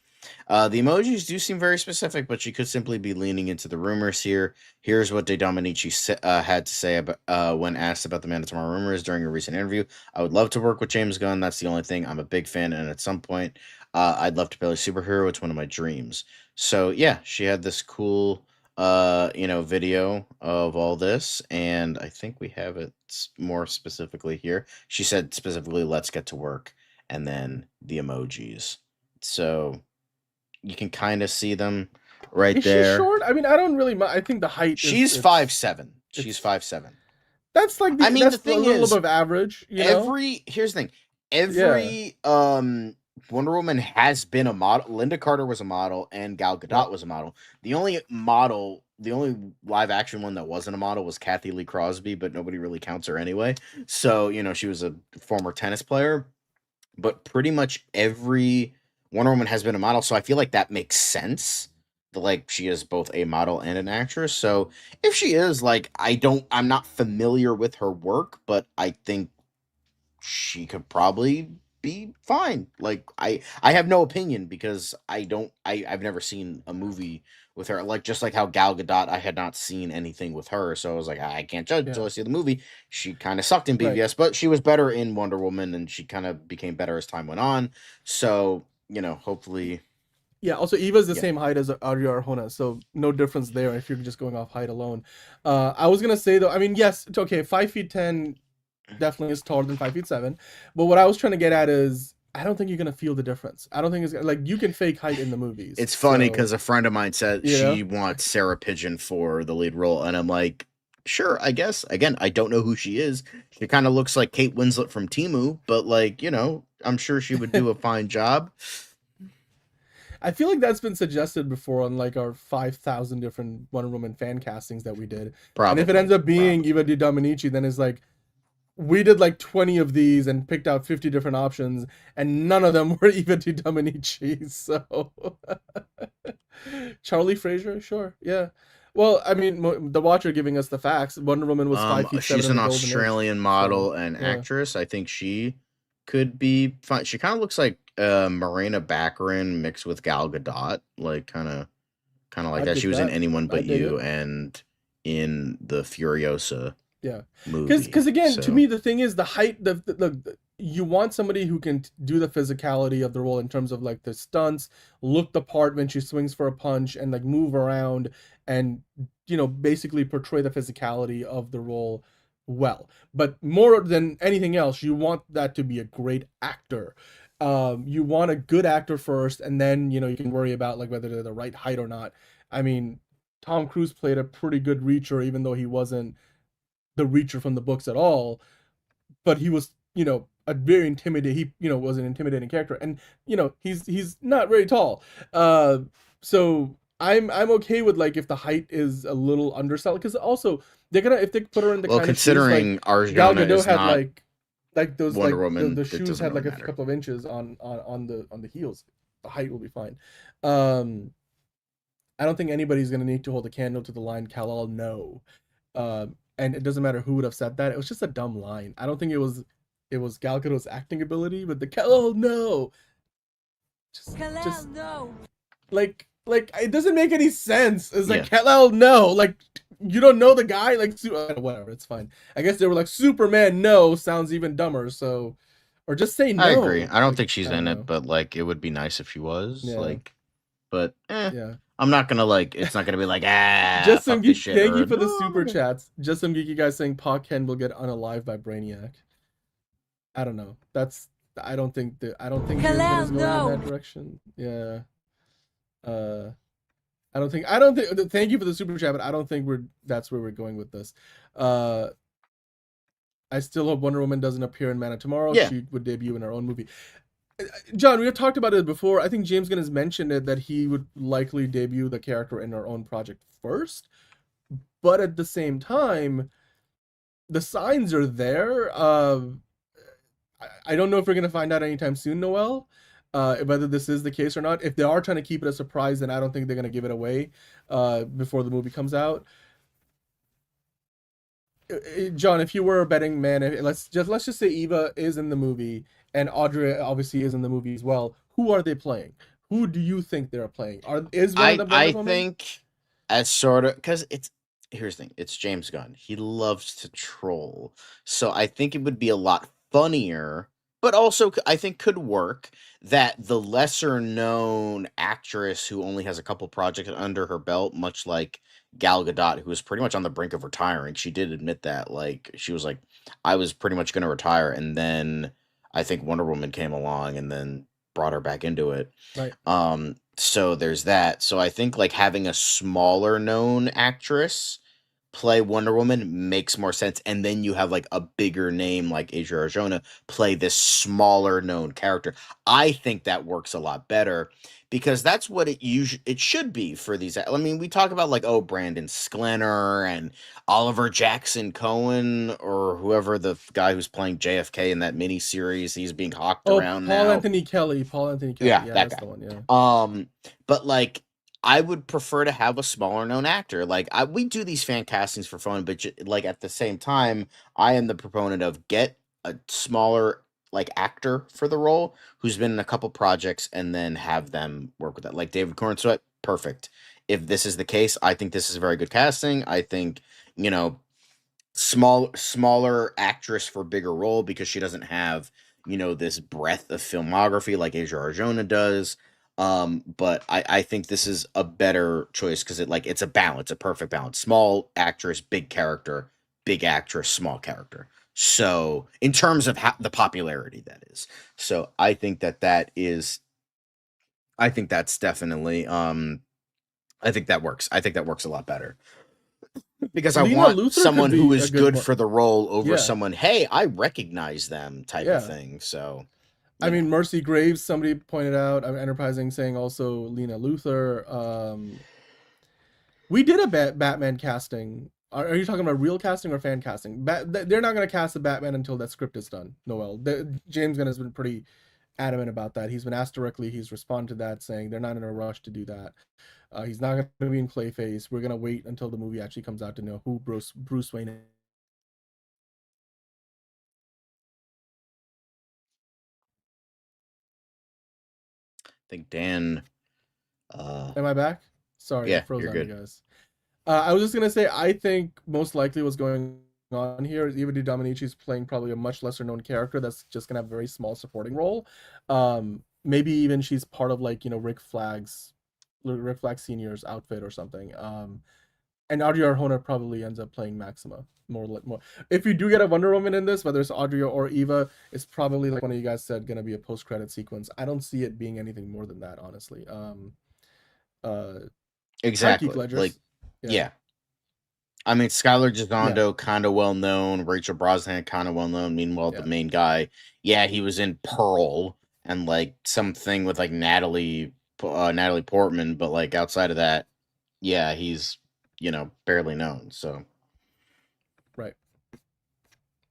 The emojis do seem very specific, but she could simply be leaning into the rumors here. Here's what Dominici had to say about when asked about the Man of Tomorrow rumors during a recent interview. I would love to work with James Gunn. That's the only thing. I'm a big fan, and at some point, I'd love to play a superhero. It's one of my dreams. So yeah, she had this cool, video of all this, and I think we have it more specifically here. She said specifically, "Let's get to work," and then the emojis. So you can kind of see them right there. Is she short? I mean, I don't really. I think the height. She's 5'7". She's 5'7". That's like. The thing is, a little above average. Here's the thing. Every Wonder Woman has been a model. Linda Carter was a model, and Gal Gadot was a model. The only model the only live action one that wasn't a model was Kathy Lee Crosby, but nobody really counts her anyway. So, she was a former tennis player, but pretty much every Wonder Woman has been a model. So I feel like that makes sense. Like she is both a model and an actress. So if she is, like, I'm not familiar with her work, but I think she could probably be fine. Like I have no opinion because I've never seen a movie with her. Like just like how Gal Gadot, I had not seen anything with her, so I was like, I can't judge until I see the movie. She kind of sucked in BVS, but she was better in Wonder Woman, and she kind of became better as time went on. So hopefully. Yeah, also Eva's the same height as Aria Arjona, so no difference there if you're just going off height alone. I was gonna say though, I mean, yes, it's okay, 5'10" definitely is taller than 5'7", but what I was trying to get at is I don't think you're gonna feel the difference. I don't think it's like you can fake height in the movies. It's funny because a friend of mine said she wants Sarah Pigeon for the lead role, and I'm like, sure, I guess. Again, I don't know who she is. She kind of looks like Kate Winslet from Temu, but like I'm sure she would do a fine job. I feel like that's been suggested before on like our 5,000 different Wonder Woman fan castings that we did. Probably, and if it ends up being Eva de Dominici, then it's like we did like 20 of these and picked out 50 different options, and none of them were Eva de Dominici. So Charlie Fraser, sure, yeah. Well, I mean, the Watcher giving us the facts. Wonder Woman was 5 feet 7. She's an Australian model and actress. I think she could be fine. She kind of looks like Morena Baccarin mixed with Gal Gadot, like kind of like that. She was in Anyone But You and in the Furiosa movie. Because again, to me, the thing is the height. You want somebody who can do the physicality of the role in terms of like the stunts, look the part when she swings for a punch, and like move around and basically portray the physicality of the role well. But more than anything else, you want that to be a great actor. You want a good actor first, and then you can worry about like whether they're the right height or not. I mean, Tom Cruise played a pretty good Reacher, even though he wasn't the Reacher from the books at all, but he was a very intimidating. He was an intimidating character, and he's not very tall. So I'm okay with like if the height is a little undersell, because also they're gonna, if they put her in the kind considering of shoes, like Gal Gadot is had not like those Wonder like Woman, the shoes had like really a matter. couple of inches on the heels. The height will be fine. I don't think anybody's gonna need to hold a candle to the line Kal-El no. And it doesn't matter who would have said that. It was just a dumb line. I don't think it was Gal Gadot's acting ability, but the Kal-El no. Just no. Like it doesn't make any sense. It's like Kal-El no. Like you don't know the guy. Like whatever, it's fine. I guess they were like Superman no sounds even dumber. So, or just say no. I agree. I don't think she's in it, but like it would be nice if she was. Yeah. Like, but yeah. I'm not gonna like. It's not gonna be like Just some fuck this shit, thank or, you for the "No, super I'm gonna-" chats. Just some geeky guys saying Pa Ken will get unalived by Brainiac. I don't know. I don't think Disney is going in that direction. Yeah. I don't think. Thank you for the super chat, but I don't think that's where we're going with this. I still hope Wonder Woman doesn't appear in Man of Tomorrow. Yeah. She would debut in her own movie. John, we have talked about it before. I think James Gunn has mentioned it that he would likely debut the character in her own project first, but at the same time, the signs are there. I don't know if we're gonna find out anytime soon, Noel, whether this is the case or not. If they are trying to keep it a surprise, then I don't think they're gonna give it away before the movie comes out. John, if you were a betting man, let's just say Eva is in the movie and Audrey obviously is in the movie as well. Who are they playing? Who do you think they're playing? I think as sort of, because here's the thing, it's James Gunn. He loves to troll, so I think it would be a lot funnier, but also I think could work that the lesser known actress who only has a couple projects under her belt, much like Gal Gadot, who was pretty much on the brink of retiring. She did admit that, like she was like, I was pretty much going to retire, and then I think Wonder Woman came along and then brought her back into it. Right. So there's that. So I think like having a smaller known actress play Wonder Woman makes more sense, and then you have like a bigger name like Asia Arjona play this smaller known character. I think that works a lot better because that's what it should be for these. I mean, we talk about like, oh, Brandon Sklenner and Oliver Jackson Cohen or whoever the guy who's playing JFK in that mini series. He's being hawked around now. Paul Anthony Kelly. Yeah, Yeah, that that's guy. the one. Yeah. But like, I would prefer to have a smaller known actor. Like, we do these fan castings for fun, but like at the same time, I am the proponent of get a smaller like actor for the role who's been in a couple projects and then have them work with that. Like David Cornsweet, perfect. If this is the case, I think this is a very good casting. I think, you know, smaller actress for bigger role because she doesn't have, you know, this breadth of filmography like Asia Arjona does. But I think this is a better choice because it's a balance, a perfect balance. Small actress, big character, big actress, small character. So in terms of the popularity that is, so I think that is, I think that's definitely, I think that works. I think that works a lot better because I Lena want Luthor someone could who be is a good one. for the role over Yeah. someone, hey, I recognize them type Yeah. of thing. So I mean, Mercy Graves, somebody pointed out, Enterprising saying also Lena Luthor. We did a Batman casting. Are you talking about real casting or fan casting? They're not going to cast the Batman until that script is done, Noel. James Gunn has been pretty adamant about that. He's been asked directly. He's responded to that saying they're not in a rush to do that. He's not going to be in Clayface. We're going to wait until the movie actually comes out to know who Bruce Wayne is. I think Dan. Am I back? Sorry, Yeah, I froze you're on you good. guys. I was just gonna say, I think most likely what's going on here is even Dominici is playing probably a much lesser known character that's just gonna have a very small supporting role. Maybe even she's part of like, you know, Rick Flag Senior's outfit or something. And Audrey Arjona probably ends up playing Maxima more. If you do get a Wonder Woman in this, whether it's Audrey or Eva, it's probably like one of you guys said, gonna be a post credit sequence. I don't see it being anything more than that, honestly. Exactly. Ledger's, yeah. I mean, Skylar Gisondo, kind of well known. Rachel Brosnahan, kind of well known. Meanwhile, the main guy, he was in Pearl and like something with like Natalie Portman, but like outside of that, he's, you know, barely known. So, right.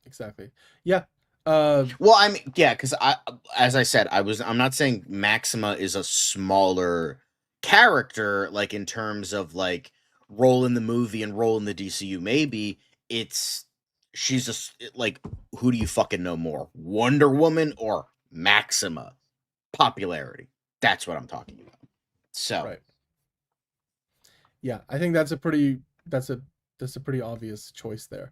Exactly. Yeah. Well, I mean, because as I said, I'm not saying Maxima is a smaller character, like in terms of like role in the movie and role in the DCU. Maybe she's just like, who do you fucking know more, Wonder Woman or Maxima? Popularity. That's what I'm talking about. So, right. Yeah, I think that's a pretty obvious choice there.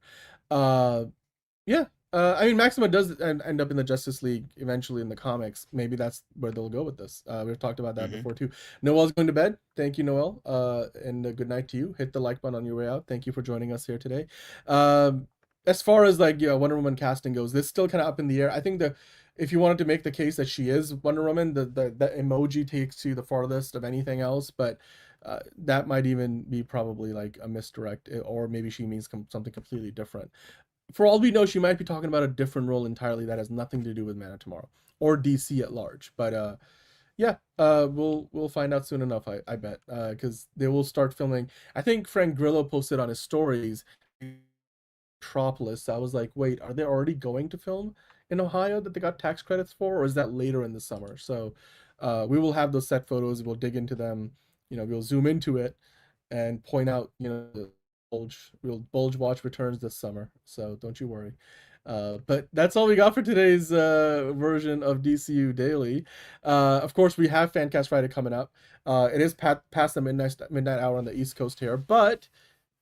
Yeah. I mean, Maxima does end up in the Justice League eventually in the comics. Maybe that's where they'll go with this. We've talked about that before too. Noel's going to bed. Thank you, Noel. And good night to you. Hit the like button on your way out. Thank you for joining us here today. As far as like, Wonder Woman casting goes, this is still kind of up in the air. I think if you wanted to make the case that she is Wonder Woman, the emoji takes you the farthest of anything else, but that might even be probably like a misdirect, or maybe she means something completely different. For all we know, she might be talking about a different role entirely that has nothing to do with Man of Tomorrow or DC at large. But we'll find out soon enough, I bet, because they will start filming. I think Frank Grillo posted on his stories Metropolis. I was like, wait, are they already going to film in Ohio that they got tax credits for, or is that later in the summer? So we will have those set photos. We'll dig into them. You know, we'll zoom into it and point out, you know, Bulge Watch returns this summer, so don't you worry. But that's all we got for today's version of DCU Daily. Of course, we have Fancast Friday coming up. It is past the midnight hour on the East Coast here, but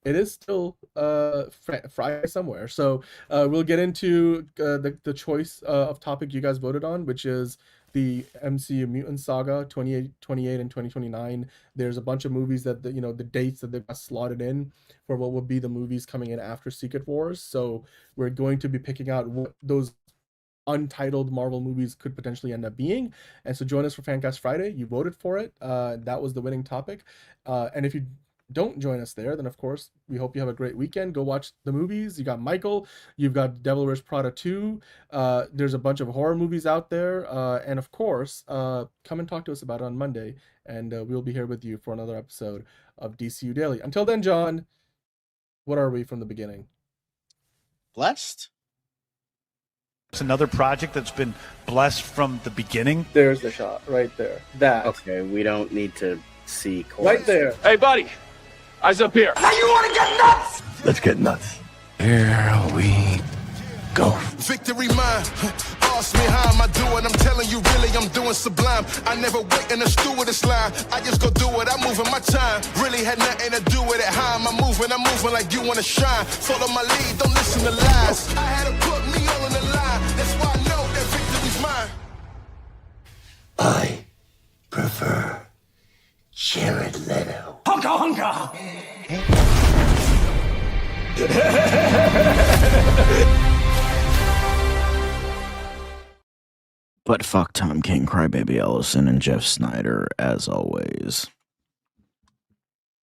it is still Friday somewhere. So we'll get into the choice of topic you guys voted on, which is the MCU Mutant Saga 2028 and 2029. There's a bunch of movies that the dates that they've got slotted in for what will be the movies coming in after Secret Wars. So we're going to be picking out what those untitled Marvel movies could potentially end up being. And so join us for Fancast Friday. You voted for it. That was the winning topic. And if you don't join us there, then of course we hope you have a great weekend. Go watch the movies. You got Michael, you've got Devil Wears Prada 2. There's a bunch of horror movies out there, and of course, come and talk to us about it on Monday, and we'll be here with you for another episode of DCU Daily. Until then, John, what are we from the beginning? Blessed. It's another project that's been blessed from the beginning. There's the shot right there. That. Okay, we don't need to see. Right there. Hey, buddy. Eyes up here. Now you want to get nuts? Let's get nuts. Here we go. Victory mine. Ask me how am I doing? I'm telling you, really, I'm doing sublime. I never wait in a stewardess line. I just go do it. I'm moving my time. Really had nothing to do with it. How am I moving? I'm moving like you want to shine. Follow my lead. Don't listen to lies. I had to put me all in the line. That's why I know that victory's mine. I prefer Jared Leto. Hunka hunka! But fuck Tom King, Crybaby Ellison, and Jeff Snyder, as always.